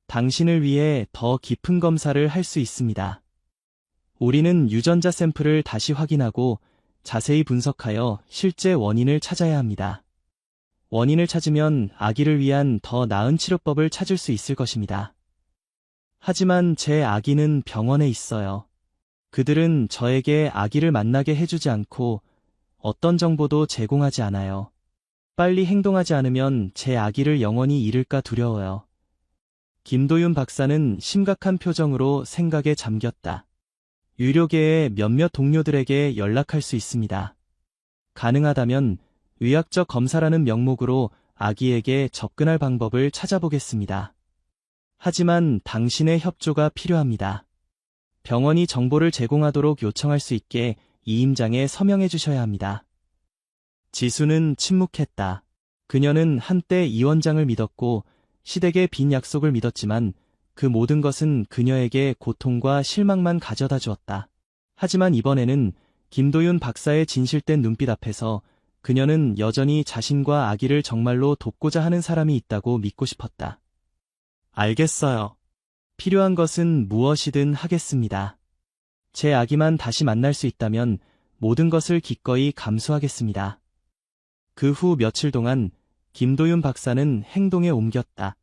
당신을 위해 더 깊은 검사를 할 수 있습니다. 우리는 유전자 샘플을 다시 확인하고 자세히 분석하여 실제 원인을 찾아야 합니다. 원인을 찾으면 아기를 위한 더 나은 치료법을 찾을 수 있을 것입니다. 하지만 제 아기는 병원에 있어요. 그들은 저에게 아기를 만나게 해주지 않고 어떤 정보도 제공하지 않아요. 빨리 행동하지 않으면 제 아기를 영원히 잃을까 두려워요. 김도윤 박사는 심각한 표정으로 생각에 잠겼다. 유료계의 몇몇 동료들에게 연락할 수 있습니다. 가능하다면 의학적 검사라는 명목으로 아기에게 접근할 방법을 찾아보겠습니다. 하지만 당신의 협조가 필요합니다. 병원이 정보를 제공하도록 요청할 수 있게 이임장에 서명해 주셔야 합니다. 지수는 침묵했다. 그녀는 한때 이 원장을 믿었고 시댁의 빈 약속을 믿었지만 그 모든 것은 그녀에게 고통과 실망만 가져다 주었다. 하지만 이번에는 김도윤 박사의 진실된 눈빛 앞에서 그녀는 여전히 자신과 아기를 정말로 돕고자 하는 사람이 있다고 믿고 싶었다. 알겠어요. 필요한 것은 무엇이든 하겠습니다. 제 아기만 다시 만날 수 있다면 모든 것을 기꺼이 감수하겠습니다. 그 후 며칠 동안 김도윤 박사는 행동에 옮겼다.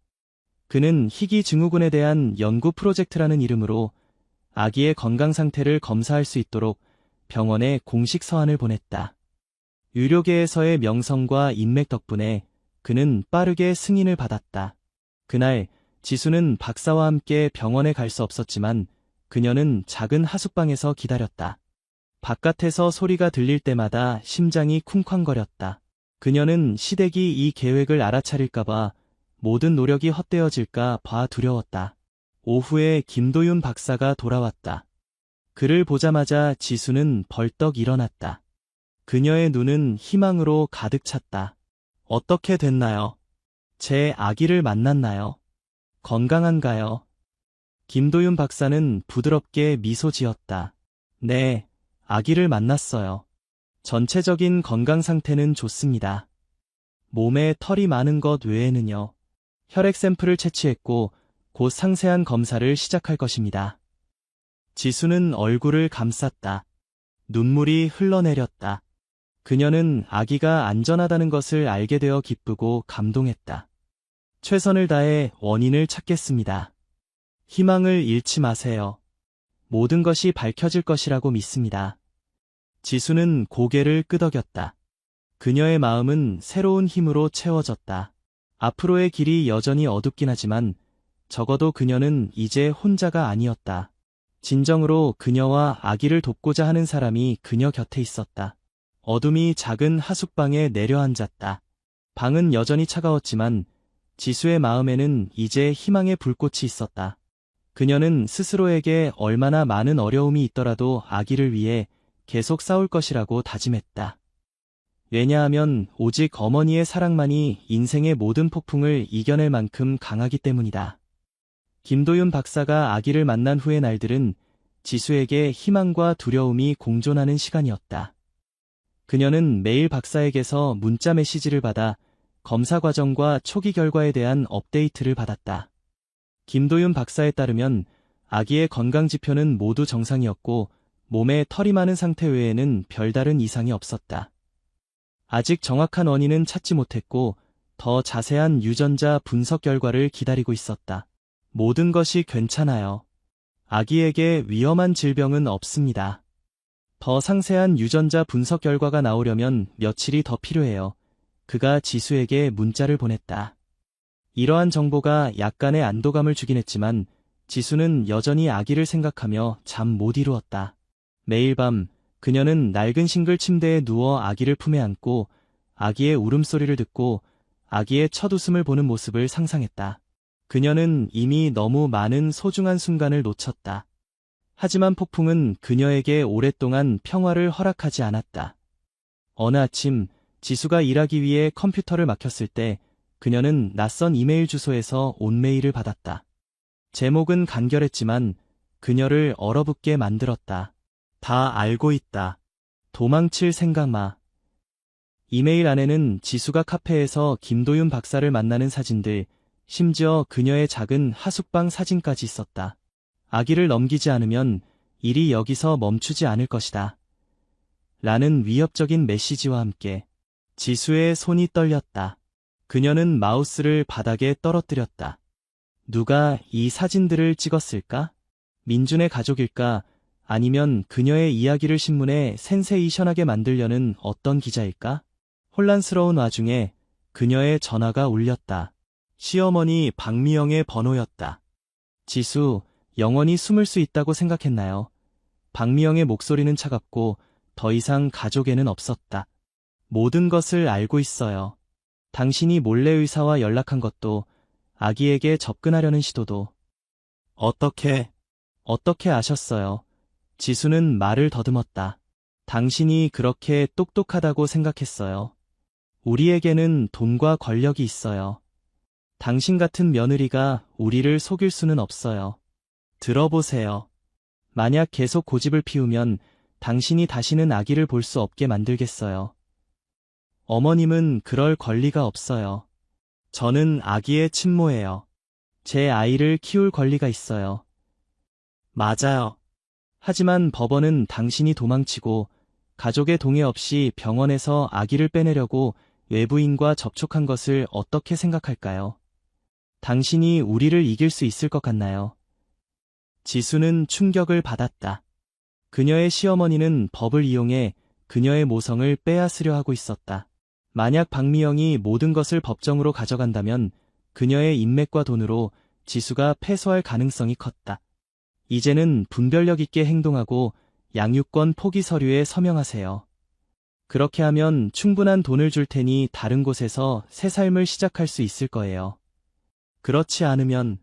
그는 희귀 증후군에 대한 연구 프로젝트라는 이름으로 아기의 건강 상태를 검사할 수 있도록 병원에 공식 서한을 보냈다. 의료계에서의 명성과 인맥 덕분에 그는 빠르게 승인을 받았다. 그날 지수는 박사와 함께 병원에 갈 수 없었지만 그녀는 작은 하숙방에서 기다렸다. 바깥에서 소리가 들릴 때마다 심장이 쿵쾅거렸다. 그녀는 시댁이 이 계획을 알아차릴까봐 모든 노력이 헛되어질까 봐 두려웠다. 오후에 김도윤 박사가 돌아왔다. 그를 보자마자 지수는 벌떡 일어났다. 그녀의 눈은 희망으로 가득 찼다. 어떻게 됐나요? 제 아기를 만났나요? 건강한가요? 김도윤 박사는 부드럽게 미소 지었다. 네, 아기를 만났어요. 전체적인 건강 상태는 좋습니다. 몸에 털이 많은 것 외에는요. 혈액 샘플을 채취했고 곧 상세한 검사를 시작할 것입니다. 지수는 얼굴을 감쌌다. 눈물이 흘러내렸다. 그녀는 아기가 안전하다는 것을 알게 되어 기쁘고 감동했다. 최선을 다해 원인을 찾겠습니다. 희망을 잃지 마세요. 모든 것이 밝혀질 것이라고 믿습니다. 지수는 고개를 끄덕였다. 그녀의 마음은 새로운 힘으로 채워졌다. 앞으로의 길이 여전히 어둡긴 하지만 적어도 그녀는 이제 혼자가 아니었다. 진정으로 그녀와 아기를 돕고자 하는 사람이 그녀 곁에 있었다. 어둠이 작은 하숙방에 내려앉았다. 방은 여전히 차가웠지만 지수의 마음에는 이제 희망의 불꽃이 있었다. 그녀는 스스로에게 얼마나 많은 어려움이 있더라도 아기를 위해 계속 싸울 것이라고 다짐했다. 왜냐하면 오직 어머니의 사랑만이 인생의 모든 폭풍을 이겨낼 만큼 강하기 때문이다. 김도윤 박사가 아기를 만난 후의 날들은 지수에게 희망과 두려움이 공존하는 시간이었다. 그녀는 매일 박사에게서 문자 메시지를 받아 검사 과정과 초기 결과에 대한 업데이트를 받았다. 김도윤 박사에 따르면 아기의 건강 지표는 모두 정상이었고 몸에 털이 많은 상태 외에는 별다른 이상이 없었다. 아직 정확한 원인은 찾지 못했고 더 자세한 유전자 분석 결과를 기다리고 있었다. 모든 것이 괜찮아요. 아기에게 위험한 질병은 없습니다. 더 상세한 유전자 분석 결과가 나오려면 며칠이 더 필요해요. 그가 지수에게 문자를 보냈다. 이러한 정보가 약간의 안도감을 주긴 했지만 지수는 여전히 아기를 생각하며 잠 못 이루었다. 매일 밤 그녀는 낡은 싱글 침대에 누워 아기를 품에 안고 아기의 울음소리를 듣고 아기의 첫 웃음을 보는 모습을 상상했다. 그녀는 이미 너무 많은 소중한 순간을 놓쳤다. 하지만 폭풍은 그녀에게 오랫동안 평화를 허락하지 않았다. 어느 아침 지수가 일하기 위해 컴퓨터를 막혔을 때 그녀는 낯선 이메일 주소에서 온 메일을 받았다. 제목은 간결했지만 그녀를 얼어붙게 만들었다. 다 알고 있다. 도망칠 생각 마. 이메일 안에는 지수가 카페에서 김도윤 박사를 만나는 사진들, 심지어 그녀의 작은 하숙방 사진까지 있었다. 아기를 넘기지 않으면 일이 여기서 멈추지 않을 것이다. 라는 위협적인 메시지와 함께 지수의 손이 떨렸다. 그녀는 마우스를 바닥에 떨어뜨렸다. 누가 이 사진들을 찍었을까? 민준의 가족일까? 아니면 그녀의 이야기를 신문에 센세이션하게 만들려는 어떤 기자일까? 혼란스러운 와중에 그녀의 전화가 울렸다. 시어머니 박미영의 번호였다. 지수, 영원히 숨을 수 있다고 생각했나요? 박미영의 목소리는 차갑고 더 이상 가족에는 없었다. 모든 것을 알고 있어요. 당신이 몰래 의사와 연락한 것도, 아기에게 접근하려는 시도도. 어떻게 아셨어요? 지수는 말을 더듬었다. 당신이 그렇게 똑똑하다고 생각했어요. 우리에게는 돈과 권력이 있어요. 당신 같은 며느리가 우리를 속일 수는 없어요. 들어보세요. 만약 계속 고집을 피우면 당신이 다시는 아기를 볼 수 없게 만들겠어요. 어머님은 그럴 권리가 없어요. 저는 아기의 친모예요. 제 아이를 키울 권리가 있어요. 맞아요. 하지만 법원은 당신이 도망치고 가족의 동의 없이 병원에서 아기를 빼내려고 외부인과 접촉한 것을 어떻게 생각할까요? 당신이 우리를 이길 수 있을 것 같나요? 지수는 충격을 받았다. 그녀의 시어머니는 법을 이용해 그녀의 모성을 빼앗으려 하고 있었다. 만약 박미영이 모든 것을 법정으로 가져간다면 그녀의 인맥과 돈으로 지수가 패소할 가능성이 컸다. 이제는 분별력 있게 행동하고 양육권 포기 서류에 서명하세요. 그렇게 하면 충분한 돈을 줄 테니 다른 곳에서 새 삶을 시작할 수 있을 거예요. 그렇지 않으면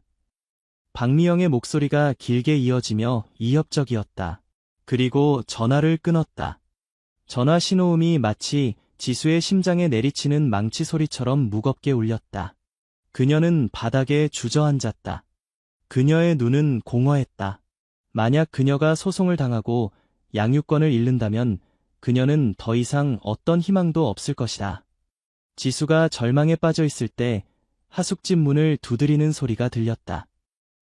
박미영의 목소리가 길게 이어지며 위협적이었다. 그리고 전화를 끊었다. 전화 신호음이 마치 지수의 심장에 내리치는 망치 소리처럼 무겁게 울렸다. 그녀는 바닥에 주저앉았다. 그녀의 눈은 공허했다. 만약 그녀가 소송을 당하고 양육권을 잃는다면 그녀는 더 이상 어떤 희망도 없을 것이다. 지수가 절망에 빠져 있을 때 하숙집 문을 두드리는 소리가 들렸다.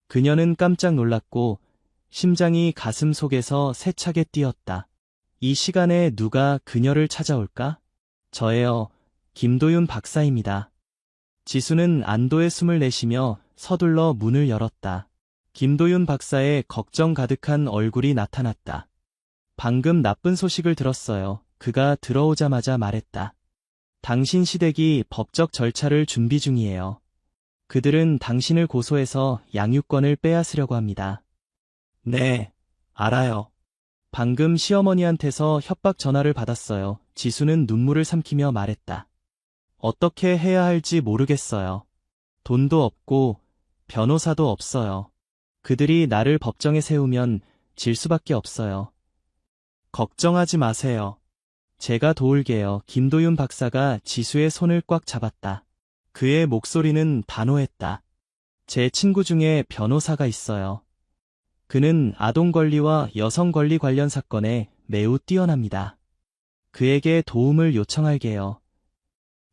그녀는 깜짝 놀랐고 심장이 가슴 속에서 세차게 뛰었다. 이 시간에 누가 그녀를 찾아올까? 저예요. 김도윤 박사입니다. 지수는 안도의 숨을 내쉬며 서둘러 문을 열었다. 김도윤 박사의 걱정 가득한 얼굴이 나타났다. 방금 나쁜 소식을 들었어요. 그가 들어오자마자 말했다. 당신 시댁이 법적 절차를 준비 중이에요. 그들은 당신을 고소해서 양육권을 빼앗으려고 합니다. 네, 알아요. 방금 시어머니한테서 협박 전화를 받았어요. 지수는 눈물을 삼키며 말했다. 어떻게 해야 할지 모르겠어요. 돈도 없고 변호사도 없어요. 그들이 나를 법정에 세우면 질 수밖에 없어요. 걱정하지 마세요. 제가 도울게요. 김도윤 박사가 지수의 손을 꽉 잡았다. 그의 목소리는 단호했다. 제 친구 중에 변호사가 있어요. 그는 아동 권리와 여성 권리 관련 사건에 매우 뛰어납니다. 그에게 도움을 요청할게요.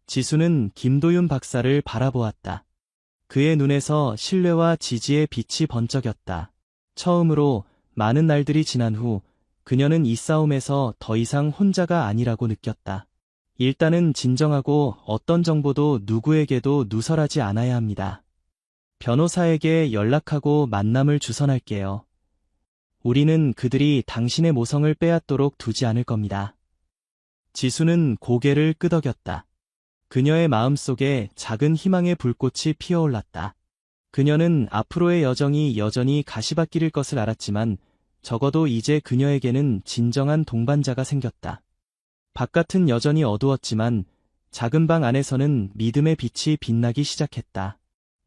지수는 김도윤 박사를 바라보았다. 그의 눈에서 신뢰와 지지의 빛이 번쩍였다. 처음으로 많은 날들이 지난 후 그녀는 이 싸움에서 더 이상 혼자가 아니라고 느꼈다. 일단은 진정하고 어떤 정보도 누구에게도 누설하지 않아야 합니다. 변호사에게 연락하고 만남을 주선할게요. 우리는 그들이 당신의 모성을 빼앗도록 두지 않을 겁니다. 지수는 고개를 끄덕였다. 그녀의 마음속에 작은 희망의 불꽃이 피어올랐다. 그녀는 앞으로의 여정이 여전히 가시밭길일 것을 알았지만 적어도 이제 그녀에게는 진정한 동반자가 생겼다. 바깥은 여전히 어두웠지만 작은 방 안에서는 믿음의 빛이 빛나기 시작했다.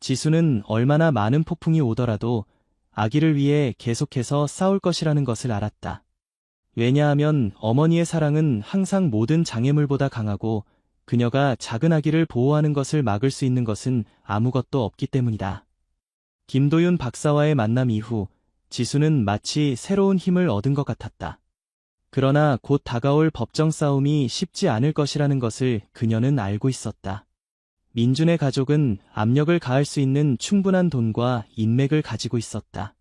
지수는 얼마나 많은 폭풍이 오더라도 아기를 위해 계속해서 싸울 것이라는 것을 알았다. 왜냐하면 어머니의 사랑은 항상 모든 장애물보다 강하고 그녀가 작은 아기를 보호하는 것을 막을 수 있는 것은 아무것도 없기 때문이다. 김도윤 박사와의 만남 이후 지수는 마치 새로운 힘을 얻은 것 같았다. 그러나 곧 다가올 법정 싸움이 쉽지 않을 것이라는 것을 그녀는 알고 있었다. 민준의 가족은 압력을 가할 수 있는 충분한 돈과 인맥을 가지고 있었다.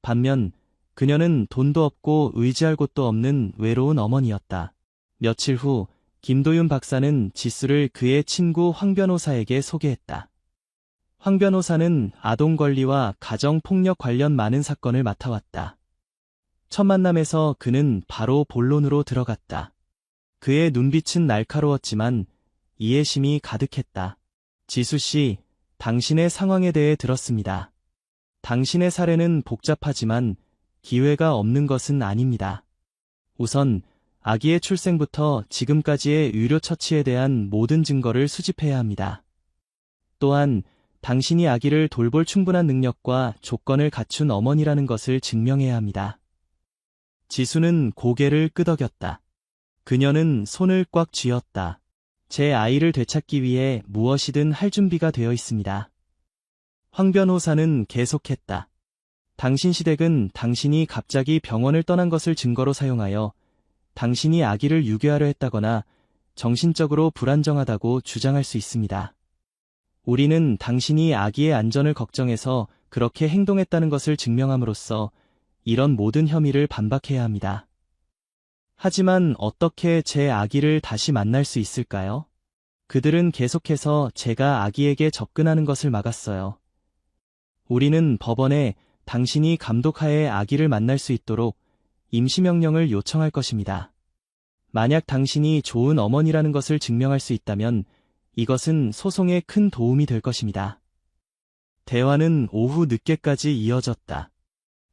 반면 그녀는 돈도 없고 의지할 곳도 없는 외로운 어머니였다. 며칠 후 김도윤 박사는 지수를 그의 친구 황 변호사에게 소개했다. 황 변호사는 아동 권리와 가정 폭력 관련 많은 사건을 맡아왔다. 첫 만남에서 그는 바로 본론으로 들어갔다. 그의 눈빛은 날카로웠지만 이해심이 가득했다. 지수 씨, 당신의 상황에 대해 들었습니다. 당신의 사례는 복잡하지만 기회가 없는 것은 아닙니다. 우선 아기의 출생부터 지금까지의 의료 처치에 대한 모든 증거를 수집해야 합니다. 또한 당신이 아기를 돌볼 충분한 능력과 조건을 갖춘 어머니라는 것을 증명해야 합니다. 지수는 고개를 끄덕였다. 그녀는 손을 꽉 쥐었다. 제 아이를 되찾기 위해 무엇이든 할 준비가 되어 있습니다. 황 변호사는 계속했다. 당신 시댁은 당신이 갑자기 병원을 떠난 것을 증거로 사용하여 당신이 아기를 유괴하려 했다거나 정신적으로 불안정하다고 주장할 수 있습니다. 우리는 당신이 아기의 안전을 걱정해서 그렇게 행동했다는 것을 증명함으로써 이런 모든 혐의를 반박해야 합니다. 하지만 어떻게 제 아기를 다시 만날 수 있을까요? 그들은 계속해서 제가 아기에게 접근하는 것을 막았어요. 우리는 법원에 당신이 감독하에 아기를 만날 수 있도록 임시명령을 요청할 것입니다. 만약 당신이 좋은 어머니라는 것을 증명할 수 있다면 이것은 소송에 큰 도움이 될 것입니다. 대화는 오후 늦게까지 이어졌다.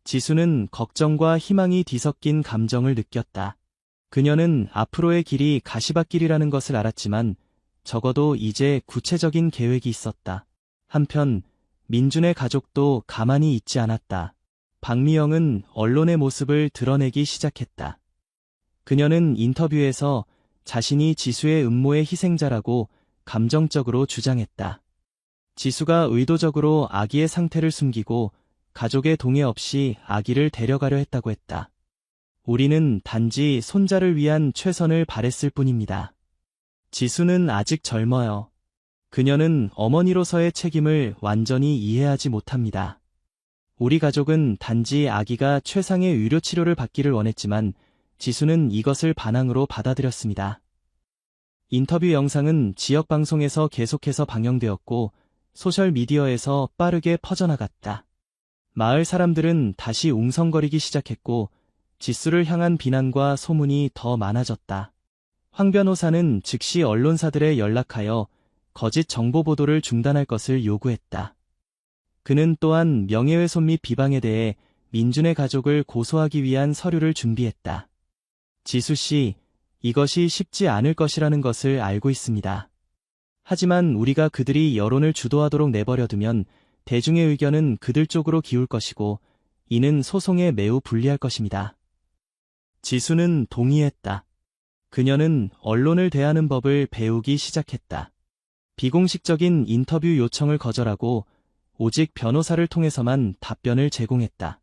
지수는 걱정과 희망이 뒤섞인 감정을 느꼈다. 그녀는 앞으로의 길이 가시밭길이라는 것을 알았지만 적어도 이제 구체적인 계획이 있었다. 한편 민준의 가족도 가만히 있지 않았다. 박미영은 언론의 모습을 드러내기 시작했다. 그녀는 인터뷰에서 자신이 지수의 음모의 희생자라고 감정적으로 주장했다. 지수가 의도적으로 아기의 상태를 숨기고 가족의 동의 없이 아기를 데려가려 했다고 했다. 우리는 단지 손자를 위한 최선을 바랬을 뿐입니다. 지수는 아직 젊어요. 그녀는 어머니로서의 책임을 완전히 이해하지 못합니다. 우리 가족은 단지 아기가 최상의 의료 치료를 받기를 원했지만 지수는 이것을 반항으로 받아들였습니다. 인터뷰 영상은 지역 방송에서 계속해서 방영되었고 소셜미디어에서 빠르게 퍼져나갔다. 마을 사람들은 다시 웅성거리기 시작했고 지수를 향한 비난과 소문이 더 많아졌다. 황 변호사는 즉시 언론사들에 연락하여 거짓 정보 보도를 중단할 것을 요구했다. 그는 또한 명예훼손 및 비방에 대해 민준의 가족을 고소하기 위한 서류를 준비했다. 지수 씨, 이것이 쉽지 않을 것이라는 것을 알고 있습니다. 하지만 우리가 그들이 여론을 주도하도록 내버려두면 대중의 의견은 그들 쪽으로 기울 것이고 이는 소송에 매우 불리할 것입니다. 지수는 동의했다. 그녀는 언론을 대하는 법을 배우기 시작했다. 비공식적인 인터뷰 요청을 거절하고 오직 변호사를 통해서만 답변을 제공했다.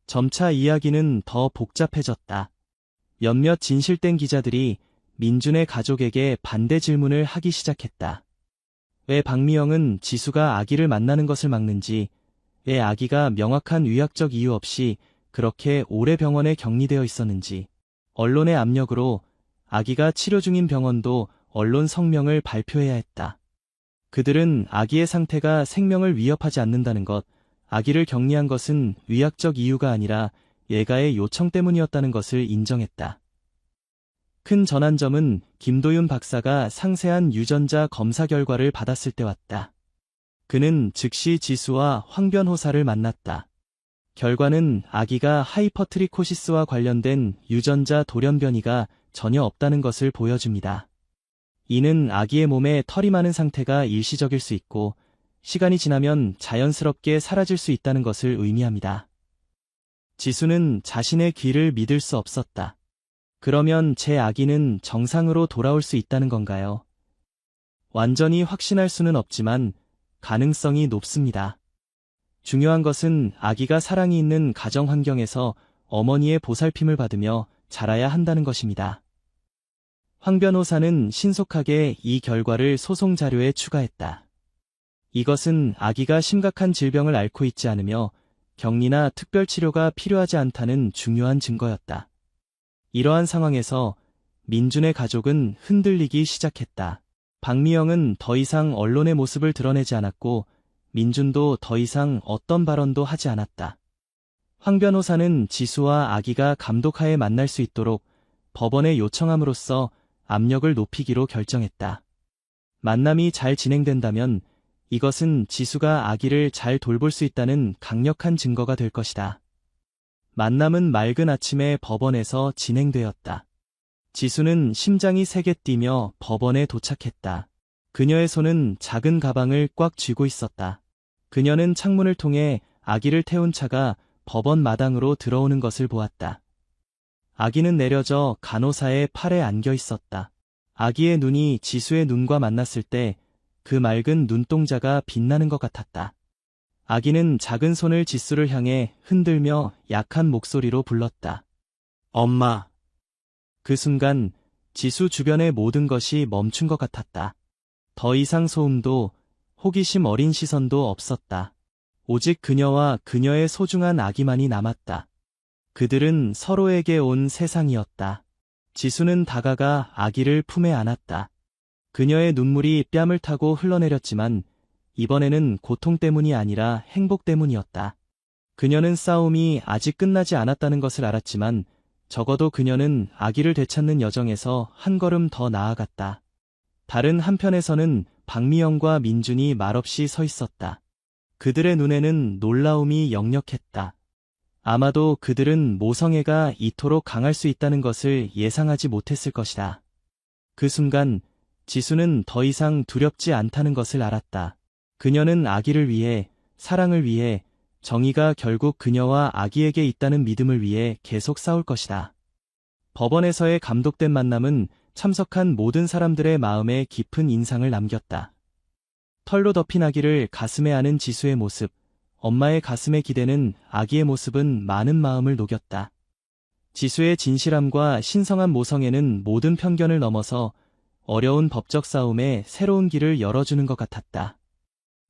점차 이야기는 더 복잡해졌다. 몇몇 진실된 기자들이 민준의 가족에게 반대 질문을 하기 시작했다. 왜 박미영은 지수가 아기를 만나는 것을 막는지, 왜 아기가 명확한 의학적 이유 없이 그렇게 오래 병원에 격리되어 있었는지, 언론의 압력으로 아기가 치료 중인 병원도 언론 성명을 발표해야 했다. 그들은 아기의 상태가 생명을 위협하지 않는다는 것, 아기를 격리한 것은 의학적 이유가 아니라 예가의 요청 때문이었다는 것을 인정했다. 큰 전환점은 김도윤 박사가 상세한 유전자 검사 결과를 받았을 때 왔다. 그는 즉시 지수와 황 변호사를 만났다. 결과는 아기가 하이퍼트리코시스와 관련된 유전자 돌연 변이가 전혀 없다는 것을 보여줍니다. 이는 아기의 몸에 털이 많은 상태가 일시적일 수 있고 시간이 지나면 자연스럽게 사라질 수 있다는 것을 의미합니다. 지수는 자신의 귀를 믿을 수 없었다. 그러면 제 아기는 정상으로 돌아올 수 있다는 건가요? 완전히 확신할 수는 없지만 가능성이 높습니다. 중요한 것은 아기가 사랑이 있는 가정 환경에서 어머니의 보살핌을 받으며 자라야 한다는 것입니다. 황 변호사는 신속하게 이 결과를 소송 자료에 추가했다. 이것은 아기가 심각한 질병을 앓고 있지 않으며 격리나 특별 치료가 필요하지 않다는 중요한 증거였다. 이러한 상황에서 민준의 가족은 흔들리기 시작했다. 박미영은 더 이상 언론의 모습을 드러내지 않았고 민준도 더 이상 어떤 발언도 하지 않았다. 황 변호사는 지수와 아기가 감독하에 만날 수 있도록 법원에 요청함으로써 압력을 높이기로 결정했다. 만남이 잘 진행된다면 이것은 지수가 아기를 잘 돌볼 수 있다는 강력한 증거가 될 것이다. 만남은 맑은 아침에 법원에서 진행되었다. 지수는 심장이 세게 뛰며 법원에 도착했다. 그녀의 손은 작은 가방을 꽉 쥐고 있었다. 그녀는 창문을 통해 아기를 태운 차가 법원 마당으로 들어오는 것을 보았다. 아기는 내려져 간호사의 팔에 안겨 있었다. 아기의 눈이 지수의 눈과 만났을 때 그 맑은 눈동자가 빛나는 것 같았다. 아기는 작은 손을 지수를 향해 흔들며 약한 목소리로 불렀다. 엄마. 그 순간 지수 주변의 모든 것이 멈춘 것 같았다. 더 이상 소음도 호기심 어린 시선도 없었다. 오직 그녀와 그녀의 소중한 아기만이 남았다. 그들은 서로에게 온 세상이었다. 지수는 다가가 아기를 품에 안았다. 그녀의 눈물이 뺨을 타고 흘러내렸지만 이번에는 고통 때문이 아니라 행복 때문이었다. 그녀는 싸움이 아직 끝나지 않았다는 것을 알았지만 적어도 그녀는 아기를 되찾는 여정에서 한 걸음 더 나아갔다. 다른 한편에서는 박미영과 민준이 말없이 서 있었다. 그들의 눈에는 놀라움이 역력했다. 아마도 그들은 모성애가 이토록 강할 수 있다는 것을 예상하지 못했을 것이다. 그 순간 지수는 더 이상 두렵지 않다는 것을 알았다. 그녀는 아기를 위해, 사랑을 위해, 정의가 결국 그녀와 아기에게 있다는 믿음을 위해 계속 싸울 것이다. 법원에서의 감독된 만남은 참석한 모든 사람들의 마음에 깊은 인상을 남겼다. 털로 덮인 아기를 가슴에 안은 지수의 모습, 엄마의 가슴에 기대는 아기의 모습은 많은 마음을 녹였다. 지수의 진실함과 신성한 모성애는 모든 편견을 넘어서 어려운 법적 싸움에 새로운 길을 열어주는 것 같았다.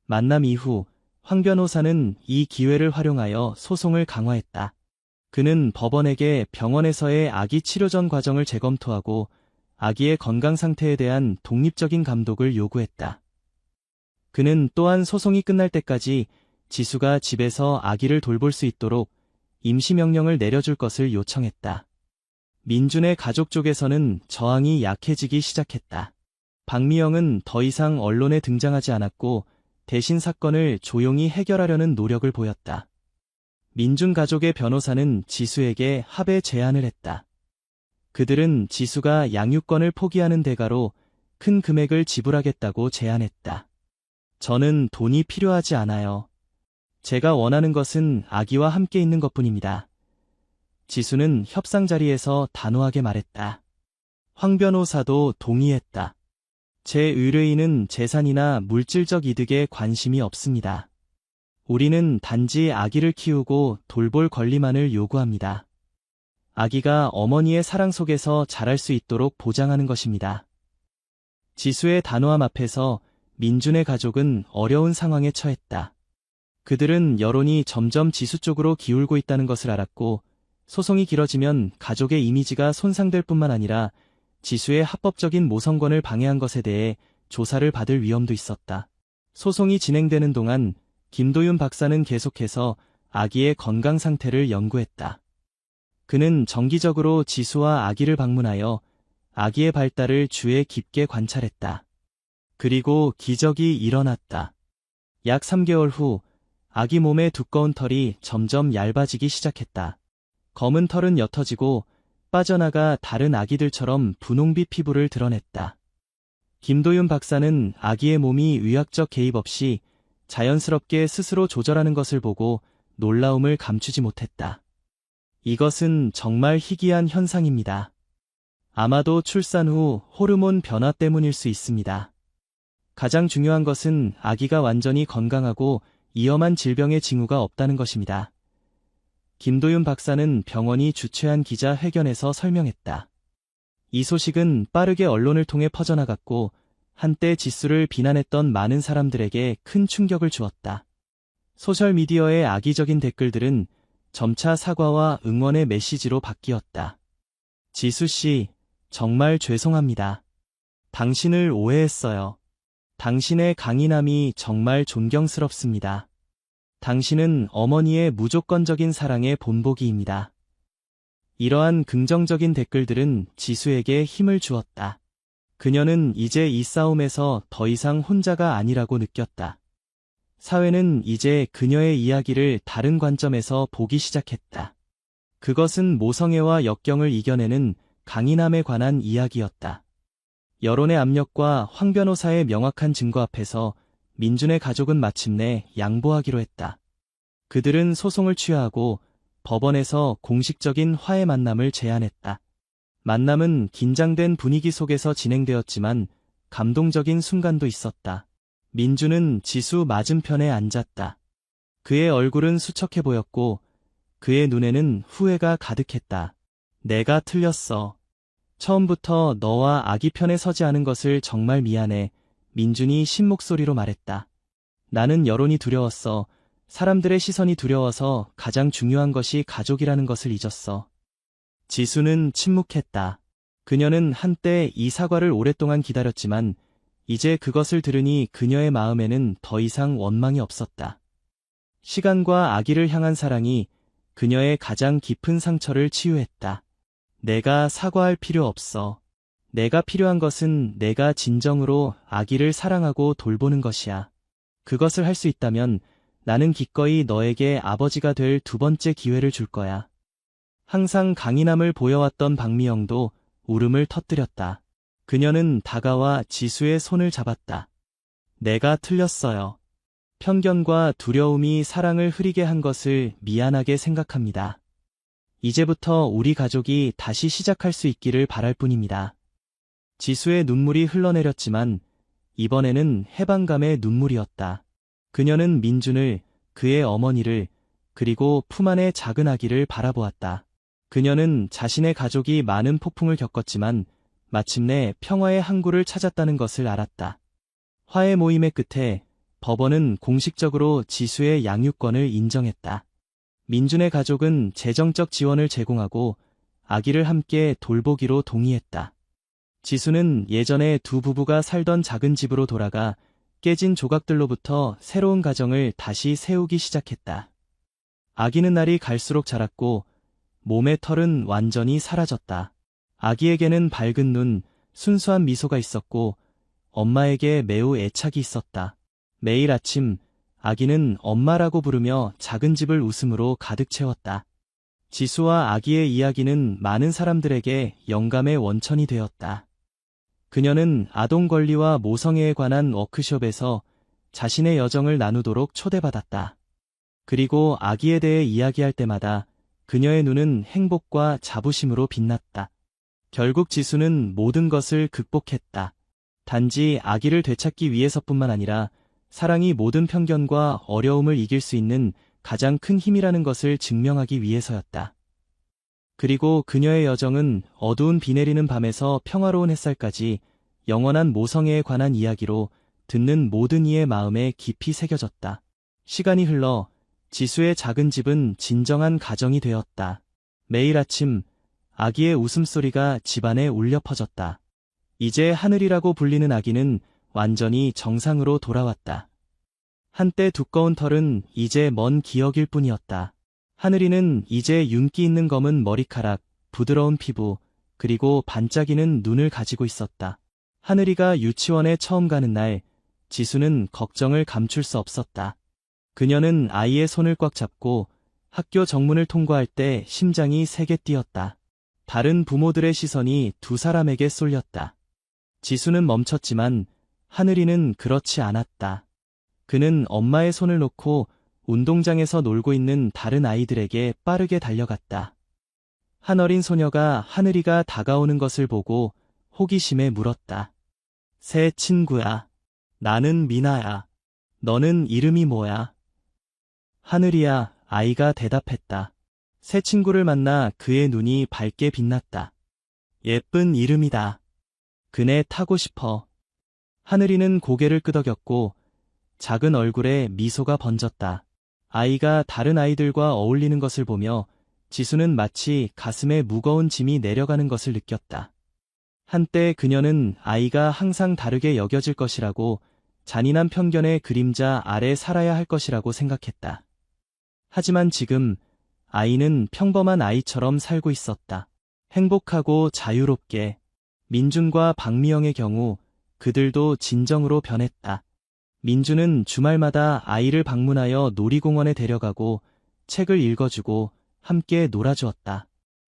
만남 이후 황 변호사는 이 기회를 활용하여 소송을 강화했다. 그는 법원에게 병원에서의 아기 치료 전 과정을 재검토하고 아기의 건강 상태에 대한 독립적인 감독을 요구했다. 그는 또한 소송이 끝날 때까지 지수가 집에서 아기를 돌볼 수 있도록 임시명령을 내려줄 것을 요청했다. 민준의 가족 쪽에서는 저항이 약해지기 시작했다. 박미영은 더 이상 언론에 등장하지 않았고 대신 사건을 조용히 해결하려는 노력을 보였다. 민준 가족의 변호사는 지수에게 합의 제안을 했다. 그들은 지수가 양육권을 포기하는 대가로 큰 금액을 지불하겠다고 제안했다. 저는 돈이 필요하지 않아요. 제가 원하는 것은 아기와 함께 있는 것뿐입니다. 지수는 협상 자리에서 단호하게 말했다. 황 변호사도 동의했다. 제 의뢰인은 재산이나 물질적 이득에 관심이 없습니다. 우리는 단지 아기를 키우고 돌볼 권리만을 요구합니다. 아기가 어머니의 사랑 속에서 자랄 수 있도록 보장하는 것입니다. 지수의 단호함 앞에서 민준의 가족은 어려운 상황에 처했다. 그들은 여론이 점점 지수 쪽으로 기울고 있다는 것을 알았고 소송이 길어지면 가족의 이미지가 손상될 뿐만 아니라 지수의 합법적인 모성권을 방해한 것에 대해 조사를 받을 위험도 있었다. 소송이 진행되는 동안 김도윤 박사는 계속해서 아기의 건강 상태를 연구했다. 그는 정기적으로 지수와 아기를 방문하여 아기의 발달을 주의 깊게 관찰했다. 그리고 기적이 일어났다. 약 3개월 후 아기 몸의 두꺼운 털이 점점 얇아지기 시작했다. 검은 털은 옅어지고 빠져나가 다른 아기들처럼 분홍빛 피부를 드러냈다. 김도윤 박사는 아기의 몸이 의학적 개입 없이 자연스럽게 스스로 조절하는 것을 보고 놀라움을 감추지 못했다. 이것은 정말 희귀한 현상입니다. 아마도 출산 후 호르몬 변화 때문일 수 있습니다. 가장 중요한 것은 아기가 완전히 건강하고 위험한 질병의 징후가 없다는 것입니다. 김도윤 박사는 병원이 주최한 기자회견에서 설명했다. 이 소식은 빠르게 언론을 통해 퍼져나갔고 한때 지수를 비난했던 많은 사람들에게 큰 충격을 주었다. 소셜미디어의 악의적인 댓글들은 점차 사과와 응원의 메시지로 바뀌었다. 지수 씨, 정말 죄송합니다. 당신을 오해했어요. 당신의 강인함이 정말 존경스럽습니다. 당신은 어머니의 무조건적인 사랑의 본보기입니다. 이러한 긍정적인 댓글들은 지수에게 힘을 주었다. 그녀는 이제 이 싸움에서 더 이상 혼자가 아니라고 느꼈다. 사회는 이제 그녀의 이야기를 다른 관점에서 보기 시작했다. 그것은 모성애와 역경을 이겨내는 강인함에 관한 이야기였다. 여론의 압력과 황 변호사의 명확한 증거 앞에서 민준의 가족은 마침내 양보하기로 했다. 그들은 소송을 취하하고 법원에서 공식적인 화해 만남을 제안했다. 만남은 긴장된 분위기 속에서 진행되었지만 감동적인 순간도 있었다. 민준은 지수 맞은편에 앉았다. 그의 얼굴은 수척해 보였고 그의 눈에는 후회가 가득했다. 내가 틀렸어. 처음부터 너와 아기 편에 서지 않은 것을 정말 미안해. 민준이 신 목소리로 말했다. 나는 여론이 두려웠어. 사람들의 시선이 두려워서 가장 중요한 것이 가족이라는 것을 잊었어. 지수는 침묵했다. 그녀는 한때 이 사과를 오랫동안 기다렸지만 이제 그것을 들으니 그녀의 마음에는 더 이상 원망이 없었다. 시간과 아기를 향한 사랑이 그녀의 가장 깊은 상처를 치유했다. 내가 사과할 필요 없어. 내가 필요한 것은 내가 진정으로 아기를 사랑하고 돌보는 것이야. 그것을 할 수 있다면 나는 기꺼이 너에게 아버지가 될 두 번째 기회를 줄 거야. 항상 강인함을 보여왔던 박미영도 울음을 터뜨렸다. 그녀는 다가와 지수의 손을 잡았다. 내가 틀렸어요. 편견과 두려움이 사랑을 흐리게 한 것을 미안하게 생각합니다. 이제부터 우리 가족이 다시 시작할 수 있기를 바랄 뿐입니다. 지수의 눈물이 흘러내렸지만 이번에는 해방감의 눈물이었다. 그녀는 민준을, 그의 어머니를, 그리고 품 안의 작은 아기를 바라보았다. 그녀는 자신의 가족이 많은 폭풍을 겪었지만 마침내 평화의 항구를 찾았다는 것을 알았다. 화해 모임의 끝에 법원은 공식적으로 지수의 양육권을 인정했다. 민준의 가족은 재정적 지원을 제공하고 아기를 함께 돌보기로 동의했다. 지수는 예전에 두 부부가 살던 작은 집으로 돌아가 깨진 조각들로부터 새로운 가정을 다시 세우기 시작했다. 아기는 날이 갈수록 자랐고 몸의 털은 완전히 사라졌다. 아기에게는 밝은 눈, 순수한 미소가 있었고 엄마에게 매우 애착이 있었다. 매일 아침 아기는 엄마라고 부르며 작은 집을 웃음으로 가득 채웠다. 지수와 아기의 이야기는 많은 사람들에게 영감의 원천이 되었다. 그녀는 아동 권리와 모성애에 관한 워크숍에서 자신의 여정을 나누도록 초대받았다. 그리고 아기에 대해 이야기할 때마다 그녀의 눈은 행복과 자부심으로 빛났다. 결국 지수는 모든 것을 극복했다. 단지 아기를 되찾기 위해서뿐만 아니라 사랑이 모든 편견과 어려움을 이길 수 있는 가장 큰 힘이라는 것을 증명하기 위해서였다. 그리고 그녀의 여정은 어두운 비 내리는 밤에서 평화로운 햇살까지 영원한 모성애에 관한 이야기로 듣는 모든 이의 마음에 깊이 새겨졌다. 시간이 흘러 지수의 작은 집은 진정한 가정이 되었다. 매일 아침 아기의 웃음소리가 집안에 울려 퍼졌다. 이제 하늘이라고 불리는 아기는 완전히 정상으로 돌아왔다. 한때 두꺼운 털은 이제 먼 기억일 뿐이었다. 하늘이는 이제 윤기 있는 검은 머리카락, 부드러운 피부, 그리고 반짝이는 눈을 가지고 있었다. 하늘이가 유치원에 처음 가는 날, 지수는 걱정을 감출 수 없었다. 그녀는 아이의 손을 꽉 잡고 학교 정문을 통과할 때 심장이 세게 뛰었다. 다른 부모들의 시선이 두 사람에게 쏠렸다. 지수는 멈췄지만 하늘이는 그렇지 않았다. 그는 엄마의 손을 놓고 운동장에서 놀고 있는 다른 아이들에게 빠르게 달려갔다. 한 어린 소녀가 하늘이가 다가오는 것을 보고 호기심에 물었다. 새 친구야. 나는 미나야. 너는 이름이 뭐야? 하늘이야, 아이가 대답했다. 새 친구를 만나 그의 눈이 밝게 빛났다. 예쁜 이름이다. 그네 타고 싶어. 하늘이는 고개를 끄덕였고 작은 얼굴에 미소가 번졌다. 아이가 다른 아이들과 어울리는 것을 보며 지수는 마치 가슴에 무거운 짐이 내려가는 것을 느꼈다. 한때 그녀는 아이가 항상 다르게 여겨질 것이라고 잔인한 편견의 그림자 아래 살아야 할 것이라고 생각했다. 하지만 지금 아이는 평범한 아이처럼 살고 있었다. 행복하고 자유롭게. 민준과 박미영의 경우 그들도 진정으로 변했다. 민준은 주말마다 아이를 방문하여 놀이공원에 데려가고 책을 읽어주고 함께 놀아주었다.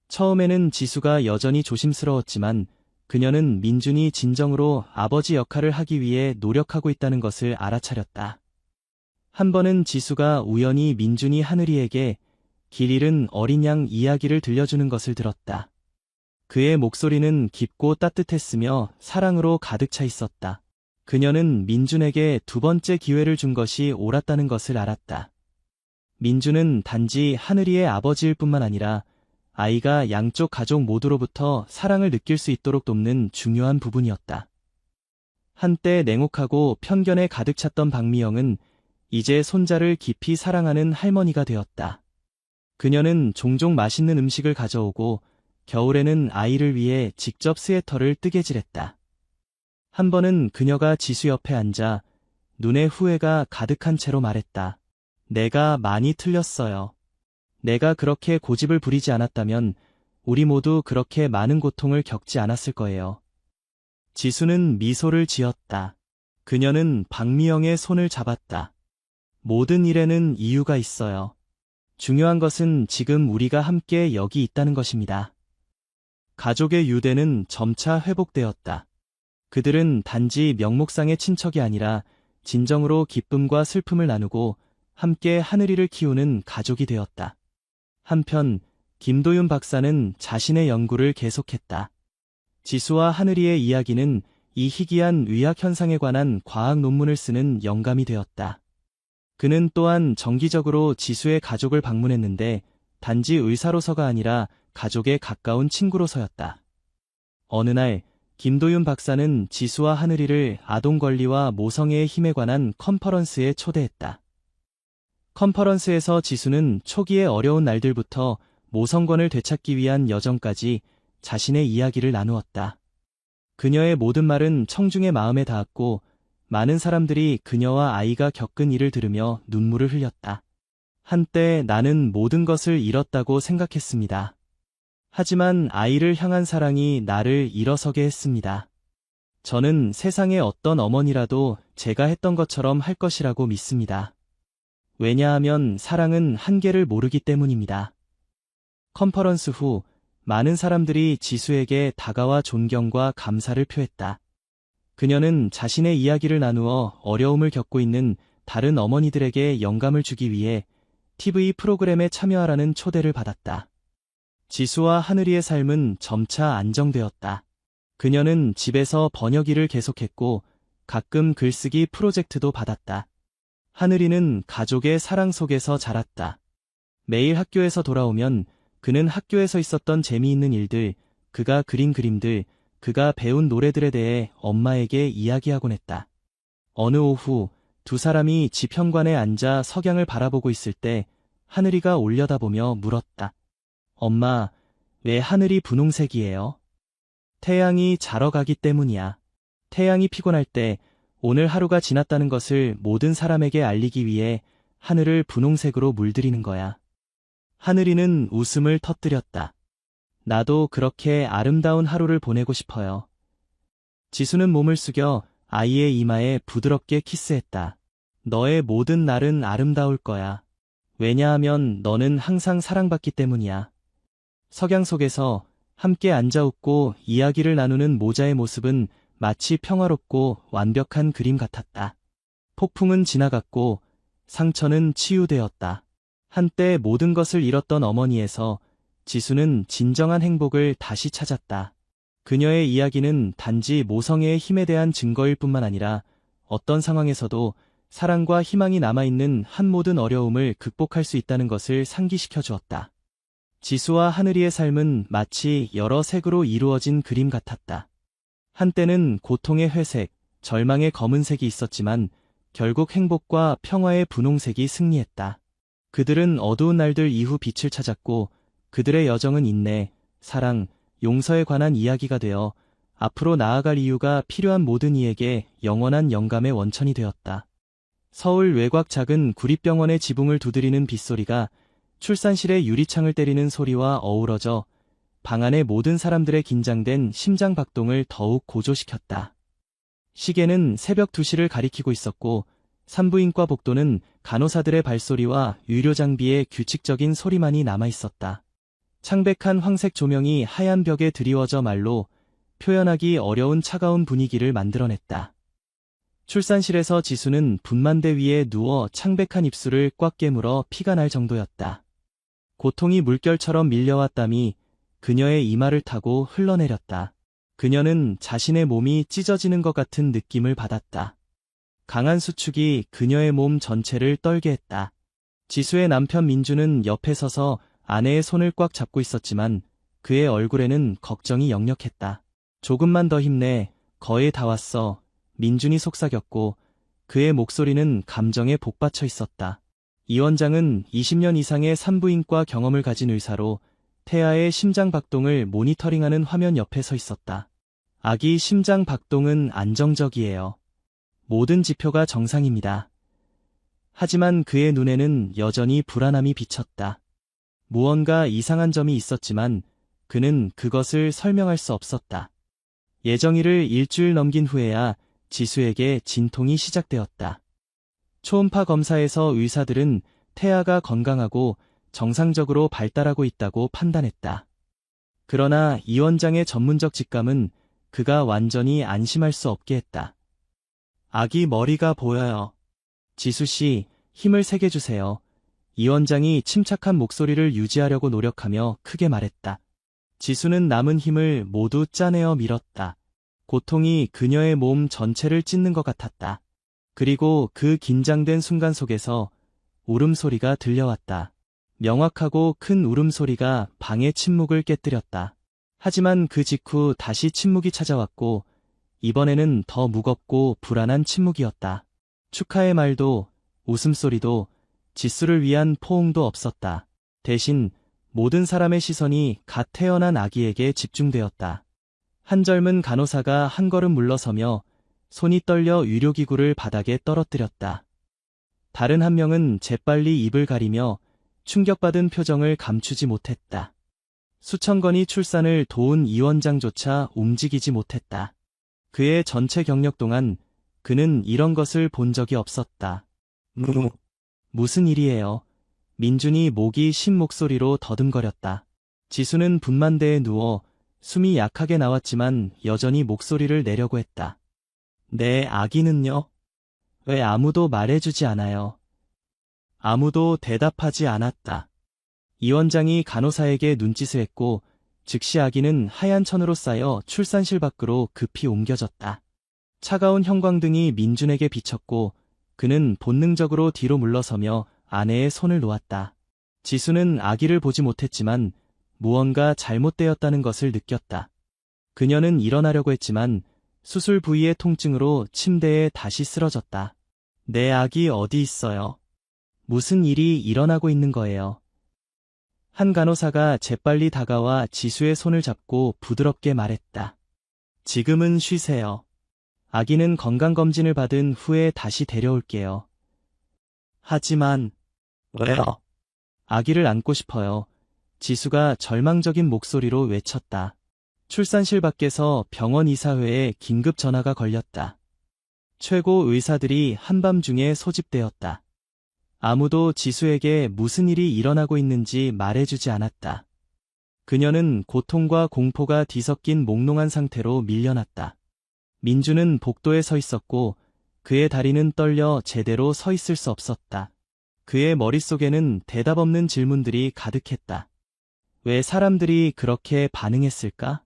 처음에는 지수가 여전히 조심스러웠지만 그녀는 민준이 진정으로 아버지 역할을 하기 위해 노력하고 있다는 것을 알아차렸다. 한 번은 지수가 우연히 민준이 하늘이에게 길 잃은 어린 양 이야기를 들려주는 것을 들었다. 그의 목소리는 깊고 따뜻했으며 사랑으로 가득 차 있었다. 그녀는 민준에게 두 번째 기회를 준 것이 옳았다는 것을 알았다. 민준은 단지 하늘이의 아버지일 뿐만 아니라 아이가 양쪽 가족 모두로부터 사랑을 느낄 수 있도록 돕는 중요한 부분이었다. 한때 냉혹하고 편견에 가득 찼던 박미영은 이제 손자를 깊이 사랑하는 할머니가 되었다. 그녀는 종종 맛있는 음식을 가져오고 겨울에는 아이를 위해 직접 스웨터를 뜨개질했다. 한 번은 그녀가 지수 옆에 앉아 눈에 후회가 가득한 채로 말했다. 내가 많이 틀렸어요. 내가 그렇게 고집을 부리지 않았다면 우리 모두 그렇게 많은 고통을 겪지 않았을 거예요. 지수는 미소를 지었다. 그녀는 박미영의 손을 잡았다. 모든 일에는 이유가 있어요. 중요한 것은 지금 우리가 함께 여기 있다는 것입니다. 가족의 유대는 점차 회복되었다. 그들은 단지 명목상의 친척이 아니라 진정으로 기쁨과 슬픔을 나누고 함께 하늘이를 키우는 가족이 되었다. 한편 김도윤 박사는 자신의 연구를 계속했다. 지수와 하늘이의 이야기는 이 희귀한 위약 현상에 관한 과학 논문을 쓰는 영감이 되었다. 그는 또한 정기적으로 지수의 가족을 방문했는데 단지 의사로서가 아니라 가족의 가까운 친구로서였다. 어느 날 김도윤 박사는 지수와 하늘이를 아동 권리와 모성애의 힘에 관한 컨퍼런스에 초대했다. 컨퍼런스에서 지수는 초기의 어려운 날들부터 모성권을 되찾기 위한 여정까지 자신의 이야기를 나누었다. 그녀의 모든 말은 청중의 마음에 닿았고 많은 사람들이 그녀와 아이가 겪은 일을 들으며 눈물을 흘렸다. 한때 나는 모든 것을 잃었다고 생각했습니다. 하지만 아이를 향한 사랑이 나를 일어서게 했습니다. 저는 세상의 어떤 어머니라도 제가 했던 것처럼 할 것이라고 믿습니다. 왜냐하면 사랑은 한계를 모르기 때문입니다. 컨퍼런스 후 많은 사람들이 지수에게 다가와 존경과 감사를 표했다. 그녀는 자신의 이야기를 나누어 어려움을 겪고 있는 다른 어머니들에게 영감을 주기 위해 TV 프로그램에 참여하라는 초대를 받았다. 지수와 하늘이의 삶은 점차 안정되었다. 그녀는 집에서 번역일을 계속했고 가끔 글쓰기 프로젝트도 받았다. 하늘이는 가족의 사랑 속에서 자랐다. 매일 학교에서 돌아오면 그는 학교에서 있었던 재미있는 일들, 그가 그린 그림들, 그가 배운 노래들에 대해 엄마에게 이야기하곤 했다. 어느 오후 두 사람이 집 현관에 앉아 석양을 바라보고 있을 때 하늘이가 올려다보며 물었다. 엄마, 왜 하늘이 분홍색이에요? 태양이 자러 가기 때문이야. 태양이 피곤할 때 오늘 하루가 지났다는 것을 모든 사람에게 알리기 위해 하늘을 분홍색으로 물들이는 거야. 하늘이는 웃음을 터뜨렸다. 나도 그렇게 아름다운 하루를 보내고 싶어요. 지수는 몸을 숙여 아이의 이마에 부드럽게 키스했다. 너의 모든 날은 아름다울 거야. 왜냐하면 너는 항상 사랑받기 때문이야. 석양 속에서 함께 앉아 웃고 이야기를 나누는 모자의 모습은 마치 평화롭고 완벽한 그림 같았다. 폭풍은 지나갔고 상처는 치유되었다. 한때 모든 것을 잃었던 어머니에서 지수는 진정한 행복을 다시 찾았다. 그녀의 이야기는 단지 모성애의 힘에 대한 증거일 뿐만 아니라 어떤 상황에서도 사랑과 희망이 남아있는 한 모든 어려움을 극복할 수 있다는 것을 상기시켜 주었다. 지수와 하늘이의 삶은 마치 여러 색으로 이루어진 그림 같았다. 한때는 고통의 회색, 절망의 검은색이 있었지만 결국 행복과 평화의 분홍색이 승리했다. 그들은 어두운 날들 이후 빛을 찾았고 그들의 여정은 인내, 사랑, 용서에 관한 이야기가 되어 앞으로 나아갈 이유가 필요한 모든 이에게 영원한 영감의 원천이 되었다. 서울 외곽 작은 구립병원의 지붕을 두드리는 빗소리가 출산실의 유리창을 때리는 소리와 어우러져 방 안의 모든 사람들의 긴장된 심장 박동을 더욱 고조시켰다. 시계는 새벽 2시를 가리키고 있었고 산부인과 복도는 간호사들의 발소리와 의료장비의 규칙적인 소리만이 남아있었다. 창백한 황색 조명이 하얀 벽에 드리워져 말로 표현하기 어려운 차가운 분위기를 만들어냈다. 출산실에서 지수는 분만대 위에 누워 창백한 입술을 꽉 깨물어 피가 날 정도였다. 고통이 물결처럼 밀려왔다미 그녀의 이마를 타고 흘러내렸다. 그녀는 자신의 몸이 찢어지는 것 같은 느낌을 받았다. 강한 수축이 그녀의 몸 전체를 떨게 했다. 지수의 남편 민주는 옆에 서서 아내의 손을 꽉 잡고 있었지만 그의 얼굴에는 걱정이 역력했다. 조금만 더 힘내, 거의 다 왔어. 민준이 속삭였고 그의 목소리는 감정에 복받쳐 있었다. 이 원장은 20년 이상의 산부인과 경험을 가진 의사로 태아의 심장 박동을 모니터링하는 화면 옆에 서 있었다. 아기 심장 박동은 안정적이에요. 모든 지표가 정상입니다. 하지만 그의 눈에는 여전히 불안함이 비쳤다. 무언가 이상한 점이 있었지만 그는 그것을 설명할 수 없었다. 예정일을 일주일 넘긴 후에야 지수에게 진통이 시작되었다. 초음파 검사에서 의사들은 태아가 건강하고 정상적으로 발달하고 있다고 판단했다. 그러나 이 원장의 전문적 직감은 그가 완전히 안심할 수 없게 했다. 아기 머리가 보여요. 지수씨, 힘을 세게 주세요. 이 원장이 침착한 목소리를 유지하려고 노력하며 크게 말했다. 지수는 남은 힘을 모두 짜내어 밀었다. 고통이 그녀의 몸 전체를 찢는 것 같았다. 그리고 그 긴장된 순간 속에서 울음소리가 들려왔다. 명확하고 큰 울음소리가 방의 침묵을 깨뜨렸다. 하지만 그 직후 다시 침묵이 찾아왔고 이번에는 더 무겁고 불안한 침묵이었다. 축하의 말도 웃음소리도 지수를 위한 포옹도 없었다. 대신 모든 사람의 시선이 갓 태어난 아기에게 집중되었다. 한 젊은 간호사가 한 걸음 물러서며 손이 떨려 의료기구를 바닥에 떨어뜨렸다. 다른 한 명은 재빨리 입을 가리며 충격받은 표정을 감추지 못했다. 수천 건이 출산을 도운 이 원장조차 움직이지 못했다. 그의 전체 경력 동안 그는 이런 것을 본 적이 없었다. 무슨 일이에요? 민준이 목이 쉰 목소리로 더듬거렸다. 지수는 분만대에 누워 숨이 약하게 나왔지만 여전히 목소리를 내려고 했다. 내 아기는요? 왜 아무도 말해주지 않아요? 아무도 대답하지 않았다. 이 원장이 간호사에게 눈짓을 했고 즉시 아기는 하얀 천으로 쌓여 출산실 밖으로 급히 옮겨졌다. 차가운 형광등이 민준에게 비쳤고 그는 본능적으로 뒤로 물러서며 아내의 손을 놓았다. 지수는 아기를 보지 못했지만 무언가 잘못되었다는 것을 느꼈다. 그녀는 일어나려고 했지만 수술 부위의 통증으로 침대에 다시 쓰러졌다. 내 아기 어디 있어요? 무슨 일이 일어나고 있는 거예요? 한 간호사가 재빨리 다가와 지수의 손을 잡고 부드럽게 말했다. 지금은 쉬세요. 아기는 건강검진을 받은 후에 다시 데려올게요. 하지만 왜요? 아기를 안고 싶어요. 지수가 절망적인 목소리로 외쳤다. 출산실 밖에서 병원 이사회에 긴급 전화가 걸렸다. 최고 의사들이 한밤중에 소집되었다. 아무도 지수에게 무슨 일이 일어나고 있는지 말해주지 않았다. 그녀는 고통과 공포가 뒤섞인 몽롱한 상태로 밀려났다. 민주는 복도에 서 있었고 그의 다리는 떨려 제대로 서 있을 수 없었다. 그의 머릿속에는 대답 없는 질문들이 가득했다. 왜 사람들이 그렇게 반응했을까?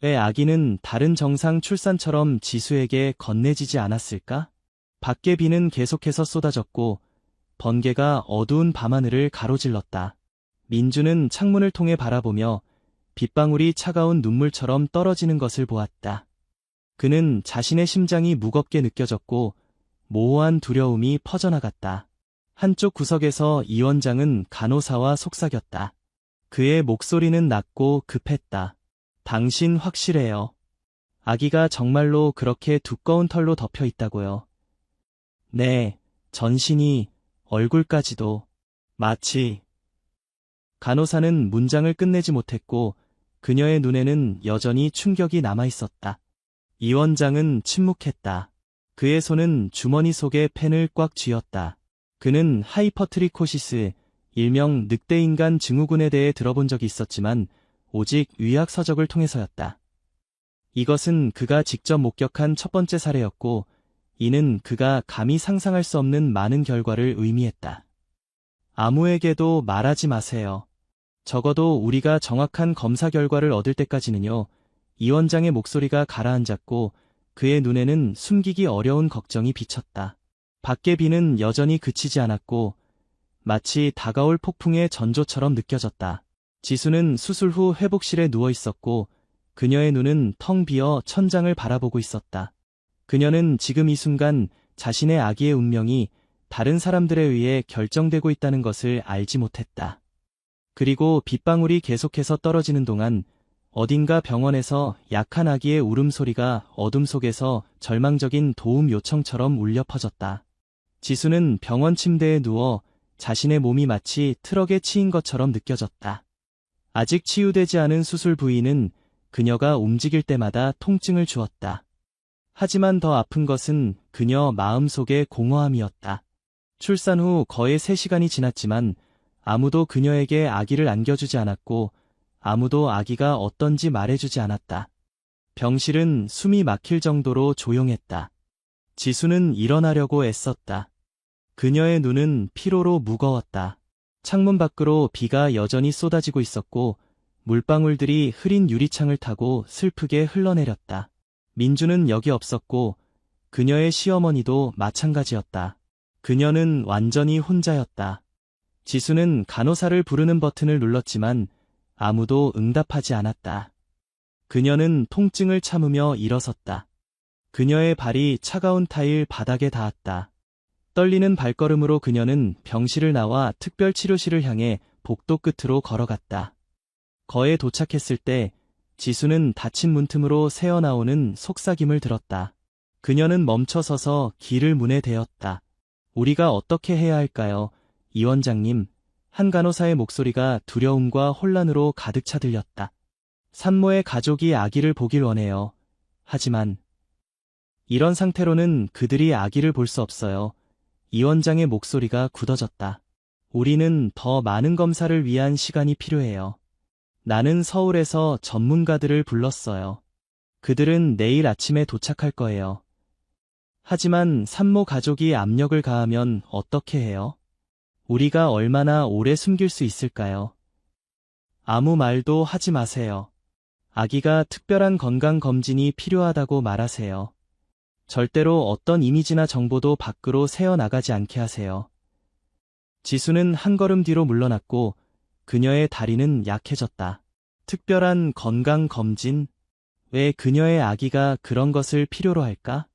왜 아기는 다른 정상 출산처럼 지수에게 건네지지 않았을까? 밖의 비는 계속해서 쏟아졌고 번개가 어두운 밤하늘을 가로질렀다. 민주는 창문을 통해 바라보며 빗방울이 차가운 눈물처럼 떨어지는 것을 보았다. 그는 자신의 심장이 무겁게 느껴졌고 모호한 두려움이 퍼져나갔다. 한쪽 구석에서 이 원장은 간호사와 속삭였다. 그의 목소리는 낮고 급했다. 당신 확실해요. 아기가 정말로 그렇게 두꺼운 털로 덮여 있다고요. 네, 전신이, 얼굴까지도. 마치. 간호사는 문장을 끝내지 못했고 그녀의 눈에는 여전히 충격이 남아 있었다. 이 원장은 침묵했다. 그의 손은 주머니 속에 펜을 꽉 쥐었다. 그는 하이퍼트리코시스, 일명 늑대인간 증후군에 대해 들어본 적이 있었지만 오직 의학 서적을 통해서였다. 이것은 그가 직접 목격한 첫 번째 사례였고 이는 그가 감히 상상할 수 없는 많은 결과를 의미했다. 아무에게도 말하지 마세요. 적어도 우리가 정확한 검사 결과를 얻을 때까지는요. 이 원장의 목소리가 가라앉았고 그의 눈에는 숨기기 어려운 걱정이 비쳤다. 밖의 비는 여전히 그치지 않았고 마치 다가올 폭풍의 전조처럼 느껴졌다. 지수는 수술 후 회복실에 누워 있었고 그녀의 눈은 텅 비어 천장을 바라보고 있었다. 그녀는 지금 이 순간 자신의 아기의 운명이 다른 사람들에 의해 결정되고 있다는 것을 알지 못했다. 그리고 빗방울이 계속해서 떨어지는 동안 어딘가 병원에서 약한 아기의 울음소리가 어둠 속에서 절망적인 도움 요청처럼 울려 퍼졌다. 지수는 병원 침대에 누워 자신의 몸이 마치 트럭에 치인 것처럼 느껴졌다. 아직 치유되지 않은 수술 부위는 그녀가 움직일 때마다 통증을 주었다. 하지만 더 아픈 것은 그녀 마음속의 공허함이었다. 출산 후 거의 3시간이 지났지만 아무도 그녀에게 아기를 안겨주지 않았고 아무도 아기가 어떤지 말해주지 않았다. 병실은 숨이 막힐 정도로 조용했다. 지수는 일어나려고 애썼다. 그녀의 눈은 피로로 무거웠다. 창문 밖으로 비가 여전히 쏟아지고 있었고 물방울들이 흐린 유리창을 타고 슬프게 흘러내렸다. 민주는 여기 없었고 그녀의 시어머니도 마찬가지였다. 그녀는 완전히 혼자였다. 지수는 간호사를 부르는 버튼을 눌렀지만 아무도 응답하지 않았다. 그녀는 통증을 참으며 일어섰다. 그녀의 발이 차가운 타일 바닥에 닿았다. 떨리는 발걸음으로 그녀는 병실을 나와 특별치료실을 향해 복도 끝으로 걸어갔다. 거에 도착했을 때 지수는 닫힌 문틈으로 새어나오는 속삭임을 들었다. 그녀는 멈춰서서 길을 문에 대었다. 우리가 어떻게 해야 할까요? 이 원장님. 한 간호사의 목소리가 두려움과 혼란으로 가득 차 들렸다. 산모의 가족이 아기를 보길 원해요. 하지만 이런 상태로는 그들이 아기를 볼 수 없어요. 이 원장의 목소리가 굳어졌다. 우리는 더 많은 검사를 위한 시간이 필요해요. 나는 서울에서 전문가들을 불렀어요. 그들은 내일 아침에 도착할 거예요. 하지만 산모 가족이 압력을 가하면 어떻게 해요? 우리가 얼마나 오래 숨길 수 있을까요? 아무 말도 하지 마세요. 아기가 특별한 건강검진이 필요하다고 말하세요. 절대로 어떤 이미지나 정보도 밖으로 새어나가지 않게 하세요. 지수는 한 걸음 뒤로 물러났고 그녀의 다리는 약해졌다. 특별한 건강검진? 왜 그녀의 아기가 그런 것을 필요로 할까?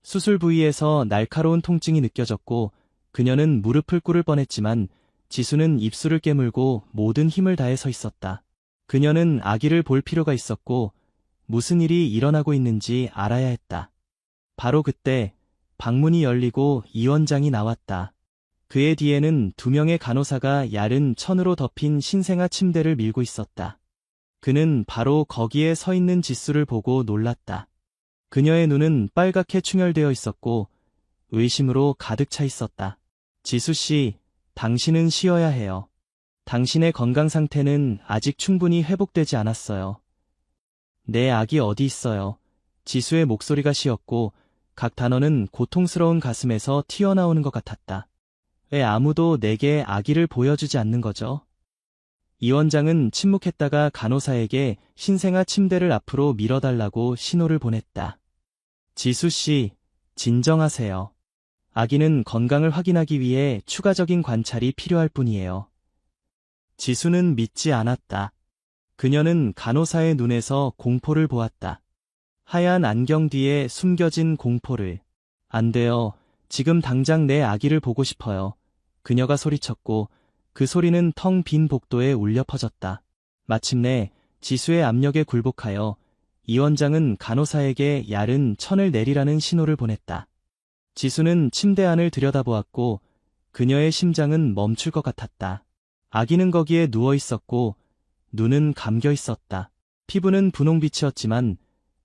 수술 부위에서 날카로운 통증이 느껴졌고 그녀는 무릎을 꿇을 뻔했지만 지수는 입술을 깨물고 모든 힘을 다해 서 있었다. 그녀는 아기를 볼 필요가 있었고 무슨 일이 일어나고 있는지 알아야 했다. 바로 그때 방문이 열리고 이 원장이 나왔다. 그의 뒤에는 2명의 간호사가 야른 천으로 덮인 신생아 침대를 밀고 있었다. 그는 바로 거기에 서 있는 지수를 보고 놀랐다. 그녀의 눈은 빨갛게 충혈되어 있었고 의심으로 가득 차 있었다. 지수 씨, 당신은 쉬어야 해요. 당신의 건강 상태는 아직 충분히 회복되지 않았어요. 내 아기 어디 있어요? 지수의 목소리가 쉬었고 각 단어는 고통스러운 가슴에서 튀어나오는 것 같았다. 왜 아무도 내게 아기를 보여주지 않는 거죠? 이 원장은 침묵했다가 간호사에게 신생아 침대를 앞으로 밀어달라고 신호를 보냈다. 지수 씨, 진정하세요. 아기는 건강을 확인하기 위해 추가적인 관찰이 필요할 뿐이에요. 지수는 믿지 않았다. 그녀는 간호사의 눈에서 공포를 보았다. 하얀 안경 뒤에 숨겨진 공포를. 안 돼요. 지금 당장 내 아기를 보고 싶어요. 그녀가 소리쳤고 그 소리는 텅 빈 복도에 울려 퍼졌다. 마침내 지수의 압력에 굴복하여 이 원장은 간호사에게 얇은 천을 내리라는 신호를 보냈다. 지수는 침대 안을 들여다보았고 그녀의 심장은 멈출 것 같았다. 아기는 거기에 누워 있었고 눈은 감겨 있었다. 피부는 분홍빛이었지만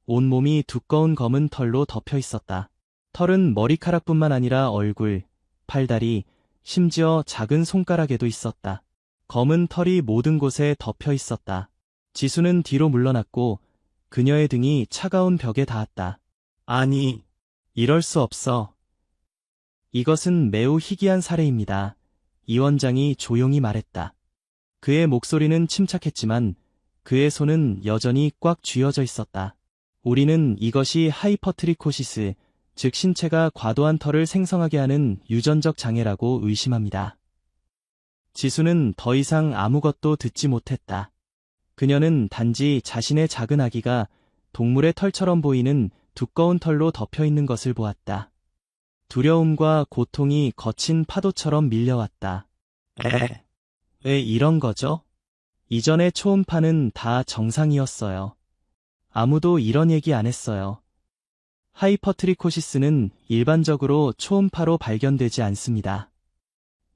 온몸이 두꺼운 검은 털로 덮여 있었다. 털은 머리카락뿐만 아니라 얼굴, 팔다리, 심지어 작은 손가락에도 있었다. 검은 털이 모든 곳에 덮여 있었다. 지수는 뒤로 물러났고 그녀의 등이 차가운 벽에 닿았다. 아니, 이럴 수 없어. 이것은 매우 희귀한 사례입니다. 이 원장이 조용히 말했다. 그의 목소리는 침착했지만 그의 손은 여전히 꽉 쥐어져 있었다. 우리는 이것이 하이퍼트리코시스, 즉 신체가 과도한 털을 생성하게 하는 유전적 장애라고 의심합니다. 지수는 더 이상 아무것도 듣지 못했다. 그녀는 단지 자신의 작은 아기가 동물의 털처럼 보이는 두꺼운 털로 덮여 있는 것을 보았다. 두려움과 고통이 거친 파도처럼 밀려왔다. 왜 이런 거죠? 이전의 초음파는 다 정상이었어요. 아무도 이런 얘기 안 했어요. 하이퍼트리코시스는 일반적으로 초음파로 발견되지 않습니다.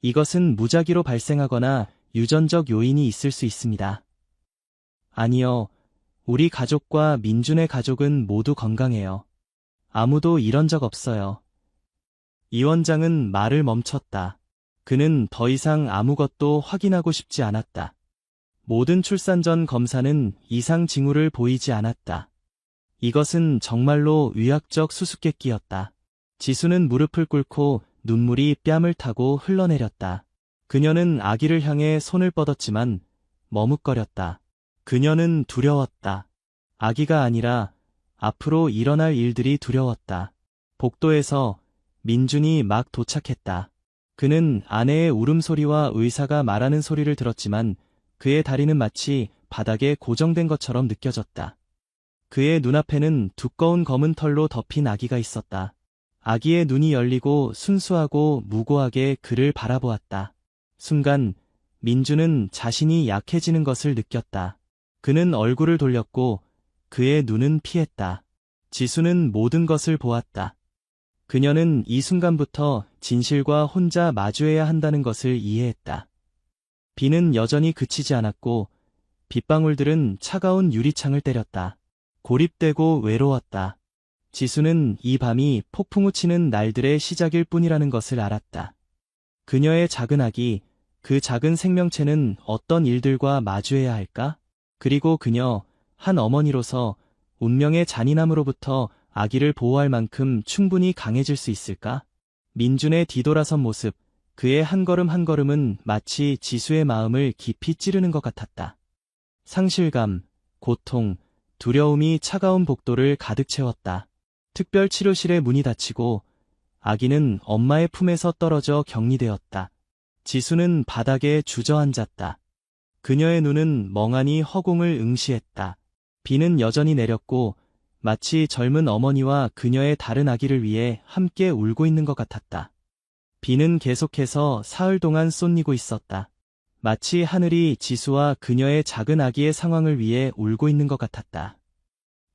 이것은 무작위로 발생하거나 유전적 요인이 있을 수 있습니다. 아니요, 우리 가족과 민준의 가족은 모두 건강해요. 아무도 이런 적 없어요. 이 원장은 말을 멈췄다. 그는 더 이상 아무것도 확인하고 싶지 않았다. 모든 출산 전 검사는 이상 징후를 보이지 않았다. 이것은 정말로 의학적 수수께끼였다. 지수는 무릎을 꿇고 눈물이 뺨을 타고 흘러내렸다. 그녀는 아기를 향해 손을 뻗었지만 머뭇거렸다. 그녀는 두려웠다. 아기가 아니라 앞으로 일어날 일들이 두려웠다. 복도에서 민준이 막 도착했다. 그는 아내의 울음소리와 의사가 말하는 소리를 들었지만 그의 다리는 마치 바닥에 고정된 것처럼 느껴졌다. 그의 눈앞에는 두꺼운 검은 털로 덮인 아기가 있었다. 아기의 눈이 열리고 순수하고 무고하게 그를 바라보았다. 순간 민주는 자신이 약해지는 것을 느꼈다. 그는 얼굴을 돌렸고 그의 눈은 피했다. 지수는 모든 것을 보았다. 그녀는 이 순간부터 진실과 혼자 마주해야 한다는 것을 이해했다. 비는 여전히 그치지 않았고 빗방울들은 차가운 유리창을 때렸다. 고립되고 외로웠다. 지수는 이 밤이 폭풍우 치는 날들의 시작일 뿐이라는 것을 알았다. 그녀의 작은 아기, 그 작은 생명체는 어떤 일들과 마주해야 할까? 그리고 그녀, 한 어머니로서 운명의 잔인함으로부터 아기를 보호할 만큼 충분히 강해질 수 있을까? 민준의 뒤돌아선 모습, 그의 한 걸음 한 걸음은 마치 지수의 마음을 깊이 찌르는 것 같았다. 상실감, 고통, 두려움이 차가운 복도를 가득 채웠다. 특별 치료실의 문이 닫히고 아기는 엄마의 품에서 떨어져 격리되었다. 지수는 바닥에 주저앉았다. 그녀의 눈은 멍하니 허공을 응시했다. 비는 여전히 내렸고 마치 젊은 어머니와 그녀의 다른 아기를 위해 함께 울고 있는 것 같았다. 비는 계속해서 사흘 동안 쏟니고 있었다. 마치 하늘이 지수와 그녀의 작은 아기의 상황을 위해 울고 있는 것 같았다.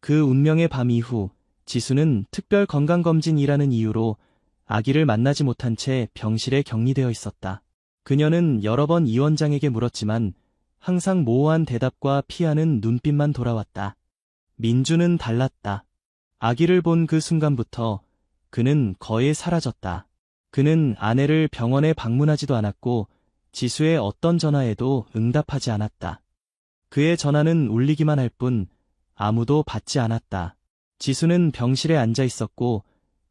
그 운명의 밤 이후 지수는 특별 건강검진이라는 이유로 아기를 만나지 못한 채 병실에 격리되어 있었다. 그녀는 여러 번 이 원장에게 물었지만 항상 모호한 대답과 피하는 눈빛만 돌아왔다. 민주는 달랐다. 아기를 본 그 순간부터 그는 거의 사라졌다. 그는 아내를 병원에 방문하지도 않았고 지수의 어떤 전화에도 응답하지 않았다. 그의 전화는 울리기만 할 뿐 아무도 받지 않았다. 지수는 병실에 앉아 있었고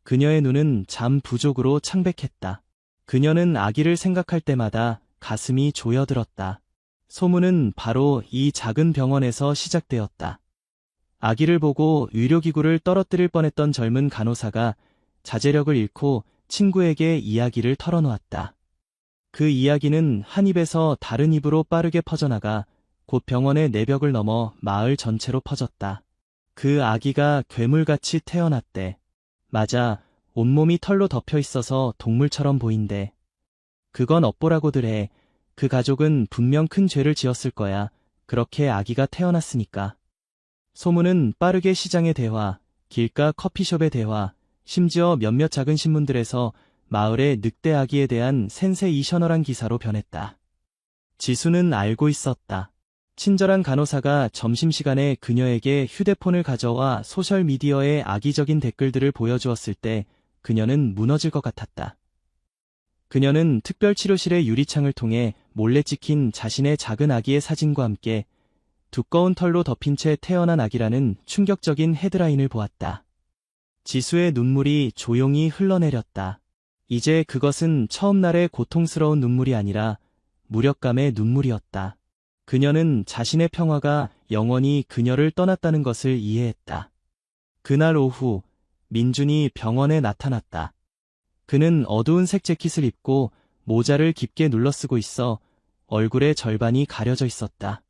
그녀의 눈은 잠 부족으로 창백했다. 그녀는 아기를 생각할 때마다 가슴이 조여들었다. 소문은 바로 이 작은 병원에서 시작되었다. 아기를 보고 의료기구를 떨어뜨릴 뻔했던 젊은 간호사가 자제력을 잃고 친구에게 이야기를 털어놓았다. 그 이야기는 한 입에서 다른 입으로 빠르게 퍼져나가 곧 병원의 내벽을 넘어 마을 전체로 퍼졌다. 그 아기가 괴물같이 태어났대. 맞아, 온몸이 털로 덮여 있어서 동물처럼 보인대. 그건 업보라고들 해. 그 가족은 분명 큰 죄를 지었을 거야. 그렇게 아기가 태어났으니까. 소문은 빠르게 시장의 대화, 길가 커피숍의 대화, 심지어 몇몇 작은 신문들에서 마을의 늑대 아기에 대한 센세이셔널한 기사로 변했다. 지수는 알고 있었다. 친절한 간호사가 점심시간에 그녀에게 휴대폰을 가져와 소셜미디어에 악의적인 댓글들을 보여주었을 때 그녀는 무너질 것 같았다. 그녀는 특별치료실의 유리창을 통해 몰래 찍힌 자신의 작은 아기의 사진과 함께 두꺼운 털로 덮인 채 태어난 아기라는 충격적인 헤드라인을 보았다. 지수의 눈물이 조용히 흘러내렸다. 이제 그것은 처음 날의 고통스러운 눈물이 아니라 무력감의 눈물이었다. 그녀는 자신의 평화가 영원히 그녀를 떠났다는 것을 이해했다. 그날 오후, 민준이 병원에 나타났다. 그는 어두운 색 재킷을 입고 모자를 깊게 눌러쓰고 있어 얼굴의 절반이 가려져 있었다.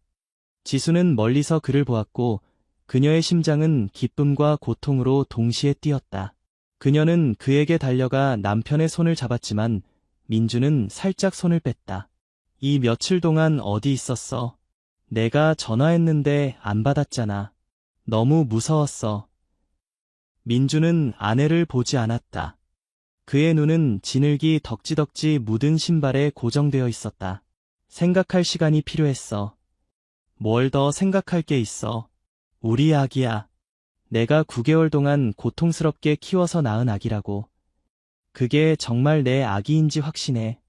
지수는 멀리서 그를 보았고 그녀의 심장은 기쁨과 고통으로 동시에 뛰었다. 그녀는 그에게 달려가 남편의 손을 잡았지만 민주는 살짝 손을 뺐다. 이 며칠 동안 어디 있었어? 내가 전화했는데 안 받았잖아. 너무 무서웠어. 민주는 아내를 보지 않았다. 그의 눈은 진흙이 덕지덕지 묻은 신발에 고정되어 있었다. 생각할 시간이 필요했어. 뭘 더 생각할 게 있어? 우리 아기야. 내가 9개월 동안 고통스럽게 키워서 낳은 아기라고. 그게 정말 내 아기인지 확신해.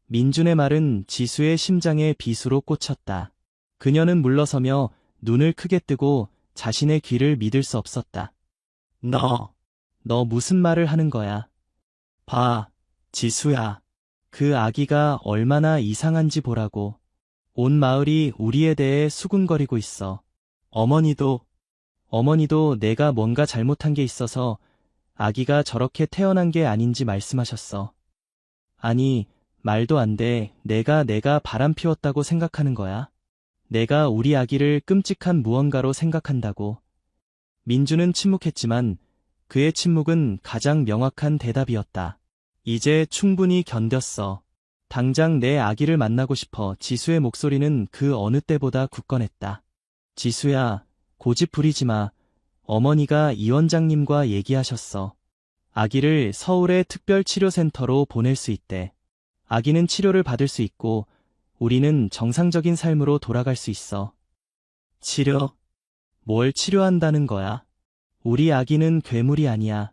민준의 말은 지수의 심장에 비수로 꽂혔다. 그녀는 물러서며 눈을 크게 뜨고 자신의 귀를 믿을 수 없었다. 너 무슨 말을 하는 거야? 봐, 지수야. 그 아기가 얼마나 이상한지 보라고. 온 마을이 우리에 대해 수군거리고 있어. 어머니도 내가 뭔가 잘못한 게 있어서 아기가 저렇게 태어난 게 아닌지 말씀하셨어. 아니, 말도 안 돼. 내가 바람 피웠다고 생각하는 거야? 내가 우리 아기를 끔찍한 무언가로 생각한다고. 민주는 침묵했지만 그의 침묵은 가장 명확한 대답이었다. 이제 충분히 견뎠어. 당장 내 아기를 만나고 싶어. 지수의 목소리는 그 어느 때보다 굳건했다. 지수야, 고집 부리지 마. 어머니가 이 원장님과 얘기하셨어. 아기를 서울의 특별치료센터로 보낼 수 있대. 아기는 치료를 받을 수 있고 우리는 정상적인 삶으로 돌아갈 수 있어. 치료? 뭘 치료한다는 거야? 우리 아기는 괴물이 아니야.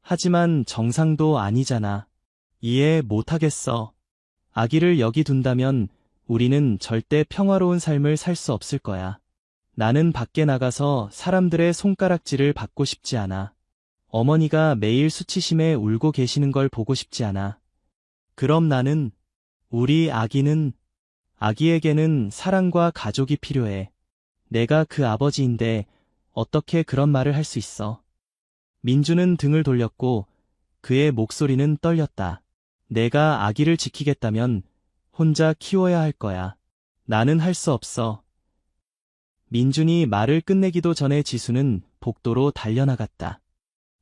하지만 정상도 아니잖아. 이해 못하겠어. 아기를 여기 둔다면 우리는 절대 평화로운 삶을 살 수 없을 거야. 나는 밖에 나가서 사람들의 손가락질을 받고 싶지 않아. 어머니가 매일 수치심에 울고 계시는 걸 보고 싶지 않아. 그럼 나는, 우리 아기에게는 사랑과 가족이 필요해. 내가 그 아버지인데 어떻게 그런 말을 할 수 있어? 민주는 등을 돌렸고 그의 목소리는 떨렸다. 내가 아기를 지키겠다면 혼자 키워야 할 거야. 나는 할 수 없어. 민준이 말을 끝내기도 전에 지수는 복도로 달려나갔다.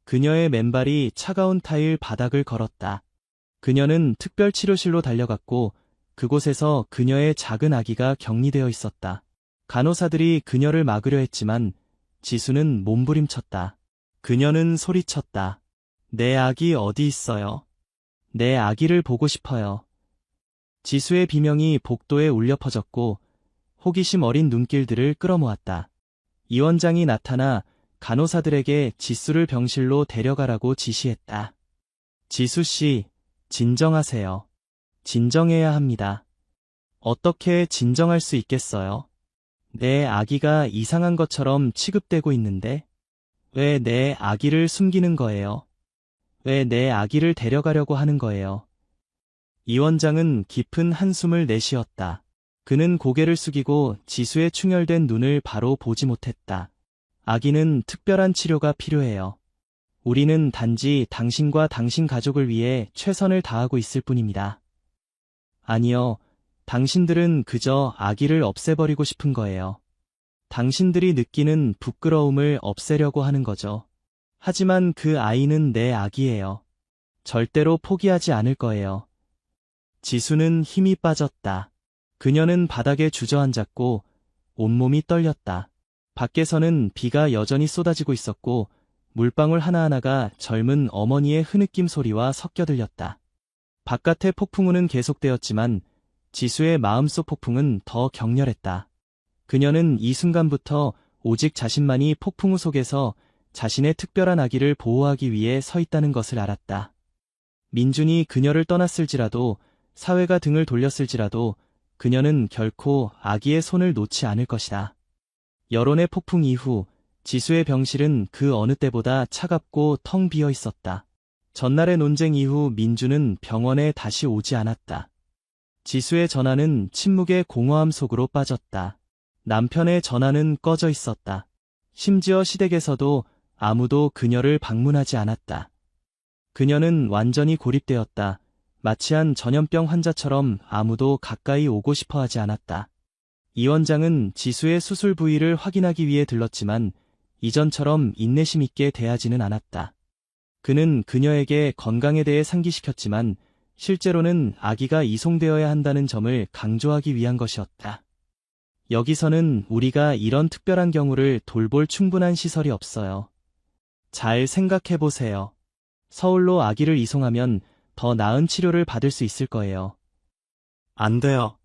그녀의 맨발이 차가운 타일 바닥을 걸었다. 그녀는 특별치료실로 달려갔고 그곳에서 그녀의 작은 아기가 격리되어 있었다. 간호사들이 그녀를 막으려 했지만 지수는 몸부림쳤다. 그녀는 소리쳤다. 내 아기 어디 있어요? 내 아기를 보고 싶어요. 지수의 비명이 복도에 울려 퍼졌고 호기심 어린 눈길들을 끌어모았다. 이 원장이 나타나 간호사들에게 지수를 병실로 데려가라고 지시했다. 지수 씨, 진정하세요. 진정해야 합니다. 어떻게 진정할 수 있겠어요? 내 아기가 이상한 것처럼 취급되고 있는데? 왜 내 아기를 숨기는 거예요? 왜 내 아기를 데려가려고 하는 거예요? 이 원장은 깊은 한숨을 내쉬었다. 그는 고개를 숙이고 지수의 충혈된 눈을 바로 보지 못했다. 아기는 특별한 치료가 필요해요. 우리는 단지 당신과 당신 가족을 위해 최선을 다하고 있을 뿐입니다. 아니요. 당신들은 그저 아기를 없애버리고 싶은 거예요. 당신들이 느끼는 부끄러움을 없애려고 하는 거죠. 하지만 그 아이는 내 아기예요. 절대로 포기하지 않을 거예요. 지수는 힘이 빠졌다. 그녀는 바닥에 주저앉았고 온몸이 떨렸다. 밖에서는 비가 여전히 쏟아지고 있었고 물방울 하나하나가 젊은 어머니의 흐느낌 소리와 섞여 들렸다. 바깥의 폭풍우는 계속되었지만 지수의 마음속 폭풍은 더 격렬했다. 그녀는 이 순간부터 오직 자신만이 폭풍우 속에서 자신의 특별한 아기를 보호하기 위해 서 있다는 것을 알았다. 민준이 그녀를 떠났을지라도, 사회가 등을 돌렸을지라도 그녀는 결코 아기의 손을 놓지 않을 것이다. 여론의 폭풍 이후 지수의 병실은 그 어느 때보다 차갑고 텅 비어 있었다. 전날의 논쟁 이후 민준은 병원에 다시 오지 않았다. 지수의 전화는 침묵의 공허함 속으로 빠졌다. 남편의 전화는 꺼져 있었다. 심지어 시댁에서도 아무도 그녀를 방문하지 않았다. 그녀는 완전히 고립되었다. 마치 한 전염병 환자처럼 아무도 가까이 오고 싶어 하지 않았다. 이 원장은 지수의 수술 부위를 확인하기 위해 들렀지만 이전처럼 인내심 있게 대하지는 않았다. 그는 그녀에게 건강에 대해 상기시켰지만 실제로는 아기가 이송되어야 한다는 점을 강조하기 위한 것이었다. 여기서는 우리가 이런 특별한 경우를 돌볼 충분한 시설이 없어요. 잘 생각해 보세요. 서울로 아기를 이송하면 더 나은 치료를 받을 수 있을 거예요. 안 돼요.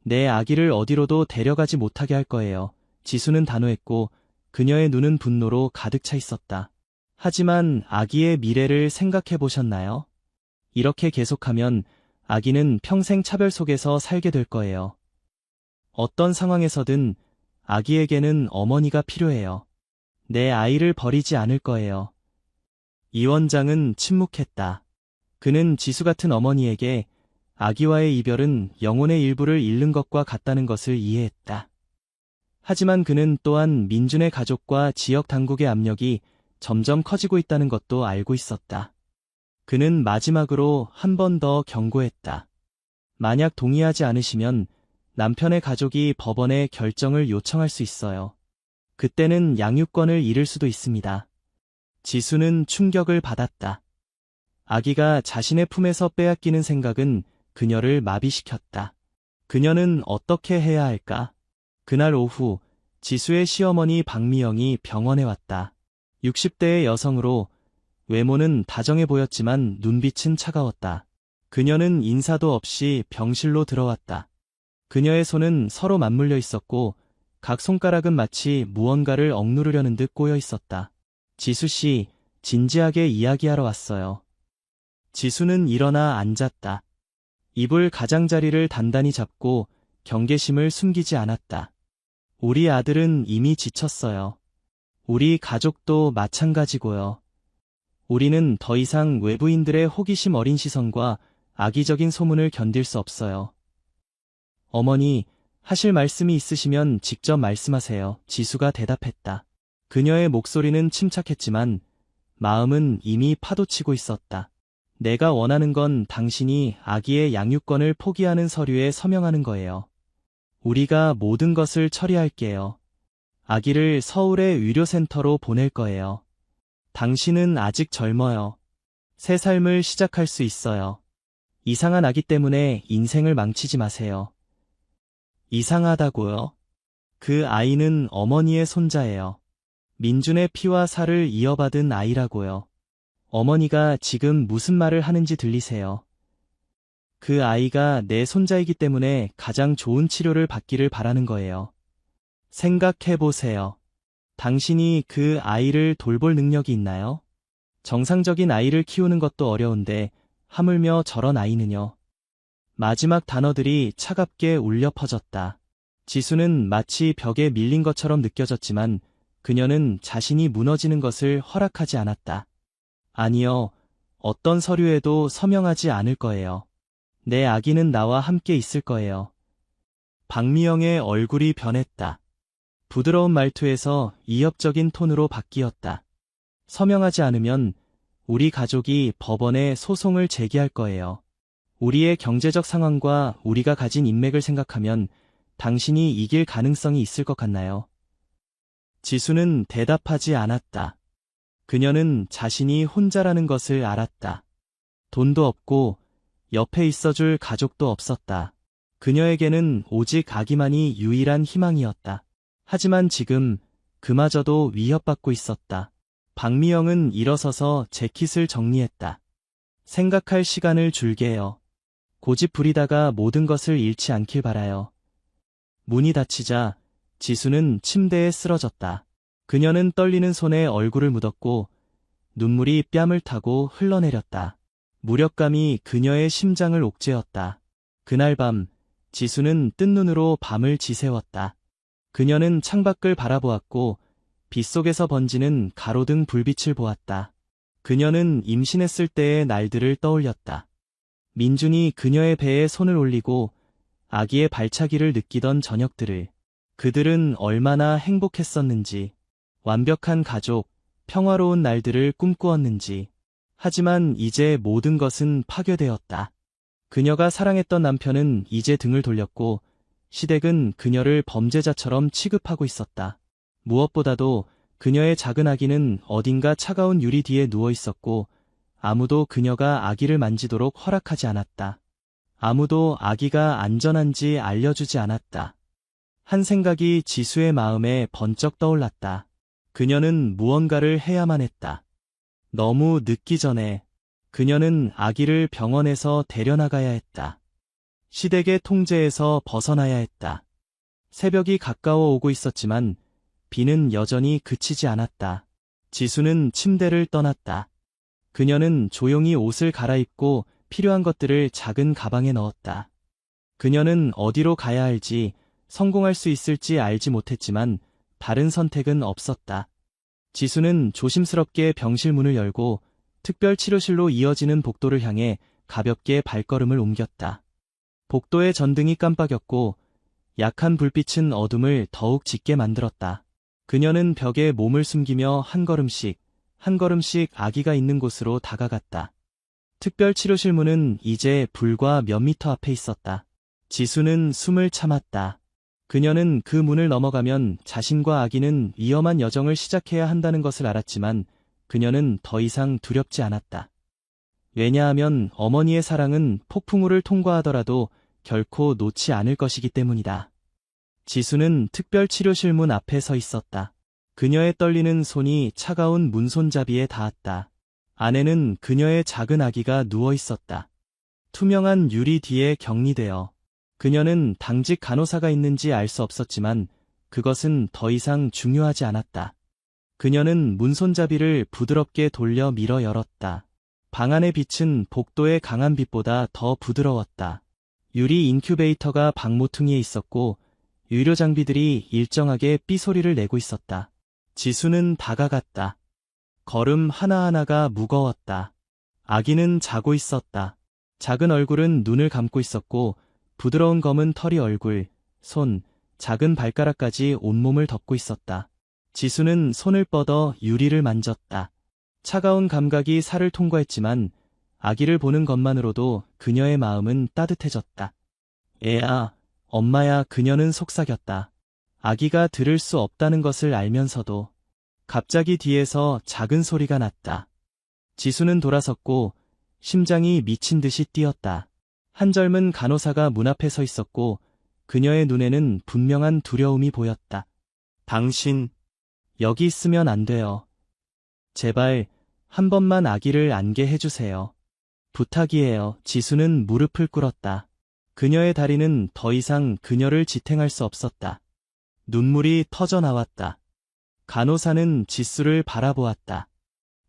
내 아기를 어디로도 데려가지 못하게 할 거예요. 지수는 단호했고 그녀의 눈은 분노로 가득 차 있었다. 하지만 아기의 미래를 생각해 보셨나요? 이렇게 계속하면 아기는 평생 차별 속에서 살게 될 거예요. 어떤 상황에서든 아기에게는 어머니가 필요해요. 내 아이를 버리지 않을 거예요. 이 원장은 침묵했다. 그는 지수 같은 어머니에게 아기와의 이별은 영혼의 일부를 잃는 것과 같다는 것을 이해했다. 하지만 그는 또한 민준의 가족과 지역 당국의 압력이 점점 커지고 있다는 것도 알고 있었다. 그는 마지막으로 한 번 더 경고했다. 만약 동의하지 않으시면 남편의 가족이 법원에 결정을 요청할 수 있어요. 그때는 양육권을 잃을 수도 있습니다. 지수는 충격을 받았다. 아기가 자신의 품에서 빼앗기는 생각은 그녀를 마비시켰다. 그녀는 어떻게 해야 할까? 그날 오후 지수의 시어머니 박미영이 병원에 왔다. 60대의 여성으로 외모는 다정해 보였지만 눈빛은 차가웠다. 그녀는 인사도 없이 병실로 들어왔다. 그녀의 손은 서로 맞물려 있었고 각 손가락은 마치 무언가를 억누르려는 듯 꼬여 있었다. 지수 씨, 진지하게 이야기하러 왔어요. 지수는 일어나 앉았다. 이불 가장자리를 단단히 잡고 경계심을 숨기지 않았다. 우리 아들은 이미 지쳤어요. 우리 가족도 마찬가지고요. 우리는 더 이상 외부인들의 호기심 어린 시선과 악의적인 소문을 견딜 수 없어요. 어머니, 하실 말씀이 있으시면 직접 말씀하세요. 지수가 대답했다. 그녀의 목소리는 침착했지만 마음은 이미 파도치고 있었다. 내가 원하는 건 당신이 아기의 양육권을 포기하는 서류에 서명하는 거예요. 우리가 모든 것을 처리할게요. 아기를 서울의 의료센터로 보낼 거예요. 당신은 아직 젊어요. 새 삶을 시작할 수 있어요. 이상한 아기 때문에 인생을 망치지 마세요. 이상하다고요? 그 아이는 어머니의 손자예요. 민준의 피와 살을 이어받은 아이라고요. 어머니가 지금 무슨 말을 하는지 들리세요? 그 아이가 내 손자이기 때문에 가장 좋은 치료를 받기를 바라는 거예요. 생각해보세요. 당신이 그 아이를 돌볼 능력이 있나요? 정상적인 아이를 키우는 것도 어려운데 하물며 저런 아이는요. 마지막 단어들이 차갑게 울려 퍼졌다. 지수는 마치 벽에 밀린 것처럼 느껴졌지만 그녀는 자신이 무너지는 것을 허락하지 않았다. 아니요, 어떤 서류에도 서명하지 않을 거예요. 내 아기는 나와 함께 있을 거예요. 박미영의 얼굴이 변했다. 부드러운 말투에서 이협적인 톤으로 바뀌었다. 서명하지 않으면 우리 가족이 법원에 소송을 제기할 거예요. 우리의 경제적 상황과 우리가 가진 인맥을 생각하면 당신이 이길 가능성이 있을 것 같나요? 지수는 대답하지 않았다. 그녀는 자신이 혼자라는 것을 알았다. 돈도 없고 옆에 있어줄 가족도 없었다. 그녀에게는 오직 아기만이 유일한 희망이었다. 하지만 지금 그마저도 위협받고 있었다. 박미영은 일어서서 재킷을 정리했다. 생각할 시간을 줄게요. 고집 부리다가 모든 것을 잃지 않길 바라요. 문이 닫히자 지수는 침대에 쓰러졌다. 그녀는 떨리는 손에 얼굴을 묻었고 눈물이 뺨을 타고 흘러내렸다. 무력감이 그녀의 심장을 옥죄었다. 그날 밤 지수는 뜬 눈으로 밤을 지새웠다. 그녀는 창밖을 바라보았고 빗속에서 번지는 가로등 불빛을 보았다. 그녀는 임신했을 때의 날들을 떠올렸다. 민준이 그녀의 배에 손을 올리고 아기의 발차기를 느끼던 저녁들을, 그들은 얼마나 행복했었는지, 완벽한 가족, 평화로운 날들을 꿈꾸었는지. 하지만 이제 모든 것은 파괴되었다. 그녀가 사랑했던 남편은 이제 등을 돌렸고 시댁은 그녀를 범죄자처럼 취급하고 있었다. 무엇보다도 그녀의 작은 아기는 어딘가 차가운 유리 뒤에 누워 있었고 아무도 그녀가 아기를 만지도록 허락하지 않았다. 아무도 아기가 안전한지 알려주지 않았다. 한 생각이 지수의 마음에 번쩍 떠올랐다. 그녀는 무언가를 해야만 했다. 너무 늦기 전에 그녀는 아기를 병원에서 데려나가야 했다. 시댁의 통제에서 벗어나야 했다. 새벽이 가까워 오고 있었지만 비는 여전히 그치지 않았다. 지수는 침대를 떠났다. 그녀는 조용히 옷을 갈아입고 필요한 것들을 작은 가방에 넣었다. 그녀는 어디로 가야 할지, 성공할 수 있을지 알지 못했지만 다른 선택은 없었다. 지수는 조심스럽게 병실 문을 열고 특별치료실로 이어지는 복도를 향해 가볍게 발걸음을 옮겼다. 복도의 전등이 깜빡였고 약한 불빛은 어둠을 더욱 짙게 만들었다. 그녀는 벽에 몸을 숨기며 한 걸음씩 아기가 있는 곳으로 다가갔다. 특별치료실 문은 이제 불과 몇 미터 앞에 있었다. 지수는 숨을 참았다. 그녀는 그 문을 넘어가면 자신과 아기는 위험한 여정을 시작해야 한다는 것을 알았지만 그녀는 더 이상 두렵지 않았다. 왜냐하면 어머니의 사랑은 폭풍우를 통과하더라도 결코 놓지 않을 것이기 때문이다. 지수는 특별치료실 문 앞에 서 있었다. 그녀의 떨리는 손이 차가운 문손잡이에 닿았다. 안에는 그녀의 작은 아기가 누워 있었다. 투명한 유리 뒤에 격리되어. 그녀는 당직 간호사가 있는지 알 수 없었지만 그것은 더 이상 중요하지 않았다. 그녀는 문손잡이를 부드럽게 돌려 밀어 열었다. 방 안의 빛은 복도의 강한 빛보다 더 부드러웠다. 유리 인큐베이터가 방 모퉁이에 있었고 의료 장비들이 일정하게 삐소리를 내고 있었다. 지수는 다가갔다. 걸음 하나하나가 무거웠다. 아기는 자고 있었다. 작은 얼굴은 눈을 감고 있었고 부드러운 검은 털이 얼굴, 손, 작은 발가락까지 온몸을 덮고 있었다. 지수는 손을 뻗어 유리를 만졌다. 차가운 감각이 살을 통과했지만 아기를 보는 것만으로도 그녀의 마음은 따뜻해졌다. 애야, 엄마야. 그녀는 속삭였다. 아기가 들을 수 없다는 것을 알면서도. 갑자기 뒤에서 작은 소리가 났다. 지수는 돌아섰고 심장이 미친 듯이 뛰었다. 한 젊은 간호사가 문 앞에 서 있었고 그녀의 눈에는 분명한 두려움이 보였다. 당신, 여기 있으면 안 돼요. 제발 한 번만 아기를 안게 해주세요. 부탁이에요. 지수는 무릎을 꿇었다. 그녀의 다리는 더 이상 그녀를 지탱할 수 없었다. 눈물이 터져 나왔다. 간호사는 지수를 바라보았다.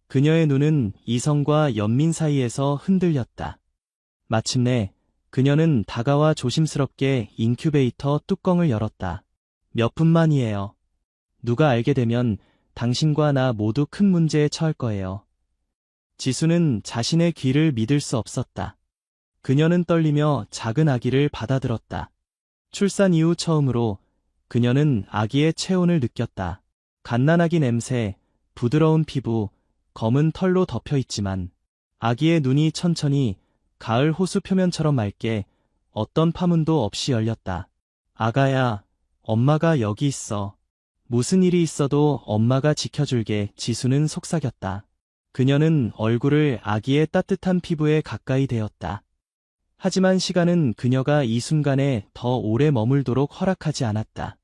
그녀의 눈은 이성과 연민 사이에서 흔들렸다. 마침내 그녀는 다가와 조심스럽게 인큐베이터 뚜껑을 열었다. 몇 분만이에요. 누가 알게 되면 당신과 나 모두 큰 문제에 처할 거예요. 지수는 자신의 귀를 믿을 수 없었다. 그녀는 떨리며 작은 아기를 받아들었다. 출산 이후 처음으로 그녀는 아기의 체온을 느꼈다. 갓난아기 냄새, 부드러운 피부, 검은 털로 덮여 있지만 아기의 눈이 천천히 가을 호수 표면처럼 맑게 어떤 파문도 없이 열렸다. 아가야, 엄마가 여기 있어. 무슨 일이 있어도 엄마가 지켜줄게. 지수는 속삭였다. 그녀는 얼굴을 아기의 따뜻한 피부에 가까이 대었다. 하지만 시간은 그녀가 이 순간에 더 오래 머물도록 허락하지 않았다.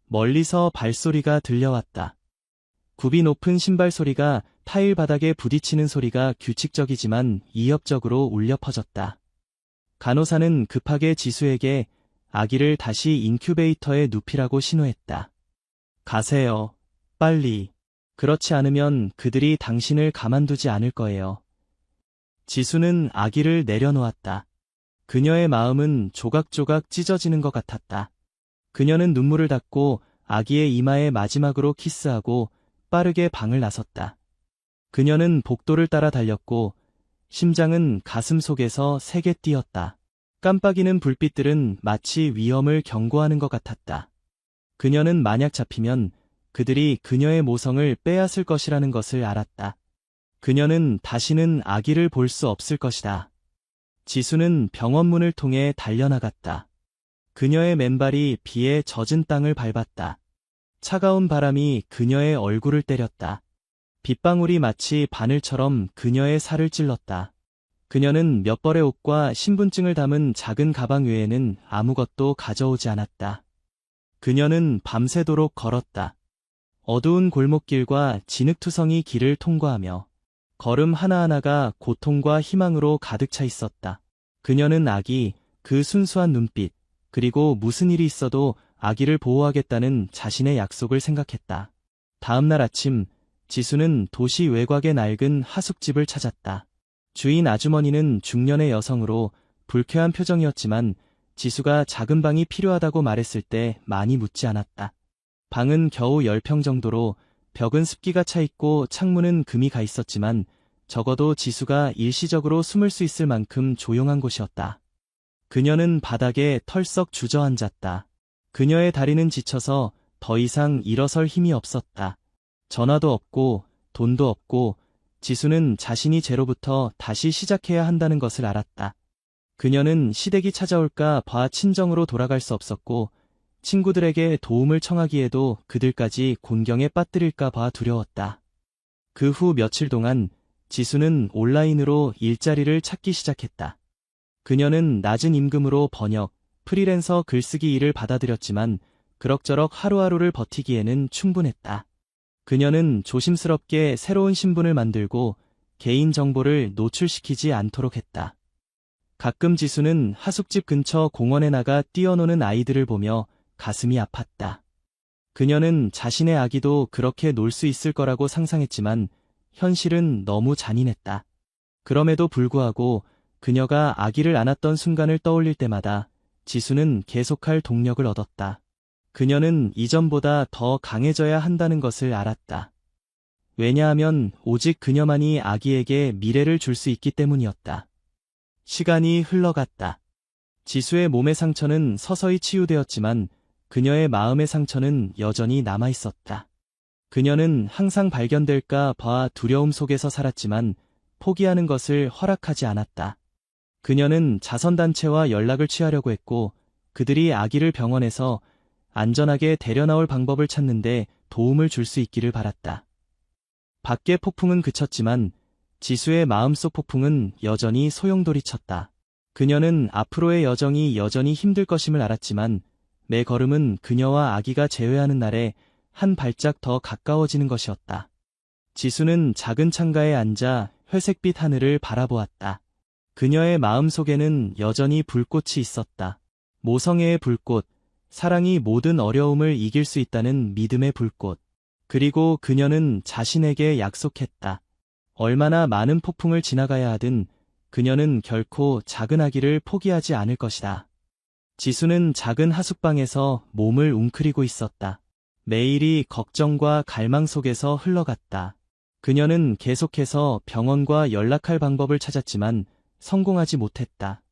멀리서 발소리가 들려왔다. 굽이 높은 신발 소리가 타일 바닥에 부딪히는 소리가 규칙적이지만 이협적으로 울려 퍼졌다. 간호사는 급하게 지수에게 아기를 다시 인큐베이터에 눕히라고 신호했다. 가세요. 빨리. 그렇지 않으면 그들이 당신을 가만두지 않을 거예요. 지수는 아기를 내려놓았다. 그녀의 마음은 조각조각 찢어지는 것 같았다. 그녀는 눈물을 닦고 아기의 이마에 마지막으로 키스하고 빠르게 방을 나섰다. 그녀는 복도를 따라 달렸고 심장은 가슴 속에서 세게 뛰었다. 깜빡이는 불빛들은 마치 위험을 경고하는 것 같았다. 그녀는 만약 잡히면 그들이 그녀의 모성을 빼앗을 것이라는 것을 알았다. 그녀는 다시는 아기를 볼 수 없을 것이다. 지수는 병원 문을 통해 달려나갔다. 그녀의 맨발이 비에 젖은 땅을 밟았다. 차가운 바람이 그녀의 얼굴을 때렸다. 빗방울이 마치 바늘처럼 그녀의 살을 찔렀다. 그녀는 몇 벌의 옷과 신분증을 담은 작은 가방 외에는 아무것도 가져오지 않았다. 그녀는 밤새도록 걸었다. 어두운 골목길과 진흙투성이 길을 통과하며 걸음 하나하나가 고통과 희망으로 가득 차 있었다. 그녀는 아기, 그 순수한 눈빛, 그리고 무슨 일이 있어도 아기를 보호하겠다는 자신의 약속을 생각했다. 다음 날 아침, 지수는 도시 외곽의 낡은 하숙집을 찾았다. 주인 아주머니는 중년의 여성으로 불쾌한 표정이었지만 지수가 작은 방이 필요하다고 말했을 때 많이 묻지 않았다. 방은 겨우 10평 정도로 벽은 습기가 차 있고 창문은 금이 가 있었지만 적어도 지수가 일시적으로 숨을 수 있을 만큼 조용한 곳이었다. 그녀는 바닥에 털썩 주저앉았다. 그녀의 다리는 지쳐서 더 이상 일어설 힘이 없었다. 전화도 없고 돈도 없고 지수는 자신이 제로부터 다시 시작해야 한다는 것을 알았다. 그녀는 시댁이 찾아올까 봐 친정으로 돌아갈 수 없었고 친구들에게 도움을 청하기에도 그들까지 곤경에 빠뜨릴까 봐 두려웠다. 그 후 며칠 동안 지수는 온라인으로 일자리를 찾기 시작했다. 그녀는 낮은 임금으로 번역, 프리랜서 글쓰기 일을 받아들였지만 그럭저럭 하루하루를 버티기에는 충분했다. 그녀는 조심스럽게 새로운 신분을 만들고 개인 정보를 노출시키지 않도록 했다. 가끔 지수는 하숙집 근처 공원에 나가 뛰어노는 아이들을 보며 가슴이 아팠다. 그녀는 자신의 아기도 그렇게 놀 수 있을 거라고 상상했지만 현실은 너무 잔인했다. 그럼에도 불구하고 그녀가 아기를 안았던 순간을 떠올릴 때마다 지수는 계속할 동력을 얻었다. 그녀는 이전보다 더 강해져야 한다는 것을 알았다. 왜냐하면 오직 그녀만이 아기에게 미래를 줄 수 있기 때문이었다. 시간이 흘러갔다. 지수의 몸의 상처는 서서히 치유되었지만 그녀의 마음의 상처는 여전히 남아있었다. 그녀는 항상 발견될까 봐 두려움 속에서 살았지만 포기하는 것을 허락하지 않았다. 그녀는 자선단체와 연락을 취하려고 했고 그들이 아기를 병원에서 안전하게 데려나올 방법을 찾는데 도움을 줄 수 있기를 바랐다. 밖의 폭풍은 그쳤지만 지수의 마음속 폭풍은 여전히 소용돌이쳤다. 그녀는 앞으로의 여정이 여전히 힘들 것임을 알았지만 매 걸음은 그녀와 아기가 재회하는 날에 한 발짝 더 가까워지는 것이었다. 지수는 작은 창가에 앉아 회색빛 하늘을 바라보았다. 그녀의 마음속에는 여전히 불꽃이 있었다. 모성애의 불꽃, 사랑이 모든 어려움을 이길 수 있다는 믿음의 불꽃. 그리고 그녀는 자신에게 약속했다. 얼마나 많은 폭풍을 지나가야 하든 그녀는 결코 작은 아기를 포기하지 않을 것이다. 지수는 작은 하숙방에서 몸을 웅크리고 있었다. 매일이 걱정과 갈망 속에서 흘러갔다. 그녀는 계속해서 병원과 연락할 방법을 찾았지만 성공하지 못했다.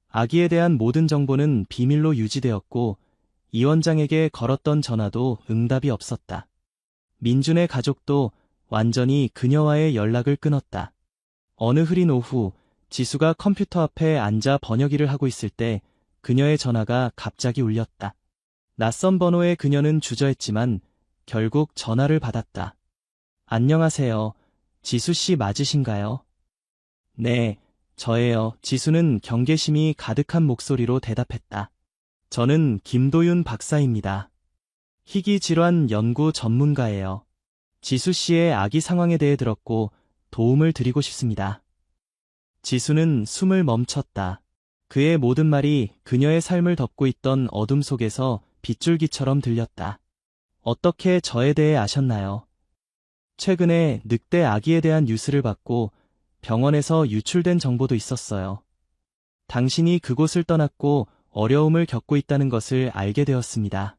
아기에 대한 모든 정보는 비밀로 유지되었고 이 원장에게 걸었던 전화도 응답이 없었다. 민준의 가족도 완전히 그녀와의 연락을 끊었다. 어느 흐린 오후 지수가 컴퓨터 앞에 앉아 번역일을 하고 있을 때 그녀의 전화가 갑자기 울렸다. 낯선 번호에 그녀는 주저했지만 결국 전화를 받았다. 안녕하세요. 지수 씨 맞으신가요? 네, 저예요. 지수는 경계심이 가득한 목소리로 대답했다. 저는 김도윤 박사입니다. 희귀질환 연구 전문가예요. 지수 씨의 아기 상황에 대해 들었고 도움을 드리고 싶습니다. 지수는 숨을 멈췄다. 그의 모든 말이 그녀의 삶을 덮고 있던 어둠 속에서 빗줄기처럼 들렸다. 어떻게 저에 대해 아셨나요? 최근에 늑대 아기에 대한 뉴스를 받고 병원에서 유출된 정보도 있었어요. 당신이 그곳을 떠났고 어려움을 겪고 있다는 것을 알게 되었습니다.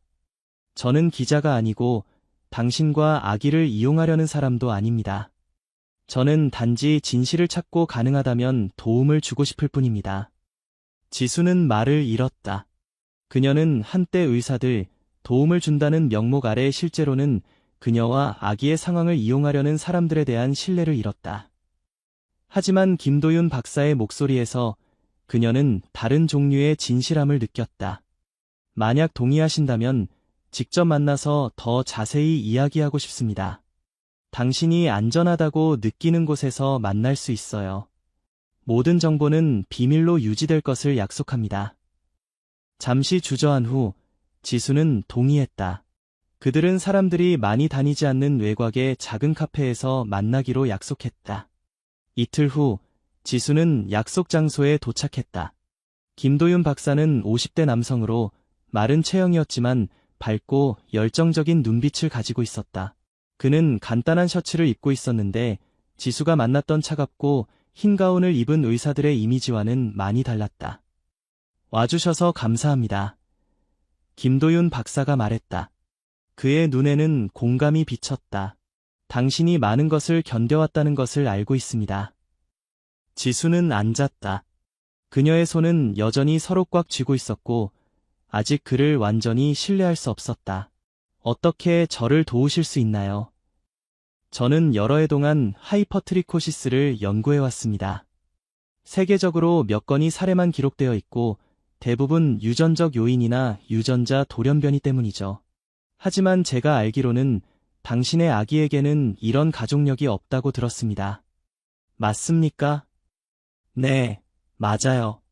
저는 기자가 아니고 당신과 아기를 이용하려는 사람도 아닙니다. 저는 단지 진실을 찾고 가능하다면 도움을 주고 싶을 뿐입니다. 지수는 말을 잃었다. 그녀는 한때 의사들, 도움을 준다는 명목 아래 실제로는 그녀와 아기의 상황을 이용하려는 사람들에 대한 신뢰를 잃었다. 하지만 김도윤 박사의 목소리에서 그녀는 다른 종류의 진실함을 느꼈다. 만약 동의하신다면 직접 만나서 더 자세히 이야기하고 싶습니다. 당신이 안전하다고 느끼는 곳에서 만날 수 있어요. 모든 정보는 비밀로 유지될 것을 약속합니다. 잠시 주저한 후 지수는 동의했다. 그들은 사람들이 많이 다니지 않는 외곽의 작은 카페에서 만나기로 약속했다. 이틀 후 지수는 약속 장소에 도착했다. 김도윤 박사는 50대 남성으로 마른 체형이었지만 밝고 열정적인 눈빛을 가지고 있었다. 그는 간단한 셔츠를 입고 있었는데 지수가 만났던 차갑고 흰 가운을 입은 의사들의 이미지와는 많이 달랐다. 와주셔서 감사합니다. 김도윤 박사가 말했다. 그의 눈에는 공감이 비쳤다. 당신이 많은 것을 견뎌왔다는 것을 알고 있습니다. 지수는 앉았다. 그녀의 손은 여전히 서로 꽉 쥐고 있었고 아직 그를 완전히 신뢰할 수 없었다. 어떻게 저를 도우실 수 있나요? 저는 여러 해 동안 하이퍼트리코시스를 연구해왔습니다. 세계적으로 몇 건의 사례만 기록되어 있고 대부분 유전적 요인이나 유전자 돌연변이 때문이죠. 하지만 제가 알기로는 당신의 아기에게는 이런 가족력이 없다고 들었습니다. 맞습니까? 네, 맞아요.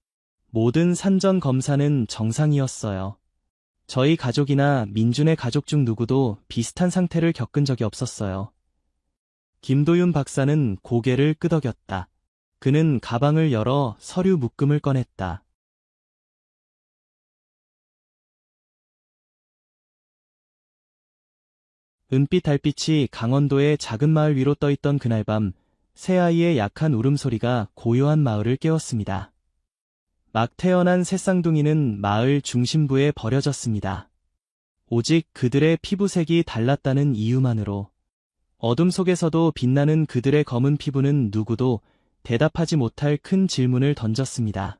모든 산전 검사는 정상이었어요. 저희 가족이나 민준의 가족 중 누구도 비슷한 상태를 겪은 적이 없었어요. 김도윤 박사는 고개를 끄덕였다. 그는 가방을 열어 서류 묶음을 꺼냈다. 은빛 달빛이 강원도의 작은 마을 위로 떠있던 그날 밤, 새아이의 약한 울음소리가 고요한 마을을 깨웠습니다. 막 태어난 새 쌍둥이는 마을 중심부에 버려졌습니다. 오직 그들의 피부색이 달랐다는 이유만으로. 어둠 속에서도 빛나는 그들의 검은 피부는 누구도 대답하지 못할 큰 질문을 던졌습니다.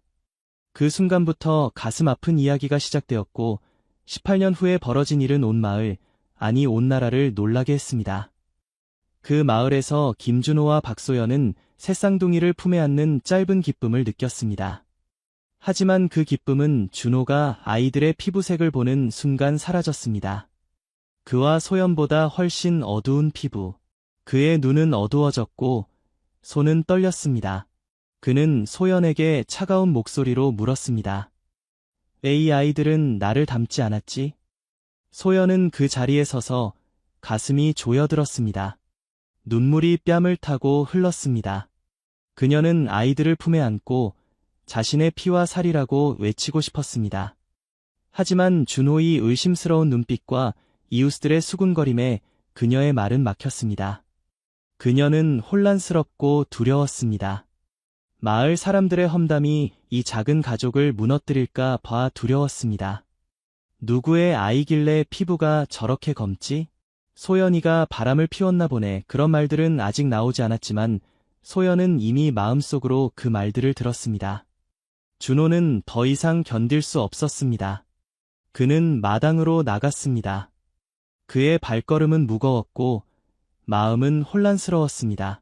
그 순간부터 가슴 아픈 이야기가 시작되었고 18년 후에 벌어진 일은 온 마을, 아니 온 나라를 놀라게 했습니다. 그 마을에서 김준호와 박소연은 새 쌍둥이를 품에 안는 짧은 기쁨을 느꼈습니다. 하지만 그 기쁨은 준호가 아이들의 피부색을 보는 순간 사라졌습니다. 그와 소연보다 훨씬 어두운 피부. 그의 눈은 어두워졌고 손은 떨렸습니다. 그는 소연에게 차가운 목소리로 물었습니다. 왜 이 아이들은 나를 닮지 않았지? 소연은 그 자리에 서서 가슴이 조여들었습니다. 눈물이 뺨을 타고 흘렀습니다. 그녀는 아이들을 품에 안고 자신의 피와 살이라고 외치고 싶었습니다. 하지만 준호의 의심스러운 눈빛과 이웃들의 수군거림에 그녀의 말은 막혔습니다. 그녀는 혼란스럽고 두려웠습니다. 마을 사람들의 험담이 이 작은 가족을 무너뜨릴까 봐 두려웠습니다. 누구의 아이길래 피부가 저렇게 검지? 소연이가 바람을 피웠나 보네. 그런 말들은 아직 나오지 않았지만 소연은 이미 마음속으로 그 말들을 들었습니다. 준호는 더 이상 견딜 수 없었습니다. 그는 마당으로 나갔습니다. 그의 발걸음은 무거웠고 마음은 혼란스러웠습니다.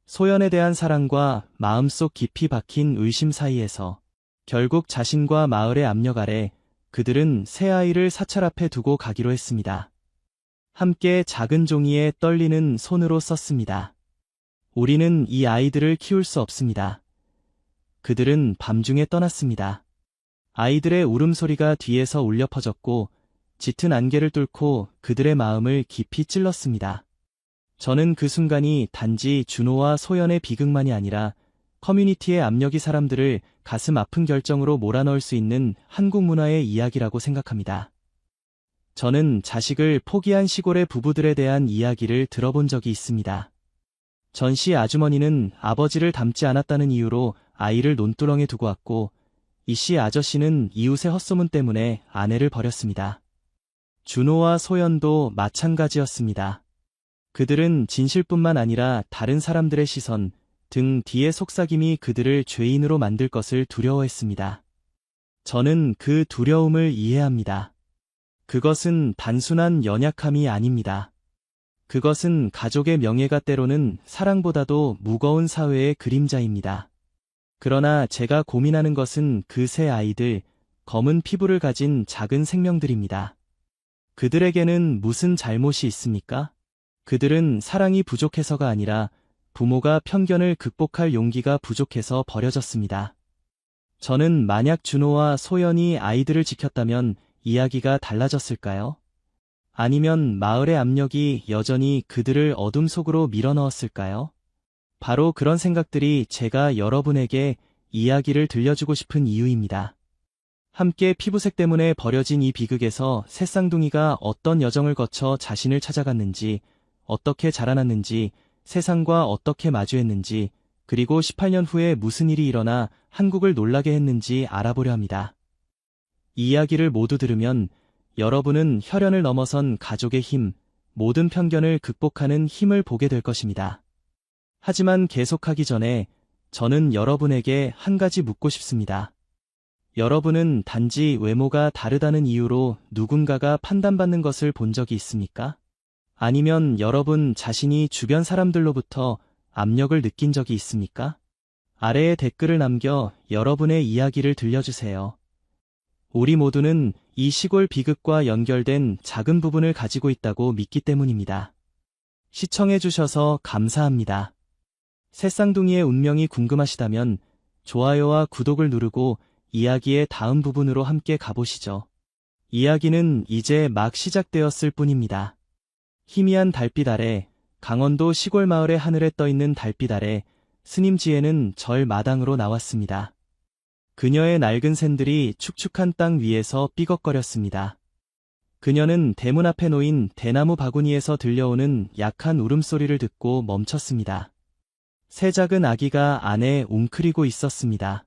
소연에 대한 사랑과 마음속 깊이 박힌 의심 사이에서 결국 자신과 마을의 압력 아래 그들은 새 아이를 사찰 앞에 두고 가기로 했습니다. 함께 작은 종이에 떨리는 손으로 썼습니다. 우리는 이 아이들을 키울 수 없습니다. 그들은 밤중에 떠났습니다. 아이들의 울음소리가 뒤에서 울려 퍼졌고 짙은 안개를 뚫고 그들의 마음을 깊이 찔렀습니다. 저는 그 순간이 단지 준호와 소연의 비극만이 아니라 커뮤니티의 압력이 사람들을 가슴 아픈 결정으로 몰아넣을 수 있는 한국 문화의 이야기라고 생각합니다. 저는 자식을 포기한 시골의 부부들에 대한 이야기를 들어본 적이 있습니다. 전씨 아주머니는 아버지를 닮지 않았다는 이유로 아이를 논두렁에 두고 왔고, 이씨 아저씨는 이웃의 헛소문 때문에 아내를 버렸습니다. 준호와 소연도 마찬가지였습니다. 그들은 진실뿐만 아니라 다른 사람들의 시선, 등 뒤의 속삭임이 그들을 죄인으로 만들 것을 두려워했습니다. 저는 그 두려움을 이해합니다. 그것은 단순한 연약함이 아닙니다. 그것은 가족의 명예가 때로는 사랑보다도 무거운 사회의 그림자입니다. 그러나 제가 고민하는 것은 그 새 아이들, 검은 피부를 가진 작은 생명들입니다. 그들에게는 무슨 잘못이 있습니까? 그들은 사랑이 부족해서가 아니라 부모가 편견을 극복할 용기가 부족해서 버려졌습니다. 저는 만약 준호와 소연이 아이들을 지켰다면 이야기가 달라졌을까요? 아니면 마을의 압력이 여전히 그들을 어둠 속으로 밀어넣었을까요? 바로 그런 생각들이 제가 여러분에게 이야기를 들려주고 싶은 이유입니다. 함께 피부색 때문에 버려진 이 비극에서 새 쌍둥이가 어떤 여정을 거쳐 자신을 찾아갔는지, 어떻게 자라났는지, 세상과 어떻게 마주했는지, 그리고 18년 후에 무슨 일이 일어나 한국을 놀라게 했는지 알아보려 합니다. 이 이야기를 모두 들으면 여러분은 혈연을 넘어선 가족의 힘, 모든 편견을 극복하는 힘을 보게 될 것입니다. 하지만 계속하기 전에 저는 여러분에게 한 가지 묻고 싶습니다. 여러분은 단지 외모가 다르다는 이유로 누군가가 판단받는 것을 본 적이 있습니까? 아니면 여러분 자신이 주변 사람들로부터 압력을 느낀 적이 있습니까? 아래에 댓글을 남겨 여러분의 이야기를 들려주세요. 우리 모두는 이 시골 비극과 연결된 작은 부분을 가지고 있다고 믿기 때문입니다. 시청해주셔서 감사합니다. 새쌍둥이의 운명이 궁금하시다면 좋아요와 구독을 누르고 이야기의 다음 부분으로 함께 가보시죠. 이야기는 이제 막 시작되었을 뿐입니다. 희미한 달빛 아래, 강원도 시골 마을의 하늘에 떠있는 달빛 아래 스님지혜는 절 마당으로 나왔습니다. 그녀의 낡은 샌들이 축축한 땅 위에서 삐걱거렸습니다. 그녀는 대문 앞에 놓인 대나무 바구니에서 들려오는 약한 울음소리를 듣고 멈췄습니다. 새 작은 아기가 안에 웅크리고 있었습니다.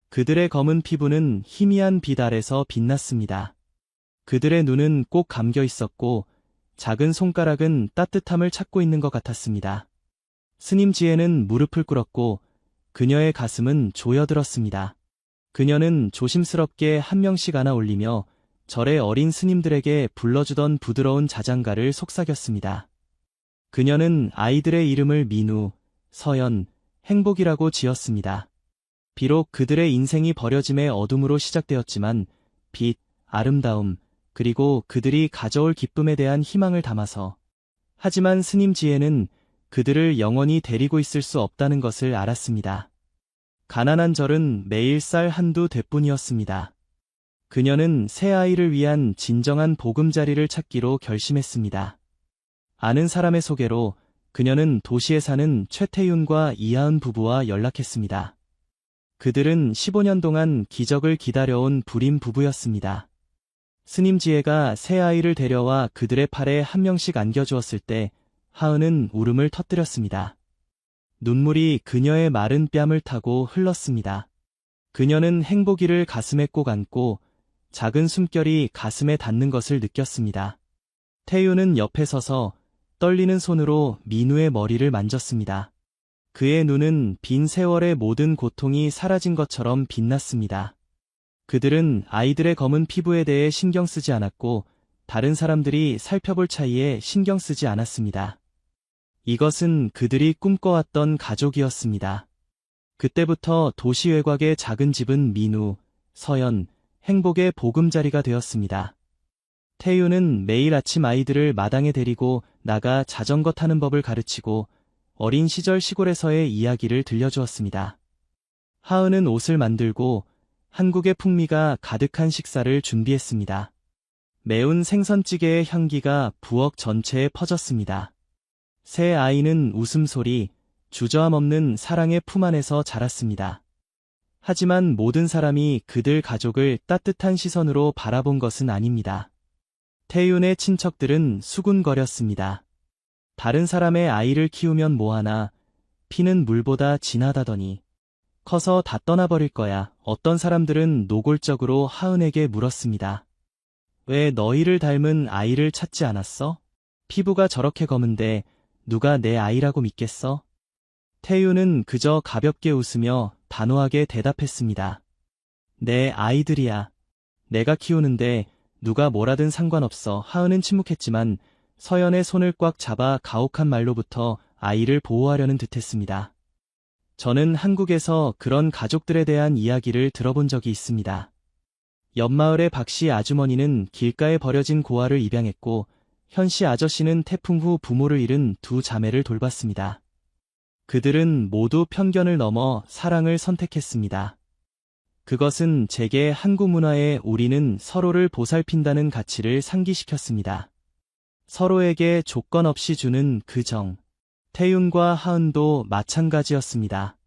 그들의 검은 피부는 희미한 빛 아래서 빛났습니다. 그들의 눈은 꼭 감겨 있었고 작은 손가락은 따뜻함을 찾고 있는 것 같았습니다. 스님 지혜는 무릎을 꿇었고 그녀의 가슴은 조여들었습니다. 그녀는 조심스럽게 한 명씩 안아 올리며 절의 어린 스님들에게 불러주던 부드러운 자장가를 속삭였습니다. 그녀는 아이들의 이름을 민우, 서연, 행복이라고 지었습니다. 비록 그들의 인생이 버려짐의 어둠으로 시작되었지만 빛, 아름다움, 그리고 그들이 가져올 기쁨에 대한 희망을 담아서, 하지만 스님 지혜는 그들을 영원히 데리고 있을 수 없다는 것을 알았습니다. 가난한 절은 매일 쌀 한두 대뿐이었습니다. 그녀는 새 아이를 위한 진정한 보금자리를 찾기로 결심했습니다. 아는 사람의 소개로 그녀는 도시에 사는 최태윤과 이하은 부부와 연락했습니다. 그들은 15년 동안 기적을 기다려온 불임 부부였습니다. 스님 지혜가 새 아이를 데려와 그들의 팔에 한 명씩 안겨주었을 때 하은은 울음을 터뜨렸습니다. 눈물이 그녀의 마른 뺨을 타고 흘렀습니다. 그녀는 행복이를 가슴에 꼭 안고 작은 숨결이 가슴에 닿는 것을 느꼈습니다. 태윤은 옆에 서서 떨리는 손으로 민우의 머리를 만졌습니다. 그의 눈은 빈 세월의 모든 고통이 사라진 것처럼 빛났습니다. 그들은 아이들의 검은 피부에 대해 신경 쓰지 않았고 다른 사람들이 살펴볼 차이에 신경 쓰지 않았습니다. 이것은 그들이 꿈꿔왔던 가족이었습니다. 그때부터 도시 외곽의 작은 집은 민우, 서연, 행복의 보금자리가 되었습니다. 태유는 매일 아침 아이들을 마당에 데리고 나가 자전거 타는 법을 가르치고 어린 시절 시골에서의 이야기를 들려주었습니다. 하은은 옷을 만들고 한국의 풍미가 가득한 식사를 준비했습니다. 매운 생선찌개의 향기가 부엌 전체에 퍼졌습니다. 새 아이는 웃음소리, 주저함 없는 사랑의 품 안에서 자랐습니다. 하지만 모든 사람이 그들 가족을 따뜻한 시선으로 바라본 것은 아닙니다. 태윤의 친척들은 수군거렸습니다. 다른 사람의 아이를 키우면 뭐하나, 피는 물보다 진하다더니, 커서 다 떠나버릴 거야. 어떤 사람들은 노골적으로 하은에게 물었습니다. 왜 너희를 닮은 아이를 찾지 않았어? 피부가 저렇게 검은데 누가 내 아이라고 믿겠어? 태윤은 그저 가볍게 웃으며 단호하게 대답했습니다. 내 아이들이야. 내가 키우는데 누가 뭐라든 상관없어. 하은은 침묵했지만 서연의 손을 꽉 잡아 가혹한 말로부터 아이를 보호하려는 듯했습니다. 저는 한국에서 그런 가족들에 대한 이야기를 들어본 적이 있습니다. 옆마을의 박씨 아주머니는 길가에 버려진 고아를 입양했고 현씨 아저씨는 태풍 후 부모를 잃은 두 자매를 돌봤습니다. 그들은 모두 편견을 넘어 사랑을 선택했습니다. 그것은 제게 한국 문화에 우리는 서로를 보살핀다는 가치를 상기시켰습니다. 서로에게 조건 없이 주는 그 정. 태윤과 하은도 마찬가지였습니다.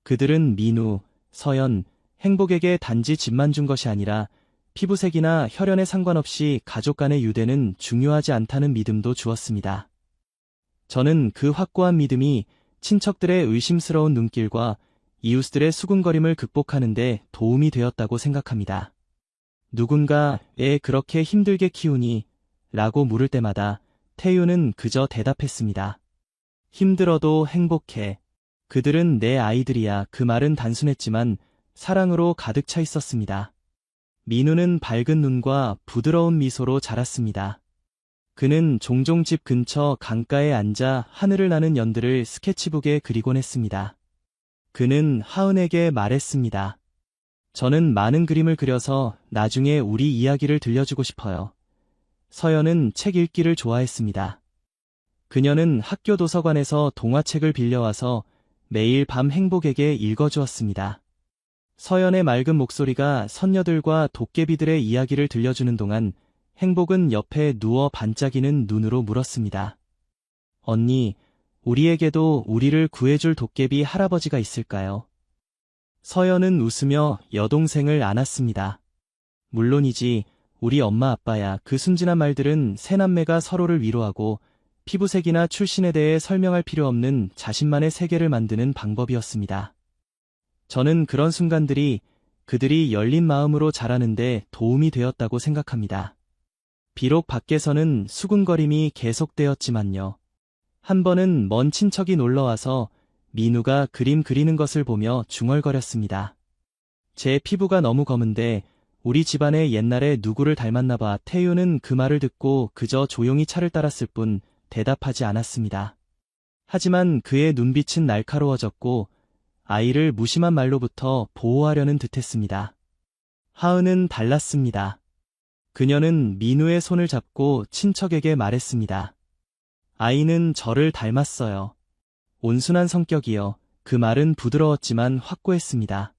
그들은 민우, 서연, 행복에게 단지 집만 준 것이 아니라 피부색이나 혈연에 상관없이 가족 간의 유대는 중요하지 않다는 믿음도 주었습니다. 저는 그 확고한 믿음이 친척들의 의심스러운 눈길과 이웃들의 수군거림을 극복하는 데 도움이 되었다고 생각합니다. 누군가 애 그렇게 힘들게 키우니? 라고 물을 때마다 태유는 그저 대답했습니다. 힘들어도 행복해. 그들은 내 아이들이야. 그 말은 단순했지만 사랑으로 가득 차 있었습니다. 민우는 밝은 눈과 부드러운 미소로 자랐습니다. 그는 종종 집 근처 강가에 앉아 하늘을 나는 연들을 스케치북에 그리곤 했습니다. 그는 하은에게 말했습니다. 저는 많은 그림을 그려서 나중에 우리 이야기를 들려주고 싶어요. 서연은 책 읽기를 좋아했습니다. 그녀는 학교 도서관에서 동화책을 빌려와서 매일 밤 행복에게 읽어주었습니다. 서연의 맑은 목소리가 선녀들과 도깨비들의 이야기를 들려주는 동안 행복은 옆에 누워 반짝이는 눈으로 물었습니다. 언니, 우리에게도 우리를 구해줄 도깨비 할아버지가 있을까요? 서연은 웃으며 여동생을 안았습니다. 물론이지, 우리 엄마 아빠야. 그 순진한 말들은 세 남매가 서로를 위로하고 피부색이나 출신에 대해 설명할 필요 없는 자신만의 세계를 만드는 방법이었습니다. 저는 그런 순간들이 그들이 열린 마음으로 자라는데 도움이 되었다고 생각합니다. 비록 밖에서는 수군거림이 계속되었지만요. 한 번은 먼 친척이 놀러와서 민우가 그림 그리는 것을 보며 중얼거렸습니다. 제 피부가 너무 검은데 우리 집안에 옛날에 누구를 닮았나 봐. 태유는 그 말을 듣고 그저 조용히 차를 따랐을 뿐 대답하지 않았습니다. 하지만 그의 눈빛은 날카로워졌고 아이를 무심한 말로부터 보호하려는 듯했습니다. 하은은 달랐습니다. 그녀는 민우의 손을 잡고 친척에게 말했습니다. 아이는 저를 닮았어요. 온순한 성격이요. 그 말은 부드러웠지만 확고했습니다.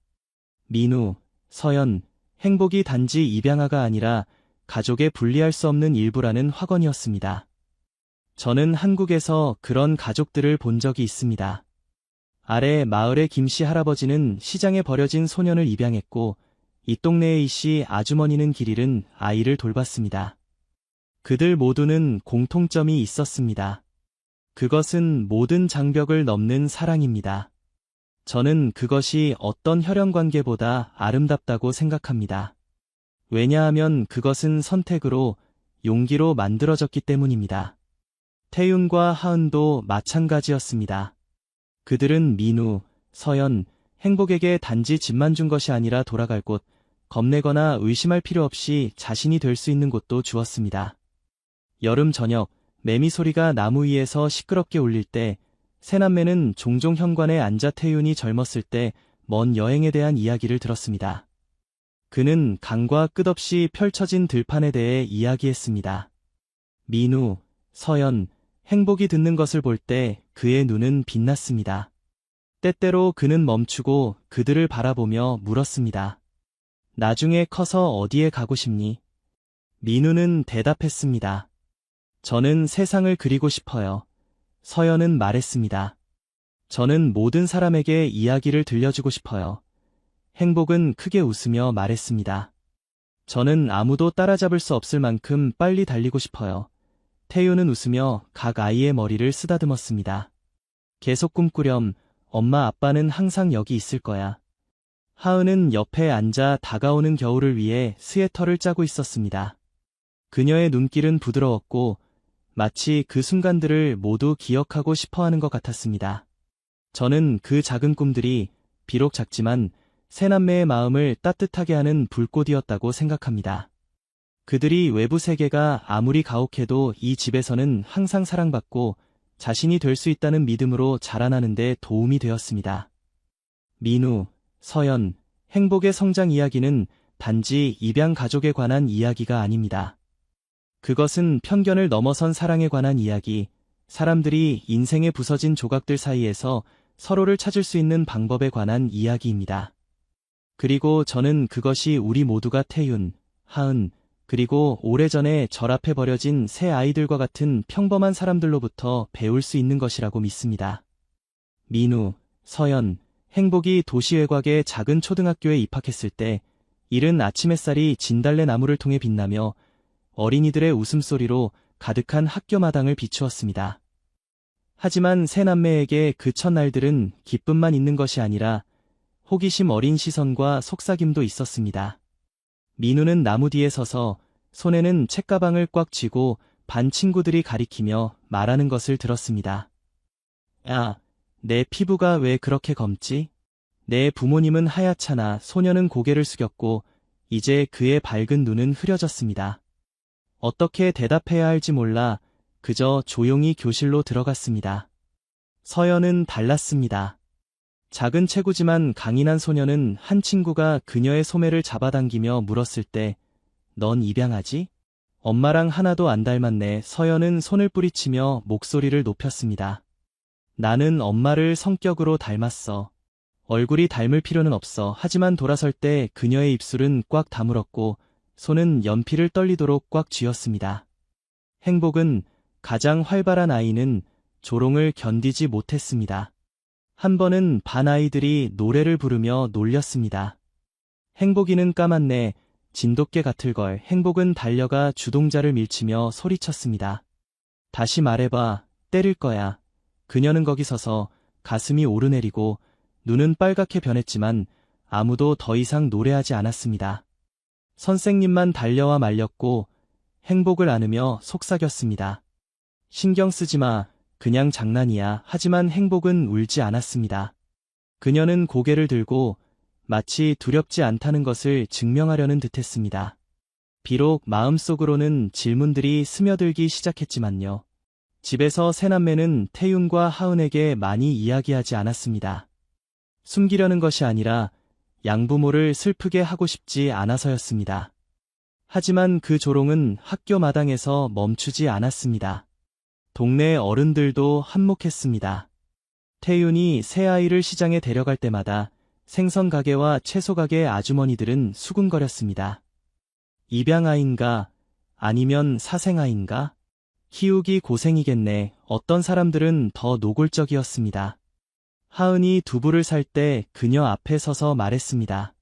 민우, 서연, 행복이 단지 입양아가 아니라 가족의 분리할 수 없는 일부라는 확언이었습니다. 저는 한국에서 그런 가족들을 본 적이 있습니다. 아래 마을의 김씨 할아버지는 시장에 버려진 소년을 입양했고 이 동네의 이씨 아주머니는 길 잃은 아이를 돌봤습니다. 그들 모두는 공통점이 있었습니다. 그것은 모든 장벽을 넘는 사랑입니다. 저는 그것이 어떤 혈연관계보다 아름답다고 생각합니다. 왜냐하면 그것은 선택으로, 용기로 만들어졌기 때문입니다. 태윤과 하은도 마찬가지였습니다. 그들은 민우, 서연, 행복에게 단지 집만 준 것이 아니라 돌아갈 곳, 겁내거나 의심할 필요 없이 자신이 될 수 있는 곳도 주었습니다. 여름 저녁, 매미 소리가 나무 위에서 시끄럽게 울릴 때, 새남매는 종종 현관에 앉아 태윤이 젊었을 때 먼 여행에 대한 이야기를 들었습니다. 그는 강과 끝없이 펼쳐진 들판에 대해 이야기했습니다. 민우, 서연, 행복이 듣는 것을 볼 때 그의 눈은 빛났습니다. 때때로 그는 멈추고 그들을 바라보며 물었습니다. 나중에 커서 어디에 가고 싶니? 민우는 대답했습니다. 저는 세상을 그리고 싶어요. 서연은 말했습니다. 저는 모든 사람에게 이야기를 들려주고 싶어요. 행복은 크게 웃으며 말했습니다. 저는 아무도 따라잡을 수 없을 만큼 빨리 달리고 싶어요. 태유는 웃으며 각 아이의 머리를 쓰다듬었습니다. 계속 꿈꾸렴. 엄마 아빠는 항상 여기 있을 거야. 하은은 옆에 앉아 다가오는 겨울을 위해 스웨터를 짜고 있었습니다. 그녀의 눈길은 부드러웠고 마치 그 순간들을 모두 기억하고 싶어하는 것 같았습니다. 저는 그 작은 꿈들이 비록 작지만 새 남매의 마음을 따뜻하게 하는 불꽃이었다고 생각합니다. 그들이 외부 세계가 아무리 가혹해도 이 집에서는 항상 사랑받고 자신이 될 수 있다는 믿음으로 자라나는 데 도움이 되었습니다. 민우, 서연, 행복의 성장 이야기는 단지 입양 가족에 관한 이야기가 아닙니다. 그것은 편견을 넘어선 사랑에 관한 이야기, 사람들이 인생의 부서진 조각들 사이에서 서로를 찾을 수 있는 방법에 관한 이야기입니다. 그리고 저는 그것이 우리 모두가 태윤, 하은, 그리고 오래전에 절 앞에 버려진 새 아이들과 같은 평범한 사람들로부터 배울 수 있는 것이라고 믿습니다. 민우, 서연, 행복이 도시외곽의 작은 초등학교에 입학했을 때 이른 아침 햇살이 진달래 나무를 통해 빛나며 어린이들의 웃음소리로 가득한 학교 마당을 비추었습니다. 하지만 새 남매에게 그 첫날들은 기쁨만 있는 것이 아니라 호기심 어린 시선과 속삭임도 있었습니다. 민우는 나무 뒤에 서서 손에는 책가방을 꽉 쥐고 반 친구들이 가리키며 말하는 것을 들었습니다. 야, 내 피부가 왜 그렇게 검지? 내 부모님은 하얗잖아. 소녀는 고개를 숙였고 이제 그의 밝은 눈은 흐려졌습니다. 어떻게 대답해야 할지 몰라 그저 조용히 교실로 들어갔습니다. 서연은 달랐습니다. 작은 체구지만 강인한 소녀는 한 친구가 그녀의 소매를 잡아당기며 물었을 때 넌 입양하지? 엄마랑 하나도 안 닮았네. 서연은 손을 뿌리치며 목소리를 높였습니다. 나는 엄마를 성격으로 닮았어. 얼굴이 닮을 필요는 없어. 하지만 돌아설 때 그녀의 입술은 꽉 다물었고 손은 연필을 떨리도록 꽉 쥐었습니다. 행복은 가장 활발한 아이는 조롱을 견디지 못했습니다. 한 번은 반 아이들이 노래를 부르며 놀렸습니다. 행복이는 까맣네. 진돗개 같을걸. 행복은 달려가 주동자를 밀치며 소리쳤습니다. 다시 말해봐. 때릴 거야. 그녀는 거기 서서 가슴이 오르내리고 눈은 빨갛게 변했지만 아무도 더 이상 노래하지 않았습니다. 선생님만 달려와 말렸고 행복을 안으며 속삭였습니다. 신경 쓰지 마. 그냥 장난이야. 하지만 행복은 울지 않았습니다. 그녀는 고개를 들고 마치 두렵지 않다는 것을 증명하려는 듯했습니다. 비록 마음속으로는 질문들이 스며들기 시작했지만요. 집에서 새 남매는 태윤과 하은에게 많이 이야기하지 않았습니다. 숨기려는 것이 아니라 양부모를 슬프게 하고 싶지 않아서였습니다. 하지만 그 조롱은 학교 마당에서 멈추지 않았습니다. 동네 어른들도 한몫했습니다. 태윤이 새 아이를 시장에 데려갈 때마다 생선 가게와 채소 가게 아주머니들은 수군거렸습니다. 입양아인가? 아니면 사생아인가? 키우기 고생이겠네. 어떤 사람들은 더 노골적이었습니다. 하은이 두부를 살 때 그녀 앞에 서서 말했습니다.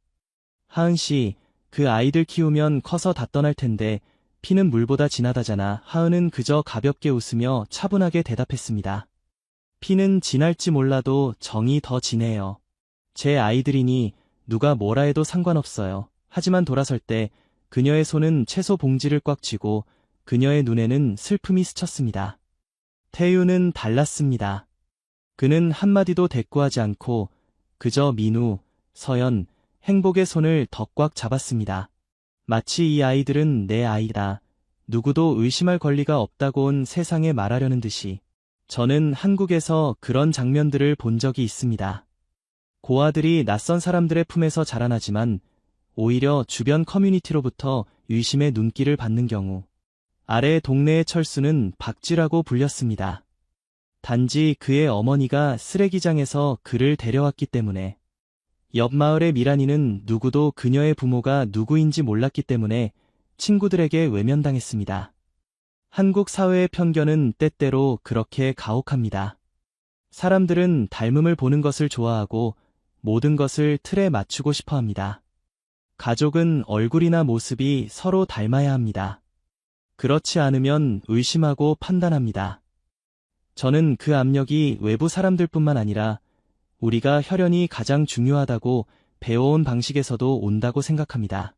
하은 씨, 그 아이들 키우면 커서 다 떠날 텐데 피는 물보다 진하다잖아. 하은은 그저 가볍게 웃으며 차분하게 대답했습니다. 피는 진할지 몰라도 정이 더 진해요. 제 아이들이니 누가 뭐라 해도 상관없어요. 하지만 돌아설 때 그녀의 손은 채소 봉지를 꽉 쥐고 그녀의 눈에는 슬픔이 스쳤습니다. 태유는 달랐습니다. 그는 한마디도 대꾸하지 않고 그저 민우, 서연, 행복의 손을 더 꽉 잡았습니다. 마치 이 아이들은 내 아이다. 누구도 의심할 권리가 없다고 온 세상에 말하려는 듯이 저는 한국에서 그런 장면들을 본 적이 있습니다. 고아들이 낯선 사람들의 품에서 자라나지만 오히려 주변 커뮤니티로부터 의심의 눈길을 받는 경우 아래 동네의 철수는 박쥐라고 불렸습니다. 단지 그의 어머니가 쓰레기장에서 그를 데려왔기 때문에 옆 마을의 미란이는 누구도 그녀의 부모가 누구인지 몰랐기 때문에 친구들에게 외면당했습니다. 한국 사회의 편견은 때때로 그렇게 가혹합니다. 사람들은 닮음을 보는 것을 좋아하고 모든 것을 틀에 맞추고 싶어 합니다. 가족은 얼굴이나 모습이 서로 닮아야 합니다. 그렇지 않으면 의심하고 판단합니다. 저는 그 압력이 외부 사람들뿐만 아니라 우리가 혈연이 가장 중요하다고 배워온 방식에서도 온다고 생각합니다.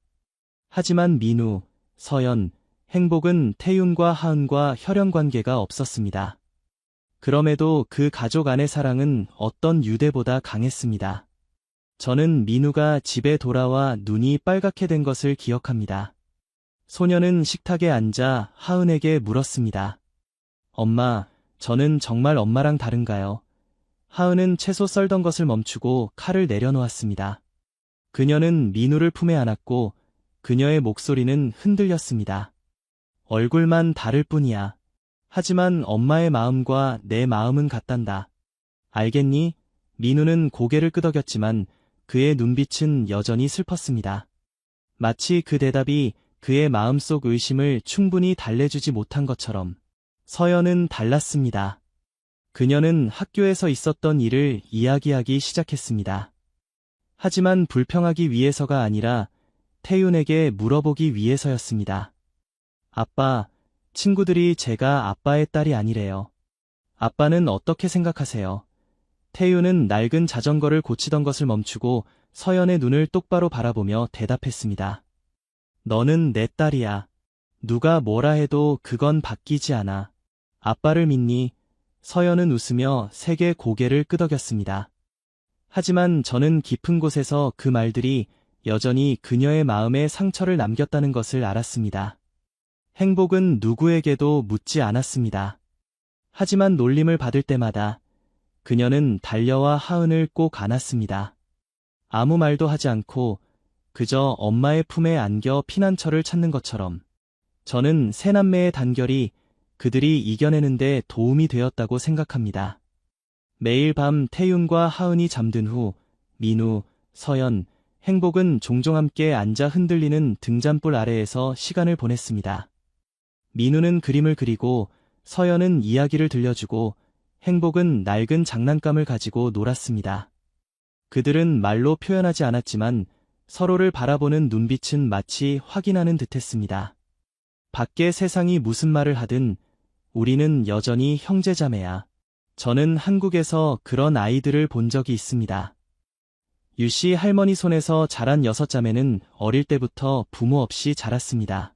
하지만 민우, 서연, 행복은 태윤과 하은과 혈연 관계가 없었습니다. 그럼에도 그 가족 안의 사랑은 어떤 유대보다 강했습니다. 저는 민우가 집에 돌아와 눈이 빨갛게 된 것을 기억합니다. 소녀는 식탁에 앉아 하은에게 물었습니다. 엄마, 저는 정말 엄마랑 다른가요? 하은은 채소 썰던 것을 멈추고 칼을 내려놓았습니다. 그녀는 민우를 품에 안았고 그녀의 목소리는 흔들렸습니다. 얼굴만 다를 뿐이야. 하지만 엄마의 마음과 내 마음은 같단다. 알겠니? 민우는 고개를 끄덕였지만 그의 눈빛은 여전히 슬펐습니다. 마치 그 대답이 그의 마음속 의심을 충분히 달래주지 못한 것처럼. 서연은 달랐습니다. 그녀는 학교에서 있었던 일을 이야기하기 시작했습니다. 하지만 불평하기 위해서가 아니라 태윤에게 물어보기 위해서였습니다. 아빠, 친구들이 제가 아빠의 딸이 아니래요. 아빠는 어떻게 생각하세요? 태윤은 낡은 자전거를 고치던 것을 멈추고 서연의 눈을 똑바로 바라보며 대답했습니다. 너는 내 딸이야. 누가 뭐라 해도 그건 바뀌지 않아. 아빠를 믿니? 서연은 웃으며 세게 고개를 끄덕였습니다. 하지만 저는 깊은 곳에서 그 말들이 여전히 그녀의 마음에 상처를 남겼다는 것을 알았습니다. 행복은 누구에게도 묻지 않았습니다. 하지만 놀림을 받을 때마다 그녀는 달려와 하은을 꼭 안았습니다. 아무 말도 하지 않고 그저 엄마의 품에 안겨 피난처를 찾는 것처럼 저는 세 남매의 단결이 그들이 이겨내는데 도움이 되었다고 생각합니다. 매일 밤 태윤과 하은이 잠든 후 민우, 서연, 행복은 종종 함께 앉아 흔들리는 등잔불 아래에서 시간을 보냈습니다. 민우는 그림을 그리고 서연은 이야기를 들려주고 행복은 낡은 장난감을 가지고 놀았습니다. 그들은 말로 표현하지 않았지만 서로를 바라보는 눈빛은 마치 확인하는 듯했습니다. 밖의 세상이 무슨 말을 하든 우리는 여전히 형제자매야. 저는 한국에서 그런 아이들을 본 적이 있습니다. 유씨 할머니 손에서 자란 6자매는 어릴 때부터 부모 없이 자랐습니다.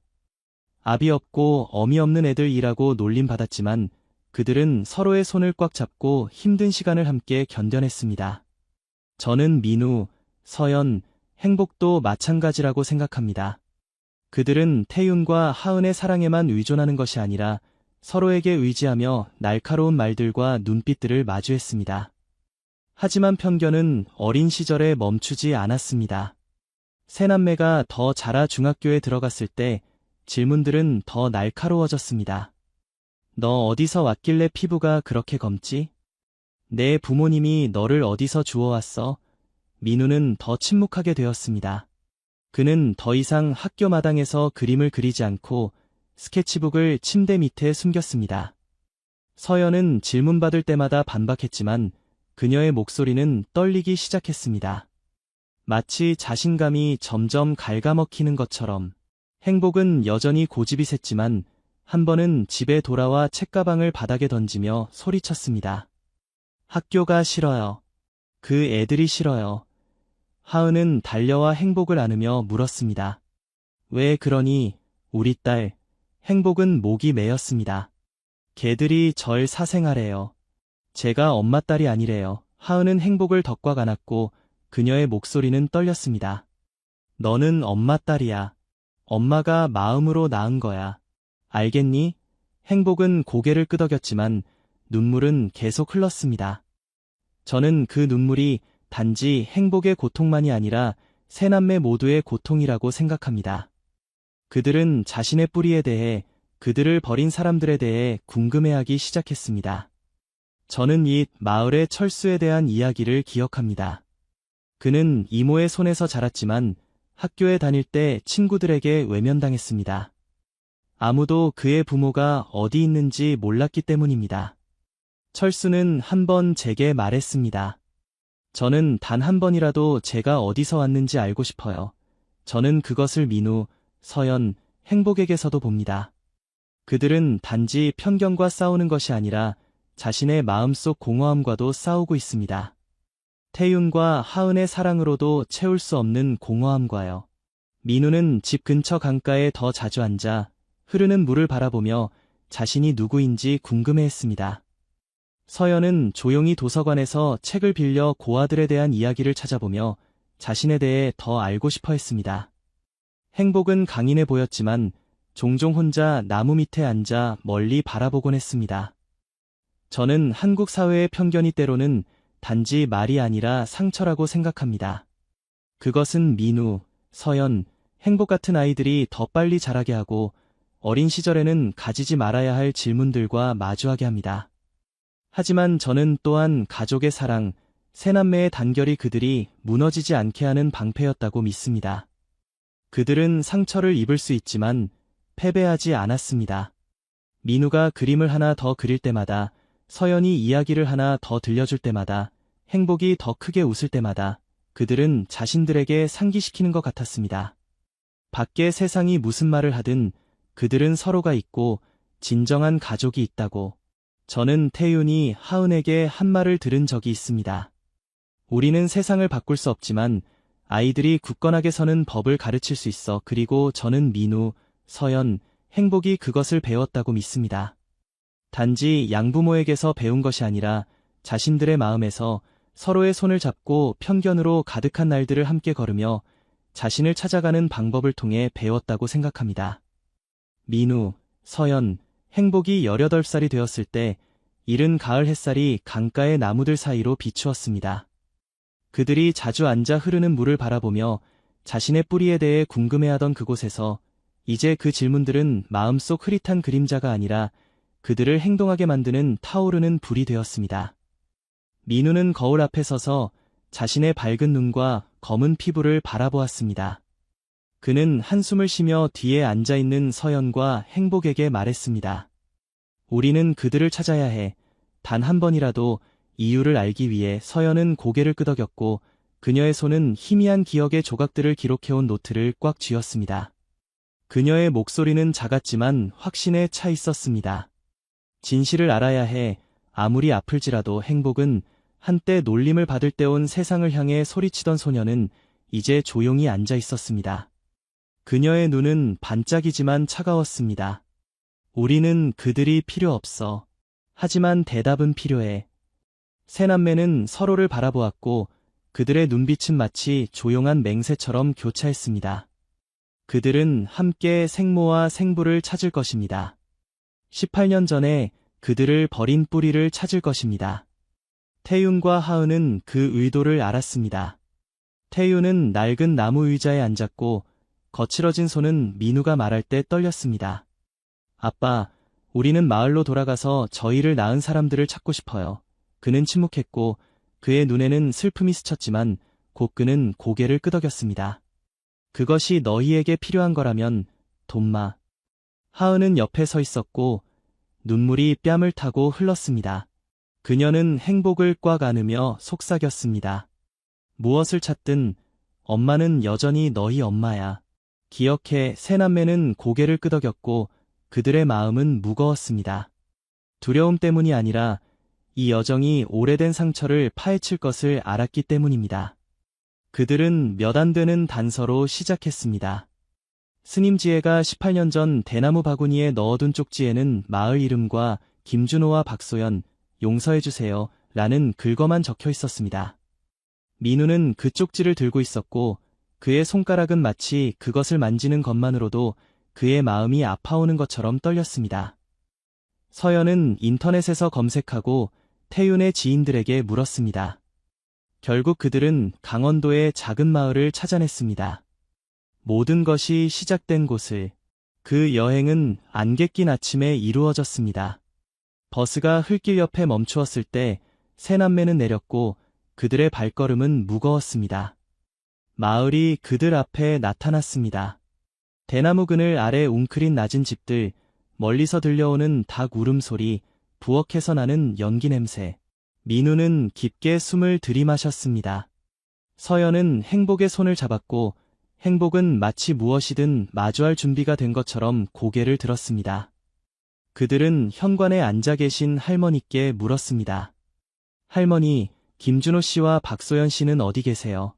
아비 없고 어미 없는 애들이라고 놀림받았지만 그들은 서로의 손을 꽉 잡고 힘든 시간을 함께 견뎌냈습니다. 저는 민우, 서연, 행복도 마찬가지라고 생각합니다. 그들은 태윤과 하은의 사랑에만 의존하는 것이 아니라 서로에게 의지하며 날카로운 말들과 눈빛들을 마주했습니다. 하지만 편견은 어린 시절에 멈추지 않았습니다. 세 남매가 더 자라 중학교에 들어갔을 때 질문들은 더 날카로워졌습니다. 너 어디서 왔길래 피부가 그렇게 검지? 내 부모님이 너를 어디서 주워왔어? 민우는 더 침묵하게 되었습니다. 그는 더 이상 학교 마당에서 그림을 그리지 않고 스케치북을 침대 밑에 숨겼습니다. 서연은 질문받을 때마다 반박했지만 그녀의 목소리는 떨리기 시작했습니다. 마치 자신감이 점점 갉아먹히는 것처럼. 행복은 여전히 고집이 셌지만 한 번은 집에 돌아와 책가방을 바닥에 던지며 소리쳤습니다. 학교가 싫어요. 그 애들이 싫어요. 하은은 달려와 행복을 안으며 물었습니다. 왜 그러니, 우리 딸. 행복은 목이 메였습니다. 걔들이 절 사생하래요. 제가 엄마 딸이 아니래요. 하은은 행복을 덕꽉 안았고 그녀의 목소리는 떨렸습니다. 너는 엄마 딸이야. 엄마가 마음으로 낳은 거야. 알겠니? 행복은 고개를 끄덕였지만 눈물은 계속 흘렀습니다. 저는 그 눈물이 단지 행복의 고통만이 아니라 세 남매 모두의 고통이라고 생각합니다. 그들은 자신의 뿌리에 대해, 그들을 버린 사람들에 대해 궁금해하기 시작했습니다. 저는 이 마을의 철수에 대한 이야기를 기억합니다. 그는 이모의 손에서 자랐지만 학교에 다닐 때 친구들에게 외면당했습니다. 아무도 그의 부모가 어디 있는지 몰랐기 때문입니다. 철수는 한 번 제게 말했습니다. 저는 단 한 번이라도 제가 어디서 왔는지 알고 싶어요. 저는 그것을 민우, 서연, 행복에게서도 봅니다. 그들은 단지 편견과 싸우는 것이 아니라 자신의 마음속 공허함과도 싸우고 있습니다. 태윤과 하은의 사랑으로도 채울 수 없는 공허함과요. 민우는 집 근처 강가에 더 자주 앉아 흐르는 물을 바라보며 자신이 누구인지 궁금해했습니다. 서연은 조용히 도서관에서 책을 빌려 고아들에 대한 이야기를 찾아보며 자신에 대해 더 알고 싶어 했습니다. 행복은 강인해 보였지만 종종 혼자 나무 밑에 앉아 멀리 바라보곤 했습니다. 저는 한국 사회의 편견이 때로는 단지 말이 아니라 상처라고 생각합니다. 그것은 민우, 서연, 행복 같은 아이들이 더 빨리 자라게 하고 어린 시절에는 가지지 말아야 할 질문들과 마주하게 합니다. 하지만 저는 또한 가족의 사랑, 세 남매의 단결이 그들이 무너지지 않게 하는 방패였다고 믿습니다. 그들은 상처를 입을 수 있지만 패배하지 않았습니다. 민우가 그림을 하나 더 그릴 때마다, 서연이 이야기를 하나 더 들려줄 때마다, 행복이 더 크게 웃을 때마다 그들은 자신들에게 상기시키는 것 같았습니다. 밖에 세상이 무슨 말을 하든 그들은 서로가 있고 진정한 가족이 있다고. 저는 태윤이 하은에게 한 말을 들은 적이 있습니다. 우리는 세상을 바꿀 수 없지만 아이들이 굳건하게 서는 법을 가르칠 수 있어. 그리고 저는 민우, 서연, 행복이 그것을 배웠다고 믿습니다. 단지 양부모에게서 배운 것이 아니라 자신들의 마음에서 서로의 손을 잡고 편견으로 가득한 날들을 함께 걸으며 자신을 찾아가는 방법을 통해 배웠다고 생각합니다. 민우, 서연, 행복이 18살이 되었을 때 이른 가을 햇살이 강가의 나무들 사이로 비추었습니다. 그들이 자주 앉아 흐르는 물을 바라보며 자신의 뿌리에 대해 궁금해하던 그곳에서 이제 그 질문들은 마음속 흐릿한 그림자가 아니라 그들을 행동하게 만드는 타오르는 불이 되었습니다. 민우는 거울 앞에 서서 자신의 밝은 눈과 검은 피부를 바라보았습니다. 그는 한숨을 쉬며 뒤에 앉아있는 서연과 행복에게 말했습니다. 우리는 그들을 찾아야 해. 단 한 번이라도 이유를 알기 위해. 서연은 고개를 끄덕였고 그녀의 손은 희미한 기억의 조각들을 기록해온 노트를 꽉 쥐었습니다. 그녀의 목소리는 작았지만 확신에 차 있었습니다. 진실을 알아야 해. 아무리 아플지라도. 행복은 한때 놀림을 받을 때 온 세상을 향해 소리치던 소녀는 이제 조용히 앉아 있었습니다. 그녀의 눈은 반짝이지만 차가웠습니다. 우리는 그들이 필요 없어. 하지만 대답은 필요해. 세 남매는 서로를 바라보았고 그들의 눈빛은 마치 조용한 맹세처럼 교차했습니다. 그들은 함께 생모와 생부를 찾을 것입니다. 18년 전에 그들을 버린 뿌리를 찾을 것입니다. 태윤과 하은은 그 의도를 알았습니다. 태윤은 낡은 나무 의자에 앉았고 거칠어진 손은 민우가 말할 때 떨렸습니다. 아빠, 우리는 마을로 돌아가서 저희를 낳은 사람들을 찾고 싶어요. 그는 침묵했고 그의 눈에는 슬픔이 스쳤지만 곧 그는 고개를 끄덕였습니다. 그것이 너희에게 필요한 거라면 돈마. 하은은 옆에 서 있었고 눈물이 뺨을 타고 흘렀습니다. 그녀는 행복을 꽉 안으며 속삭였습니다. 무엇을 찾든 엄마는 여전히 너희 엄마야. 기억해. 세 남매는 고개를 끄덕였고 그들의 마음은 무거웠습니다. 두려움 때문이 아니라 이 여정이 오래된 상처를 파헤칠 것을 알았기 때문입니다. 그들은 몇 안 되는 단서로 시작했습니다. 스님지혜가 18년 전 대나무 바구니에 넣어둔 쪽지에는 마을 이름과 김준호와 박소연, 용서해주세요 라는 글거만 적혀 있었습니다. 민우는 그 쪽지를 들고 있었고 그의 손가락은 마치 그것을 만지는 것만으로도 그의 마음이 아파오는 것처럼 떨렸습니다. 서연은 인터넷에서 검색하고 태윤의 지인들에게 물었습니다. 결국 그들은 강원도의 작은 마을을 찾아냈습니다. 모든 것이 시작된 곳을. 그 여행은 안개 낀 아침에 이루어졌습니다. 버스가 흙길 옆에 멈추었을 때 세 남매는 내렸고 그들의 발걸음은 무거웠습니다. 마을이 그들 앞에 나타났습니다. 대나무 그늘 아래 웅크린 낮은 집들, 멀리서 들려오는 닭 울음소리, 부엌에서 나는 연기 냄새. 민우는 깊게 숨을 들이마셨습니다. 서연은 행복의 손을 잡았고 행복은 마치 무엇이든 마주할 준비가 된 것처럼 고개를 들었습니다. 그들은 현관에 앉아 계신 할머니께 물었습니다. 할머니, 김준호 씨와 박소연 씨는 어디 계세요?